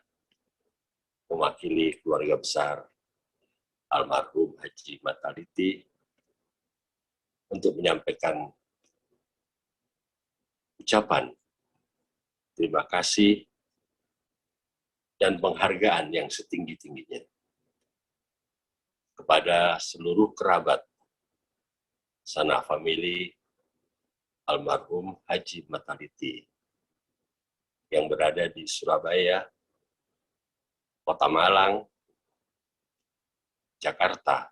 mewakili keluarga besar almarhum Haji Mataliti untuk menyampaikan ucapan terima kasih dan penghargaan yang setinggi-tingginya kepada seluruh kerabat sanak famili almarhum Haji Mataliti yang berada di Surabaya, Kota Malang, Jakarta,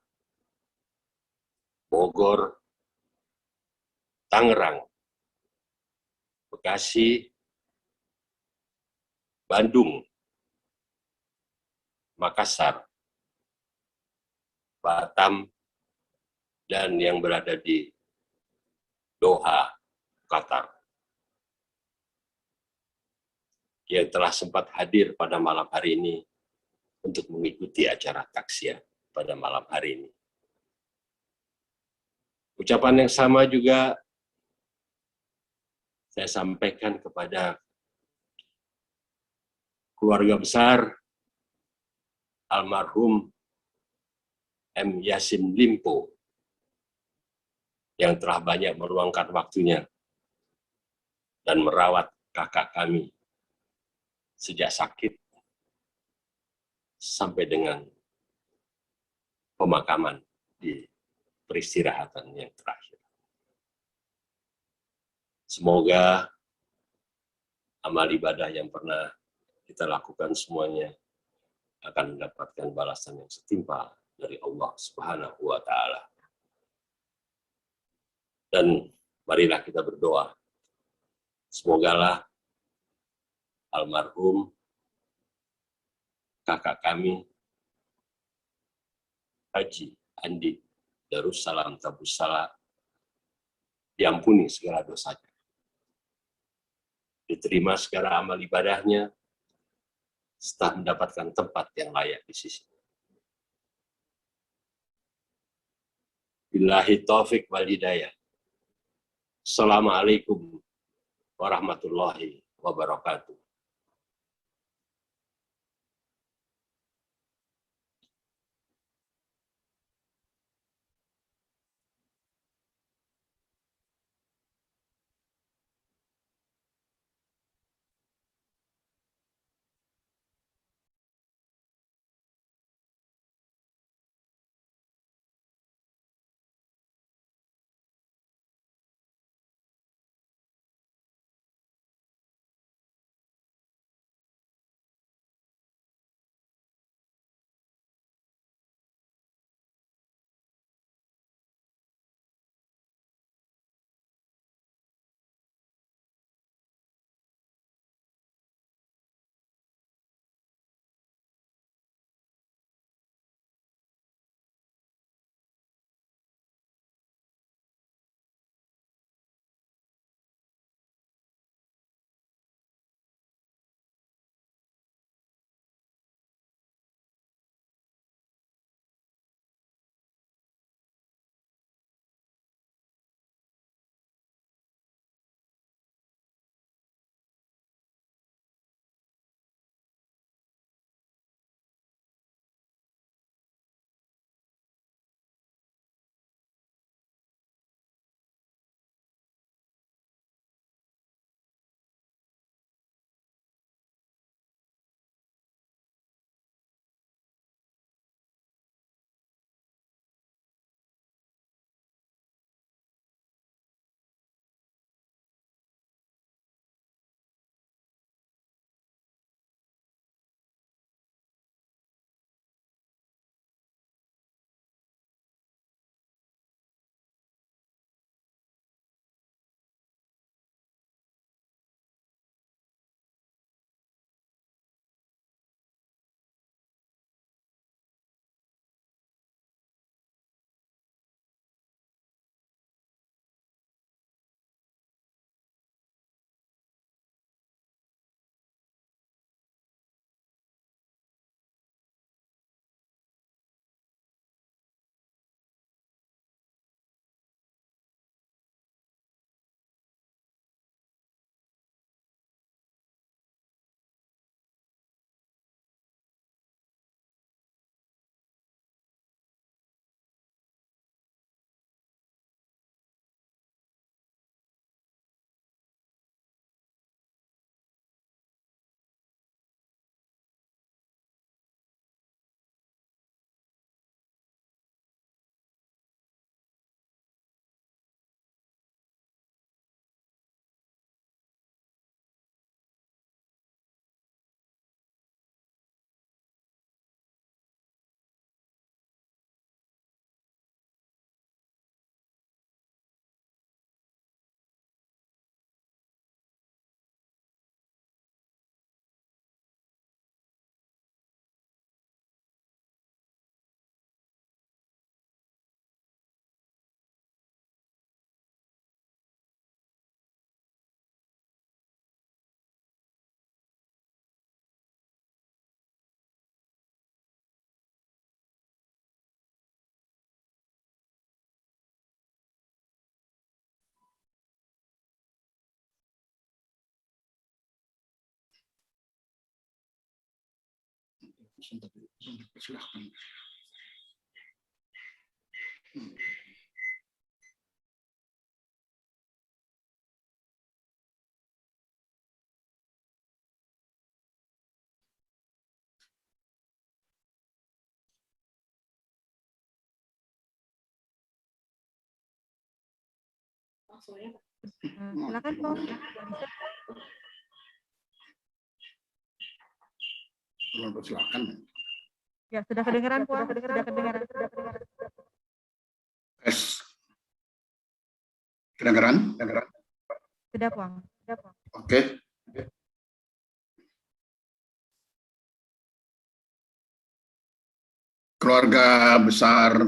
Bogor, Tangerang, Bekasi, Bandung, Makassar, Batam, dan yang berada di Doha, Qatar, yang telah sempat hadir pada malam hari ini untuk mengikuti acara taksiah pada malam hari ini. Ucapan yang sama juga saya sampaikan kepada keluarga besar almarhum M. Yasin Limpo yang telah banyak meluangkan waktunya dan merawat kakak kami sejak sakit sampai dengan pemakaman di peristirahatan yang terakhir. Semoga amal ibadah yang pernah kita lakukan semuanya akan mendapatkan balasan yang setimpal dari Allah Subhanahu wa Ta'ala. Dan marilah kita berdoa, semogalah almarhum kakak kami Haji Andi Darussalam Tabussala diampuni segala dosanya, diterima segala amal ibadahnya, setelah mendapatkan tempat yang layak di sisinya. Billahi taufik wal hidayah. Assalamualaikum warahmatullahi wabarakatuh. Silahkan. Silakan Pong. Silakan. Ya, sudah kedengaran Pong. Sudah kedengaran. Kedengaran? Sudah Pong. Oke. Keluarga besar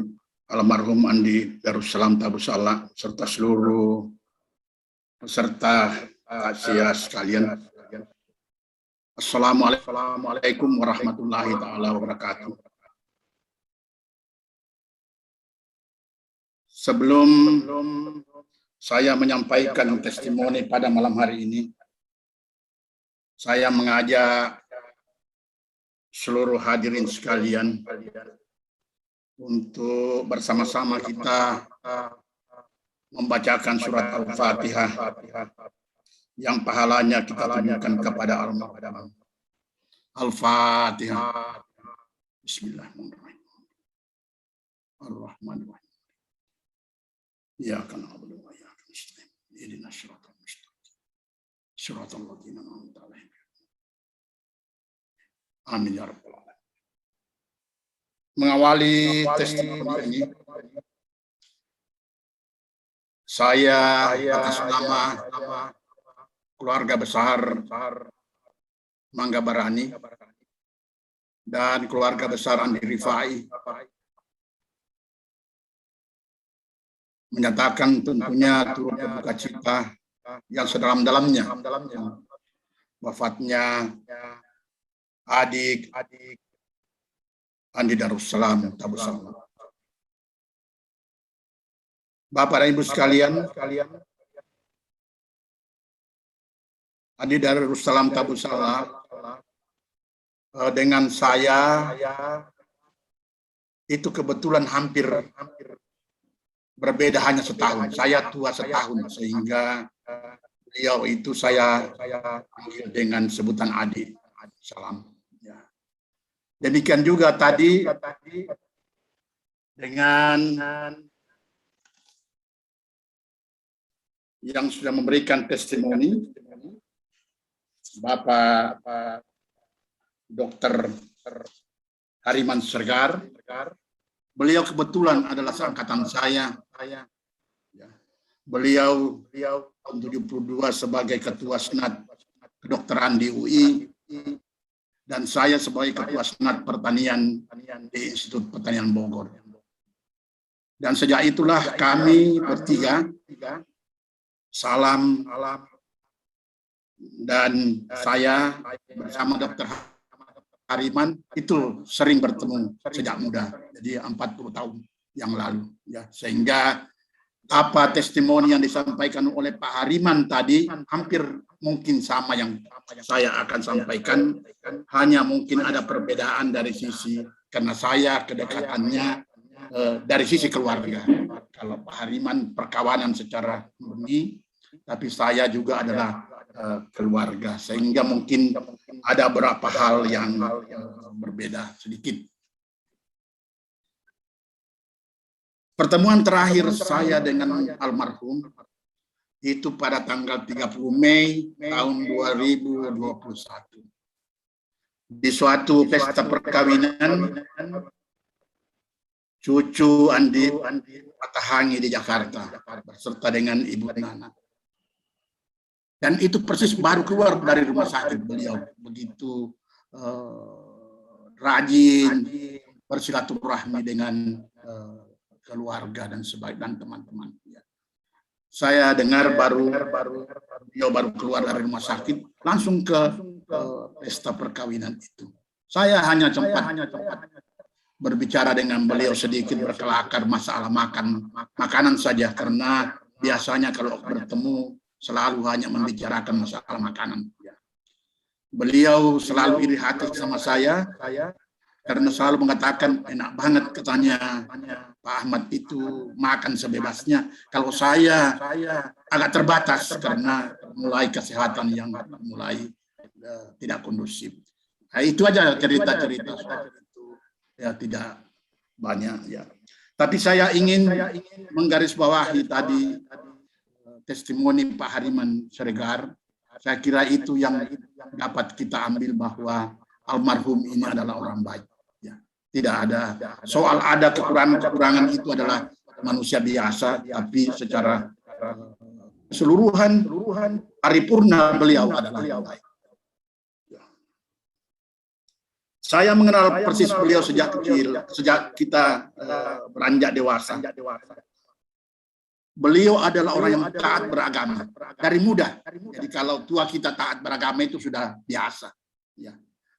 almarhum Andi Darussalam Tabussalam serta seluruh peserta takziah sekalian. Assalamualaikum warahmatullahi taala wabarakatuh. Sebelum saya menyampaikan testimoni pada malam hari ini, saya mengajak seluruh hadirin sekalian untuk bersama-sama kita membacakan surat Al-Fatihah yang pahalanya kita tunjukkan kepada almarhum. Al-Fatihah. Bismillahirrahmanirrahim. Ar-Rahmanirrahim. Iyyaka na'budu wa iyyaka nasta'in. Ihdinas siratal mustaqim. Siratal ladzina an'amta 'alaihim. Amin ya rabbal alamin. Mengawali testimoni ini, saya atas nama keluarga besar Mangga Barani dan keluarga besar Andi Rifai menyatakan tentunya turut berduka cita yang sedalam-dalamnya wafatnya adik Andi Darussalam Tabussalam. Bapak dan Ibu sekalian, Andi Darussalam Tabussalam dengan saya itu kebetulan hampir berbeda hanya setahun. Saya tua setahun sehingga beliau itu saya panggil dengan sebutan Adi. Salam. Demikian juga tadi dengan yang sudah memberikan testimoni, Bapak Dr. Hariman Sergar. Beliau kebetulan adalah seangkatan saya. Beliau tahun 72 sebagai Ketua Senat Kedokteran di UI. Dan saya sebagai Ketua Senat Pertanian di Institut Pertanian Bogor. Dan sejak itulah kami bertiga, Salam dan saya bersama Dr. Hariman itu sering bertemu sejak muda, jadi 40 tahun yang lalu. Ya, sehingga apa testimoni yang disampaikan oleh Pak Hariman tadi hampir mungkin sama yang saya akan sampaikan, hanya mungkin ada perbedaan dari sisi, karena saya kedekatannya dari sisi keluarga. Kalau Pak Hariman perkawanan secara murni, tapi saya juga adalah keluarga, sehingga mungkin ada beberapa hal yang berbeda sedikit. Pertemuan terakhir saya dengan almarhum itu pada tanggal 30 Mei tahun 2021 di suatu pesta perkawinan cucu Andi Patahangi di Jakarta beserta dengan Ibu Nana. Dan itu persis baru keluar dari rumah sakit. Beliau begitu rajin bersilaturahmi dengan keluarga dan sebagian teman-teman. Saya dengar beliau baru keluar dari rumah sakit langsung ke pesta perkawinan itu. Saya hanya sempat berbicara dengan beliau sedikit, berkelakar masalah makanan saja, karena biasanya kalau bertemu selalu hanya membicarakan masalah makanan. Beliau selalu iri hati sama saya karena selalu mengatakan enak banget katanya Pak Ahmad itu makan sebebasnya. Kalau saya agak terbatas karena mulai kesehatan yang mulai tidak kondusif. Nah, itu aja cerita-cerita soal itu. Ya tidak banyak ya. Tapi saya ingin menggarisbawahi tadi testimoni Pak Hariman Siregar. Saya kira itu yang dapat kita ambil bahwa almarhum ini adalah orang baik. Ya. Tidak ada soal ada kekurangan-kekurangan, itu adalah manusia biasa, tapi secara keseluruhan paripurna beliau adalah yang baik. Ya. Saya mengenal persis beliau sejak kecil, sejak kita beranjak dewasa. Beliau adalah orang yang taat beragama dari muda. Jadi kalau tua kita taat beragama itu sudah biasa. Ya.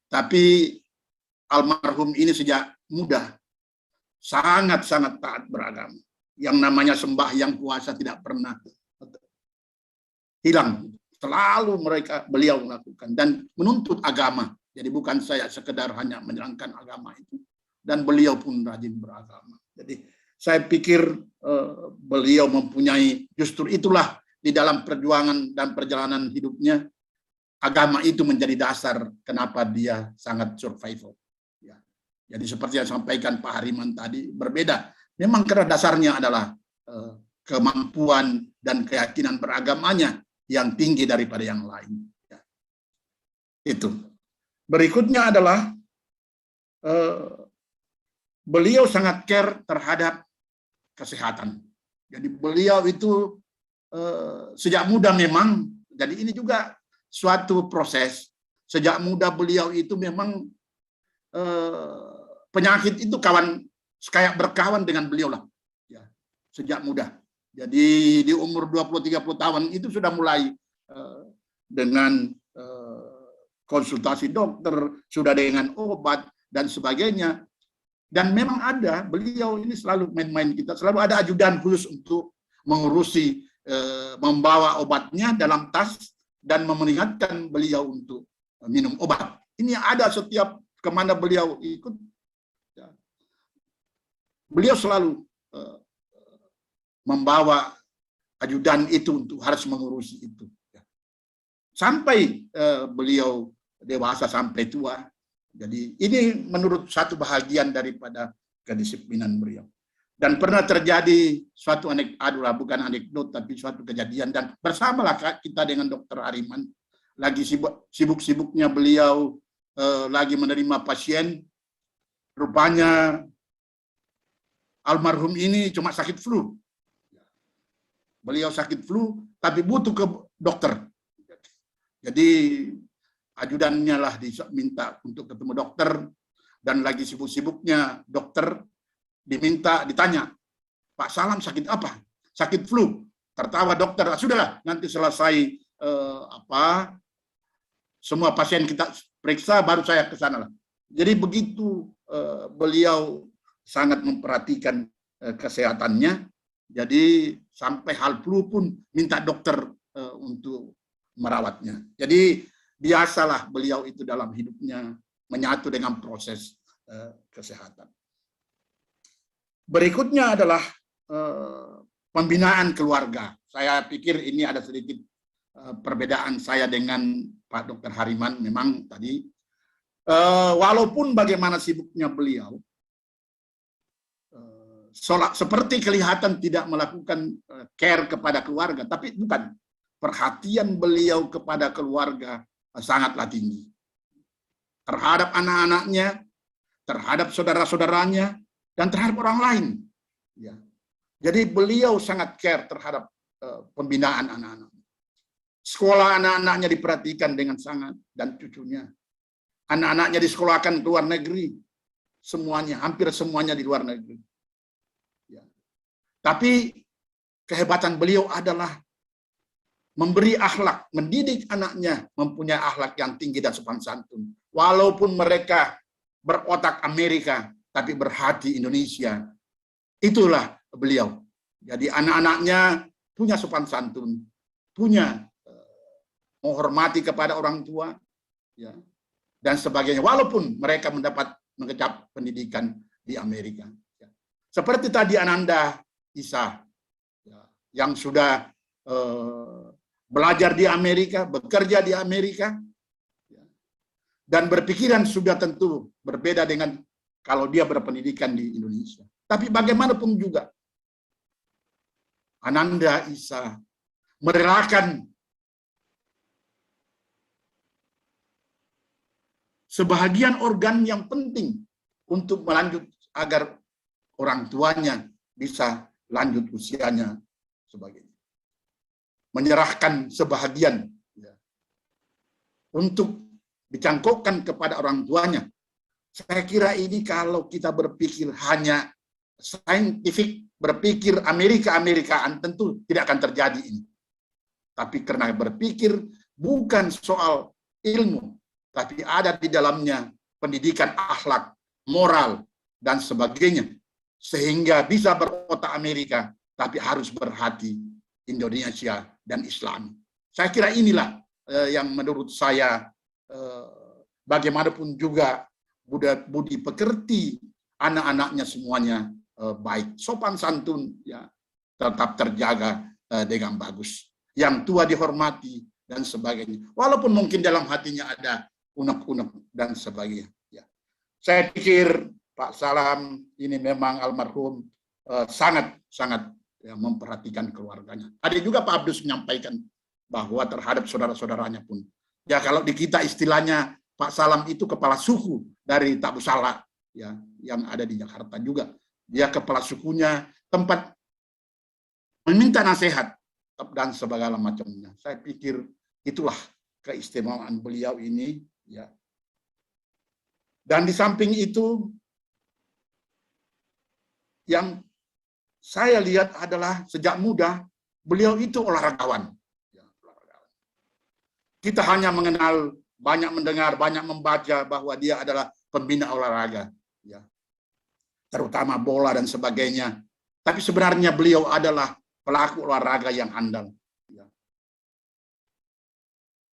Tapi almarhum ini sejak muda sangat-sangat taat beragama. Yang namanya sembahyang puasa tidak pernah hilang. Selalu beliau melakukan dan menuntut agama. Jadi bukan saya sekedar hanya menjalankan agama itu. Dan beliau pun rajin beragama. Jadi saya pikir beliau mempunyai, justru itulah di dalam perjuangan dan perjalanan hidupnya, agama itu menjadi dasar kenapa dia sangat survival. Ya. Jadi seperti yang disampaikan Pak Hariman tadi, berbeda. Memang karena dasarnya adalah kemampuan dan keyakinan beragamanya yang tinggi daripada yang lain. Ya. Itu. Berikutnya adalah beliau sangat care terhadap kesehatan. Jadi beliau itu sejak muda memang, jadi ini juga suatu proses. Sejak muda beliau itu memang penyakit itu kayak berkawan dengan beliau lah. Ya, sejak muda. Jadi di umur 20-30 tahun itu sudah mulai dengan konsultasi dokter, sudah dengan obat dan sebagainya. Dan memang ada, beliau ini selalu main-main kita, selalu ada ajudan khusus untuk mengurusi, membawa obatnya dalam tas dan memperingatkan beliau untuk minum obat. Ini ada setiap kemana beliau ikut, ya. Beliau selalu membawa ajudan itu untuk harus mengurusi itu. Ya. Sampai beliau dewasa, sampai tua. Jadi ini menurut satu bahagian daripada kedisiplinan beliau. Dan pernah terjadi suatu bukan anekdot, tapi suatu kejadian. Dan bersamalah kita dengan Dr. Hariman, lagi sibuk-sibuknya beliau lagi menerima pasien. Rupanya almarhum ini cuma sakit flu. Beliau sakit flu, tapi butuh ke dokter. Jadi ajudannya lah diminta untuk ketemu dokter, dan lagi sibuk-sibuknya dokter ditanya, Pak Salam sakit apa? Sakit flu. Tertawa dokter, sudahlah nanti selesai semua pasien kita periksa baru saya ke sana lah. Jadi begitu beliau sangat memperhatikan kesehatannya. Jadi sampai hal flu pun minta dokter untuk merawatnya. Jadi biasalah beliau itu dalam hidupnya menyatu dengan proses kesehatan. Berikutnya adalah pembinaan keluarga. Saya pikir ini ada sedikit perbedaan saya dengan Pak Dr. Hariman. Memang tadi, walaupun bagaimana sibuknya beliau, seperti kelihatan tidak melakukan care kepada keluarga, tapi bukan. Perhatian beliau kepada keluarga sangatlah tinggi. Terhadap anak-anaknya, terhadap saudara-saudaranya, dan terhadap orang lain. Ya. Jadi beliau sangat care terhadap pembinaan anak-anak. Sekolah anak-anaknya diperhatikan dengan sangat, dan cucunya. Anak-anaknya disekolahkan ke luar negeri. Semuanya, hampir semuanya di luar negeri. Ya. Tapi kehebatan beliau adalah memberi akhlak, mendidik anaknya mempunyai akhlak yang tinggi dan sopan santun. Walaupun mereka berotak Amerika, tapi berhati Indonesia. Itulah beliau. Jadi anak-anaknya punya sopan santun, punya menghormati kepada orang tua, ya, dan sebagainya. Walaupun mereka mendapat mengecap pendidikan di Amerika. Seperti tadi Ananda Isa yang sudah belajar di Amerika, bekerja di Amerika, dan berpikiran sudah tentu berbeda dengan kalau dia berpendidikan di Indonesia. Tapi bagaimanapun juga, Ananda Isa merelakan sebahagian organ yang penting untuk melanjut agar orang tuanya bisa lanjut usianya sebagainya. Menyerahkan sebahagian untuk dicangkokkan kepada orang tuanya. Saya kira ini kalau kita berpikir hanya saintifik, berpikir Amerika-Amerikaan, tentu tidak akan terjadi ini. Tapi karena berpikir bukan soal ilmu, tapi ada di dalamnya pendidikan akhlak, moral, dan sebagainya. Sehingga bisa berotak Amerika, tapi harus berhati Indonesia dan Islam. Saya kira inilah yang menurut saya bagaimanapun juga budi pekerti anak-anaknya semuanya baik, sopan santun ya tetap terjaga dengan bagus. Yang tua dihormati dan sebagainya. Walaupun mungkin dalam hatinya ada unek-unek dan sebagainya. Ya. Saya pikir Pak Salam ini memang almarhum sangat ya, memperhatikan keluarganya. Ada juga Pak Abdus menyampaikan bahwa terhadap saudara-saudaranya pun. Ya kalau di kita istilahnya Pak Salam itu kepala suku dari Tabu Salak ya yang ada di Jakarta juga. Dia kepala sukunya, tempat meminta nasihat dan segala macamnya. Saya pikir itulah keistimewaan beliau ini ya. Dan di samping itu yang saya lihat adalah sejak muda beliau itu olahragawan. Kita hanya mengenal, banyak mendengar, banyak membaca bahwa dia adalah pembina olahraga, ya, terutama bola dan sebagainya. Tapi sebenarnya beliau adalah pelaku olahraga yang andal. Ya.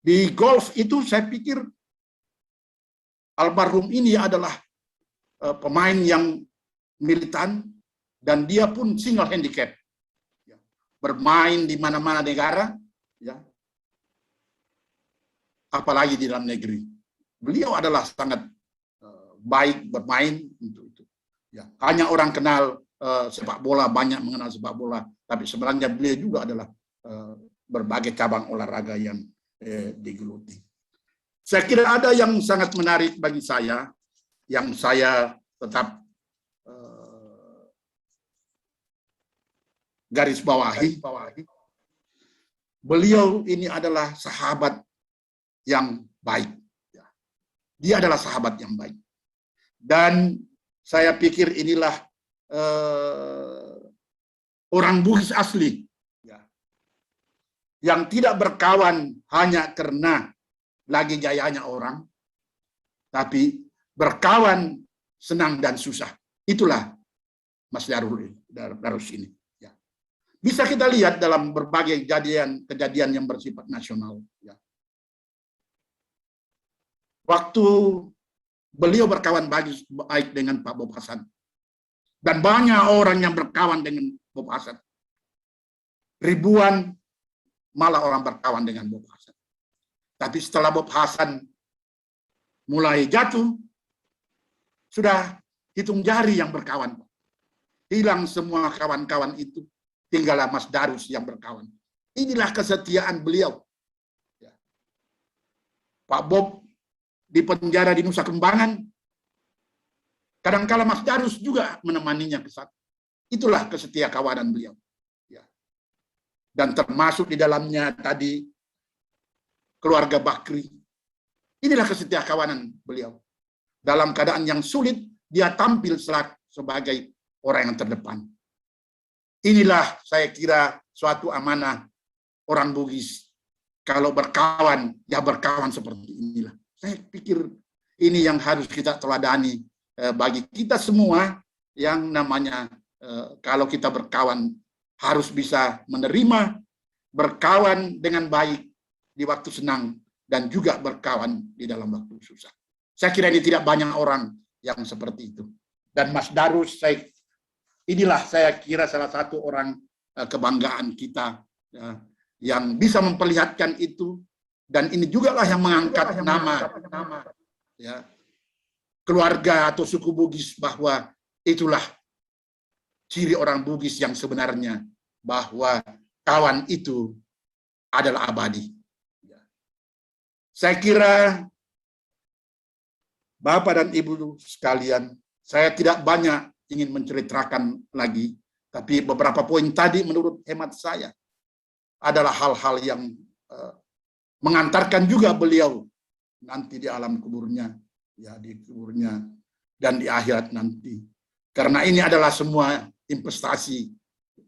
Di golf itu saya pikir almarhum ini adalah pemain yang militan dan dia pun single handicap, ya. Bermain di mana-mana negara, ya. Apalagi di dalam negeri. Beliau adalah sangat baik bermain untuk itu. Ya, hanya orang kenal sepak bola, banyak mengenal sepak bola, tapi sebenarnya beliau juga adalah berbagai cabang olahraga yang digeluti. Saya kira ada yang sangat menarik bagi saya, yang saya tetap garis bawahi. Beliau ini adalah sahabat yang baik. Dia adalah sahabat yang baik. Dan saya pikir inilah orang Bugis asli. Yang tidak berkawan hanya karena lagi jayanya orang, tapi berkawan senang dan susah. Itulah Mas Darus ini. Ya. Bisa kita lihat dalam berbagai kejadian yang bersifat nasional. Ya. Waktu beliau berkawan baik dengan Pak Bob Hasan. Dan banyak orang yang berkawan dengan Bob Hasan. Ribuan malah orang berkawan dengan Bob Hasan. Tapi setelah Bob Hasan mulai jatuh, sudah hitung jari yang berkawan. Hilang semua kawan-kawan itu. Tinggallah Mas Darus yang berkawan. Inilah kesetiaan beliau. Pak Bob di penjara di Nusa Kembangan, kadangkala Mas Darus juga menemaninya ke sana. Itulah kesetiakawanan beliau. Ya. Dan termasuk di dalamnya tadi keluarga Bakri. Inilah kesetiakawanan beliau. Dalam keadaan yang sulit, dia tampil sebagai orang yang terdepan. Inilah saya kira suatu amanah orang Bugis. Kalau berkawan, ya berkawan seperti inilah. Saya pikir ini yang harus kita teladani bagi kita semua yang namanya kalau kita berkawan harus bisa menerima, berkawan dengan baik di waktu senang dan juga berkawan di dalam waktu susah. Saya kira ini tidak banyak orang yang seperti itu. Dan Mas Darus, inilah saya kira salah satu orang kebanggaan kita ya, yang bisa memperlihatkan itu, dan ini juga lah yang mengangkat nama ya, keluarga atau suku Bugis, bahwa itulah ciri orang Bugis yang sebenarnya, bahwa kawan itu adalah abadi. Saya kira Bapak dan Ibu sekalian, saya tidak banyak ingin menceritakan lagi, tapi beberapa poin tadi menurut hemat saya adalah hal-hal yang mengantarkan juga beliau nanti di alam kuburnya, ya di kuburnya dan di akhirat nanti. Karena ini adalah semua investasi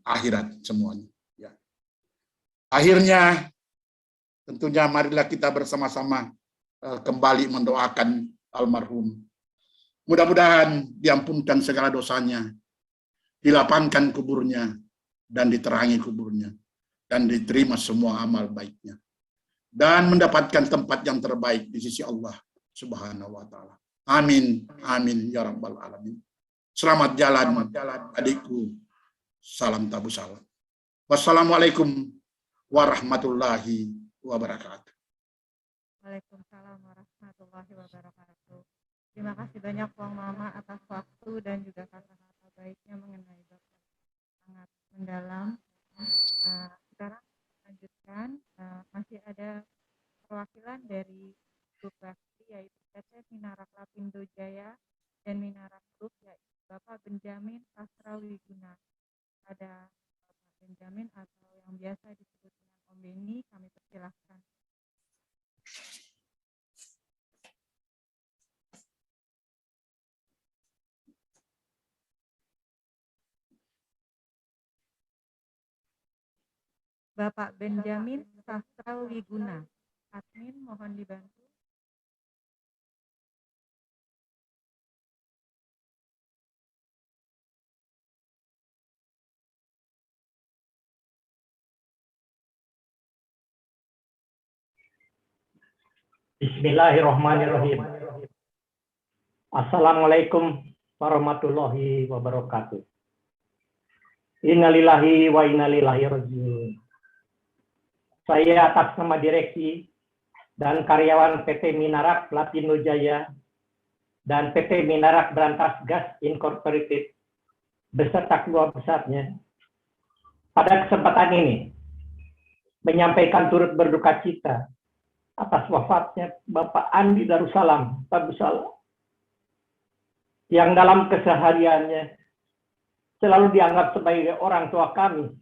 akhirat semuanya. Ya. Akhirnya tentunya marilah kita bersama-sama kembali mendoakan almarhum. Mudah-mudahan diampunkan segala dosanya, dilapangkan kuburnya, dan diterangi kuburnya, dan diterima semua amal baiknya, dan mendapatkan tempat yang terbaik di sisi Allah Subhanahu wa Ta'ala. Amin, amin ya rabbal alamin. Selamat jalan adikku. Salam tabu salam. Wassalamualaikum warahmatullahi wabarakatuh. Waalaikumsalam warahmatullahi wabarakatuh. Terima kasih banyak Wang Mama atas waktu dan juga kata-kata baiknya mengenai Bapak, sangat mendalam. Sekarang lanjutkan, masih ada perwakilan dari grup bakti, yaitu PT Minarak Lapindo Jaya dan Minarak Group, yaitu Bapak Benjamin Sastrawiguna. Ada Bapak Benjamin atau yang biasa disebut dengan Om Beni, kami persilahkan. Bapak Benjamin Sastrawiguna, admin mohon dibantu. Bismillahirrahmanirrahim. Assalamualaikum warahmatullahi wabarakatuh. Innalillahi wa innalillahi rajiun. Saya atas nama direksi dan karyawan PT Minarak Lapindo Jaya dan PT Minarak Brantas Gas Incorporated beserta keluarga besarnya pada kesempatan ini menyampaikan turut berduka cita atas wafatnya Bapak Andi Darussalam Tabusalam yang dalam kesehariannya selalu dianggap sebagai orang tua kami,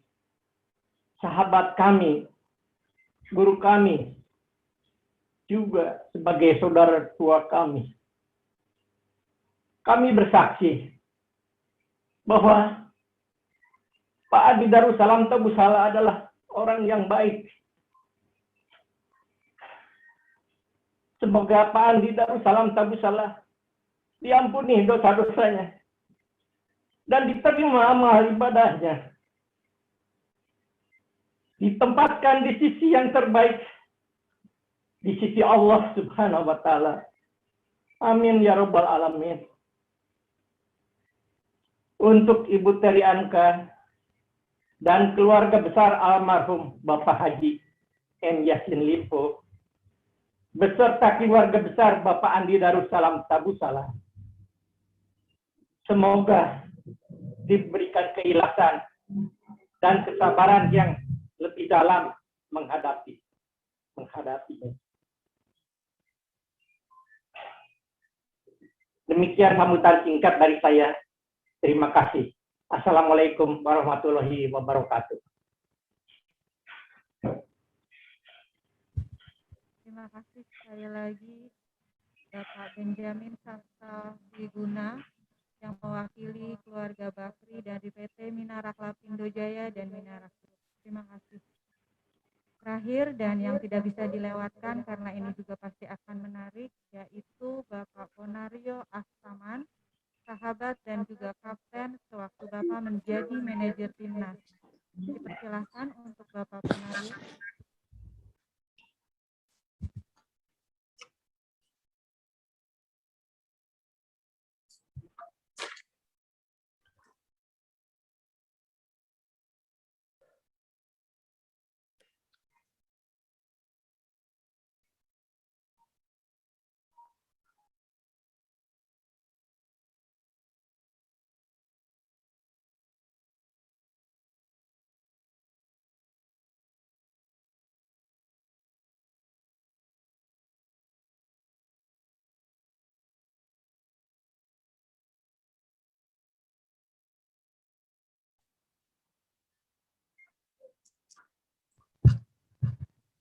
sahabat kami, guru kami, juga sebagai saudara tua kami. Kami bersaksi bahwa Pak Andi Darussalam Tabusalam adalah orang yang baik. Semoga Pak Andi Darussalam Tabusalam diampuni dosa-dosanya dan diterima amal ibadahnya, ditempatkan di sisi yang terbaik, di sisi Allah Subhanahu wa Ta'ala. Amin ya rabbal alamin. Untuk Ibu Teri Anka dan keluarga besar almarhum Bapak Haji M. Yasin Limpo beserta keluarga besar Bapak Andi Darussalam Tabusalam, semoga diberikan keikhlasan dan kesabaran yang lebih dalam menghadapinya. Demikian sambutan singkat dari saya. Terima kasih. Assalamualaikum warahmatullahi wabarakatuh. Terima kasih sekali lagi Bapak Benjamin Sastrawiguna yang mewakili keluarga Bakri dari PT Minarak Lapindo Jaya dan Minarak Group. Terima kasih. Terakhir dan yang tidak bisa dilewatkan karena ini juga pasti akan menarik, yaitu Bapak Ponario Astaman, sahabat dan juga kapten sewaktu Bapak menjadi manajer timnas. Dipersilahkan untuk Bapak Ponario.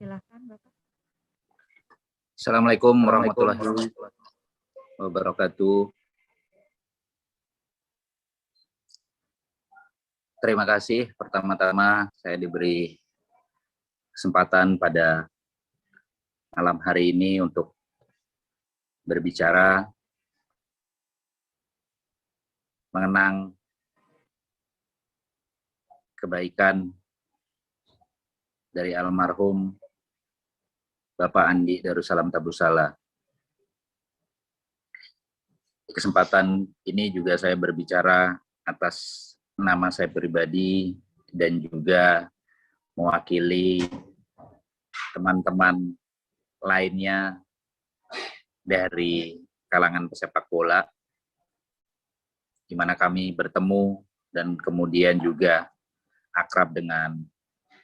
Silakan Bapak. Assalamualaikum warahmatullahi wabarakatuh. Terima kasih. Pertama-tama saya diberi kesempatan pada malam hari ini untuk berbicara mengenang kebaikan dari almarhum Bapak Andi Darussalam Tabusala. Di kesempatan ini juga saya berbicara atas nama saya pribadi dan juga mewakili teman-teman lainnya dari kalangan pesepak bola, di mana kami bertemu dan kemudian juga akrab dengan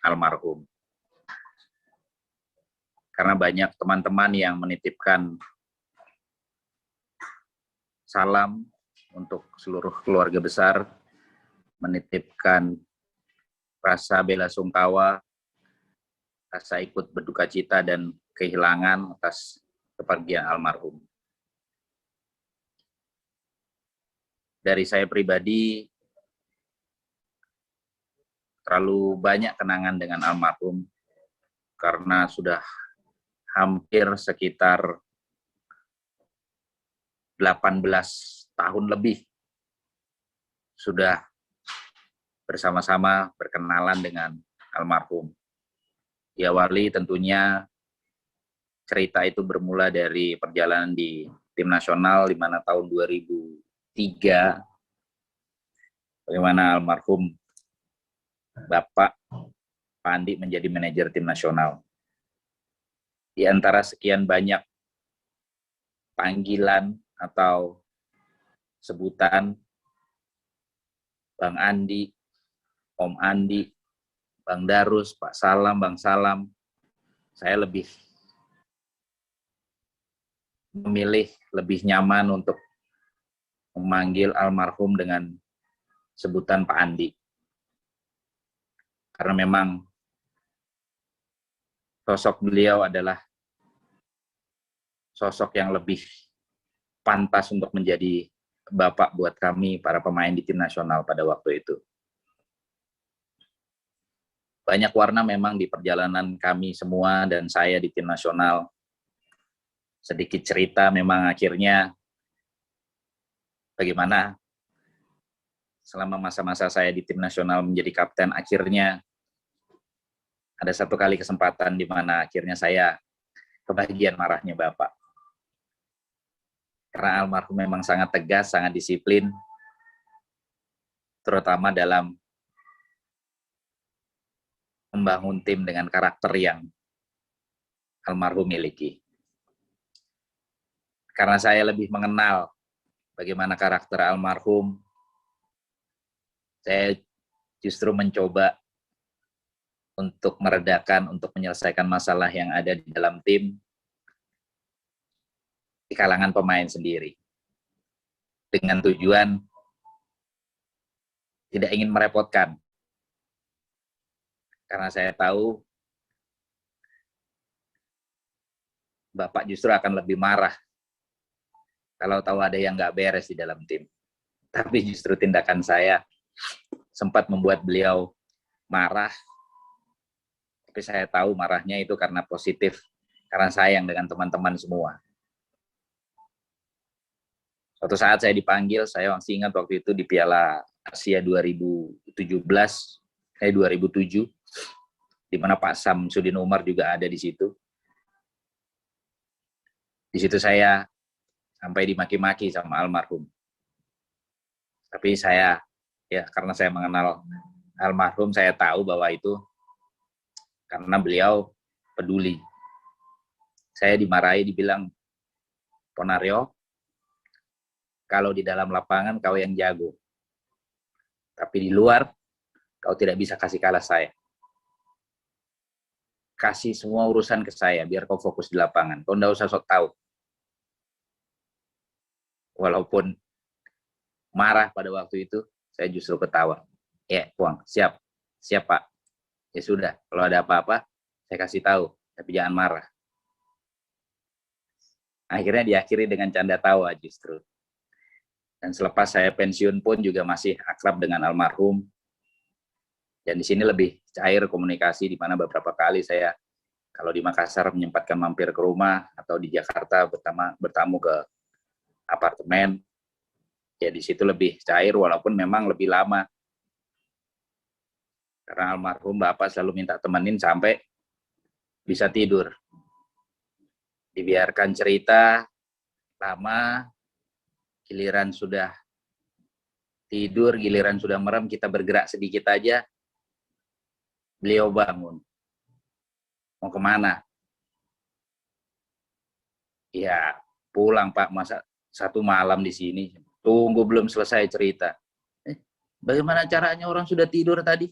almarhum. Karena banyak teman-teman yang menitipkan salam untuk seluruh keluarga besar, menitipkan rasa bela sungkawa, rasa ikut berduka cita dan kehilangan atas kepergian almarhum. Dari saya pribadi, terlalu banyak kenangan dengan almarhum karena sudah hampir sekitar 18 tahun lebih sudah bersama-sama berkenalan dengan almarhum. Diawali tentunya cerita itu bermula dari perjalanan di tim nasional di mana tahun 2003 bagaimana almarhum Bapak Pak Andi menjadi manajer tim nasional. Di antara sekian banyak panggilan atau sebutan Bang Andi, Om Andi, Bang Darus, Pak Salam, Bang Salam, saya lebih memilih, lebih nyaman untuk memanggil almarhum dengan sebutan Pak Andi. Karena memang sosok beliau adalah sosok yang lebih pantas untuk menjadi bapak buat kami, para pemain di tim nasional pada waktu itu. Banyak warna memang di perjalanan kami semua dan saya di tim nasional. Sedikit cerita memang akhirnya bagaimana selama masa-masa saya di tim nasional menjadi kapten, akhirnya ada satu kali kesempatan di mana akhirnya saya kebagian marahnya Bapak. Karena almarhum memang sangat tegas, sangat disiplin, terutama dalam membangun tim dengan karakter yang almarhum miliki. Karena saya lebih mengenal bagaimana karakter almarhum, saya justru mencoba untuk meredakan, untuk menyelesaikan masalah yang ada di dalam tim di kalangan pemain sendiri. Dengan tujuan tidak ingin merepotkan. Karena saya tahu Bapak justru akan lebih marah kalau tahu ada yang nggak beres di dalam tim. Tapi justru tindakan saya sempat membuat beliau marah. Tapi saya tahu marahnya itu karena positif, karena sayang dengan teman-teman semua. Suatu saat saya dipanggil, saya masih ingat waktu itu di Piala Asia 2007, di mana Pak Samsudin Umar juga ada di situ. Di situ saya sampai dimaki-maki sama almarhum. Tapi saya, ya karena saya mengenal almarhum, saya tahu bahwa itu karena beliau peduli. Saya dimarahi, dibilang, Ponario, kalau di dalam lapangan kau yang jago. Tapi di luar, kau tidak bisa kasih kalah saya. Kasih semua urusan ke saya, biar kau fokus di lapangan. Kau tidak usah sok tahu. Walaupun marah pada waktu itu, saya justru ketawa. Ya, Puang, siap. Siap, Pak. Ya sudah, kalau ada apa-apa, saya kasih tahu. Tapi jangan marah. Akhirnya diakhiri dengan canda tawa justru. Dan selepas saya pensiun pun juga masih akrab dengan almarhum. Dan di sini lebih cair komunikasi, di mana beberapa kali saya kalau di Makassar menyempatkan mampir ke rumah, atau di Jakarta bertamu ke apartemen, ya di situ lebih cair walaupun memang lebih lama. Karena almarhum Bapak selalu minta temenin sampai bisa tidur. Dibiarkan cerita lama, giliran sudah tidur, giliran sudah merem, kita bergerak sedikit aja, beliau bangun. Mau kemana? Ya, pulang Pak, masa satu malam di sini. Tunggu belum selesai cerita. Bagaimana caranya orang sudah tidur tadi?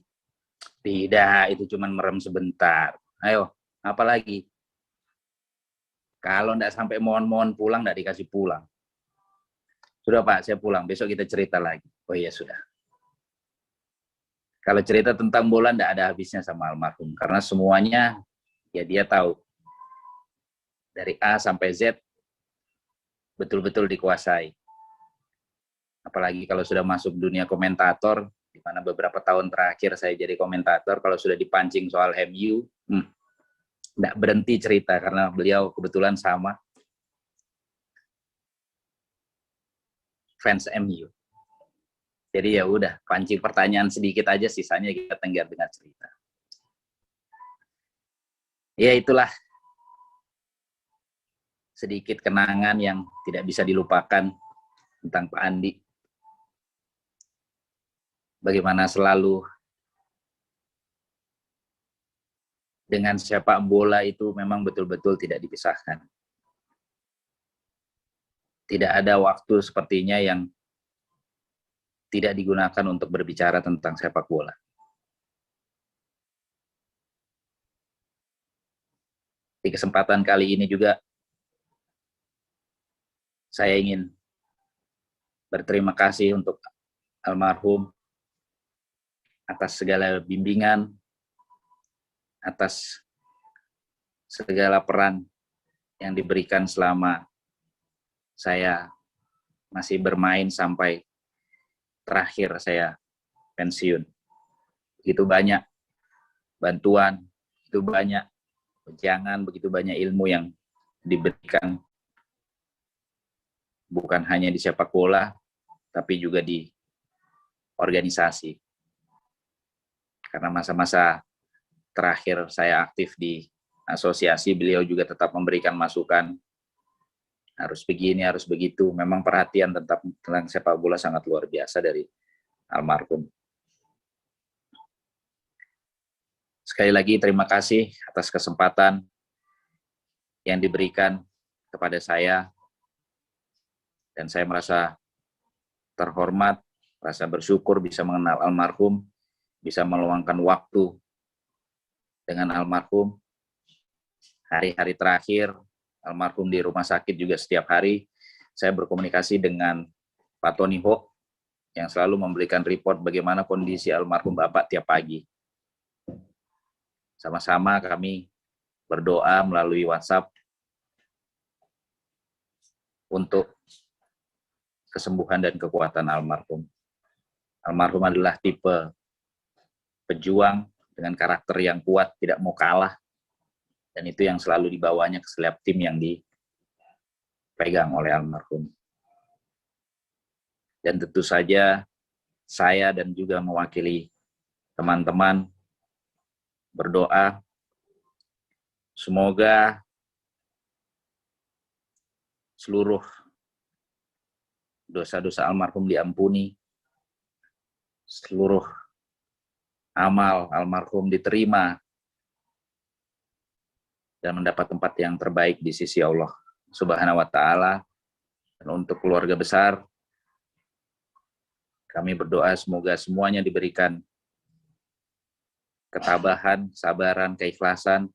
Tidak, itu cuma merem sebentar. Ayo, apa lagi? Kalau enggak sampai mohon-mohon pulang, enggak dikasih pulang. Sudah Pak, saya pulang. Besok kita cerita lagi. Oh iya, sudah. Kalau cerita tentang bola enggak ada habisnya sama almarhum. Karena semuanya, ya dia tahu. Dari A sampai Z, betul-betul dikuasai. Apalagi kalau sudah masuk dunia komentator, di mana beberapa tahun terakhir saya jadi komentator, kalau sudah dipancing soal MU, enggak berhenti cerita karena beliau kebetulan sama fans MU. Jadi ya udah, pancing pertanyaan sedikit aja, sisanya kita tenggar dengan cerita. Ya itulah sedikit kenangan yang tidak bisa dilupakan tentang Pak Andi. Bagaimana selalu dengan sepak bola itu memang betul-betul tidak dipisahkan. Tidak ada waktu sepertinya yang tidak digunakan untuk berbicara tentang sepak bola. Di kesempatan kali ini juga, saya ingin berterima kasih untuk almarhum atas segala bimbingan, atas segala peran yang diberikan selama saya masih bermain sampai terakhir saya pensiun. Begitu banyak bantuan, begitu banyak jangan, begitu banyak ilmu yang diberikan, bukan hanya di sepak bola, tapi juga di organisasi. Karena masa-masa terakhir saya aktif di asosiasi, beliau juga tetap memberikan masukan, harus begini, harus begitu. Memang perhatian tentang sepak bola sangat luar biasa dari almarhum. Sekali lagi terima kasih atas kesempatan yang diberikan kepada saya, dan saya merasa terhormat, merasa bersyukur bisa mengenal almarhum, bisa meluangkan waktu dengan almarhum. Hari-hari terakhir almarhum di rumah sakit juga setiap hari saya berkomunikasi dengan Pak Tony Ho yang selalu memberikan report bagaimana kondisi almarhum Bapak tiap pagi. Sama-sama kami berdoa melalui WhatsApp untuk kesembuhan dan kekuatan almarhum. Almarhum adalah tipe pejuang dengan karakter yang kuat, tidak mau kalah. Dan itu yang selalu dibawanya ke setiap tim yang dipegang oleh almarhum. Dan tentu saja saya dan juga mewakili teman-teman berdoa semoga seluruh dosa-dosa almarhum diampuni, seluruh amal almarhum diterima, dan mendapat tempat yang terbaik di sisi Allah Subhanahu wa Ta'ala. Dan untuk keluarga besar, kami berdoa semoga semuanya diberikan ketabahan, sabaran, keikhlasan.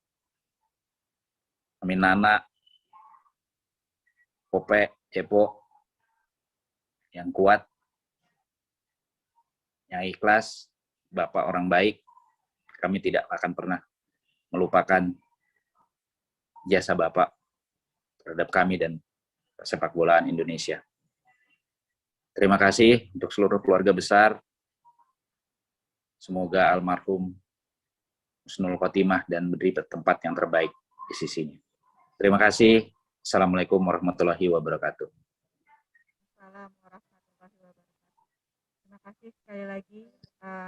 Amin Nana, Pope, Epo, yang kuat, yang ikhlas, Bapak orang baik. Kami tidak akan pernah melupakan jasa Bapak terhadap kami dan sepak bolaan Indonesia. Terima kasih untuk seluruh keluarga besar. Semoga almarhum husnul khotimah dan beri tempat yang terbaik di sisinya. Terima kasih. Assalamualaikum warahmatullahi wabarakatuh. Assalamualaikum warahmatullahi wabarakatuh. Terima kasih sekali lagi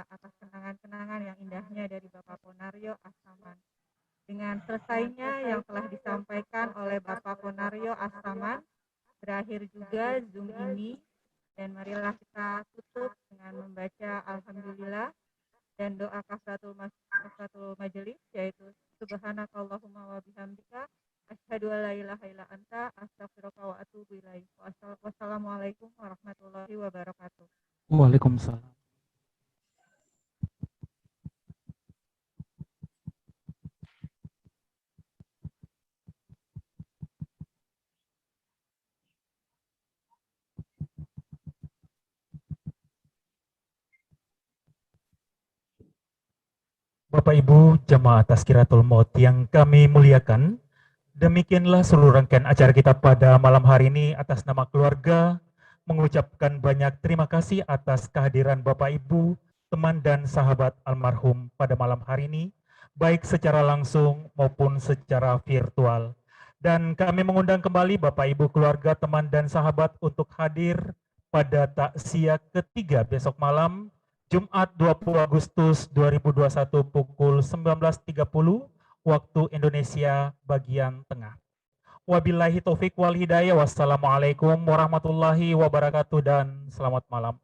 atas kenangan-kenangan yang indahnya dari Bapak Ponario Asaman. Dengan selesainya yang telah disampaikan oleh Bapak Ponario Asaman, berakhir juga Zoom ini, dan marilah kita tutup dengan membaca Alhamdulillah dan doa kafaratul majelis, yaitu Subhanakallahumma wa bihamdika asyhadu an la ilaha illa anta astaghfiruka wa atubu ilaik. Wassalamualaikum warahmatullahi wabarakatuh. Waalaikumsalam. Bapak Ibu jamaah Tazkiratul Maut yang kami muliakan, demikianlah seluruh rangkaian acara kita pada malam hari ini. Atas nama keluarga mengucapkan banyak terima kasih atas kehadiran Bapak Ibu, teman dan sahabat almarhum pada malam hari ini, baik secara langsung maupun secara virtual. Dan kami mengundang kembali Bapak Ibu, keluarga, teman dan sahabat untuk hadir pada takziah ketiga besok malam, Jumat 20 Agustus 2021 pukul 19.30 waktu Indonesia bagian tengah. Wabillahi taufik wal hidayah. Wassalamualaikum warahmatullahi wabarakatuh dan selamat malam.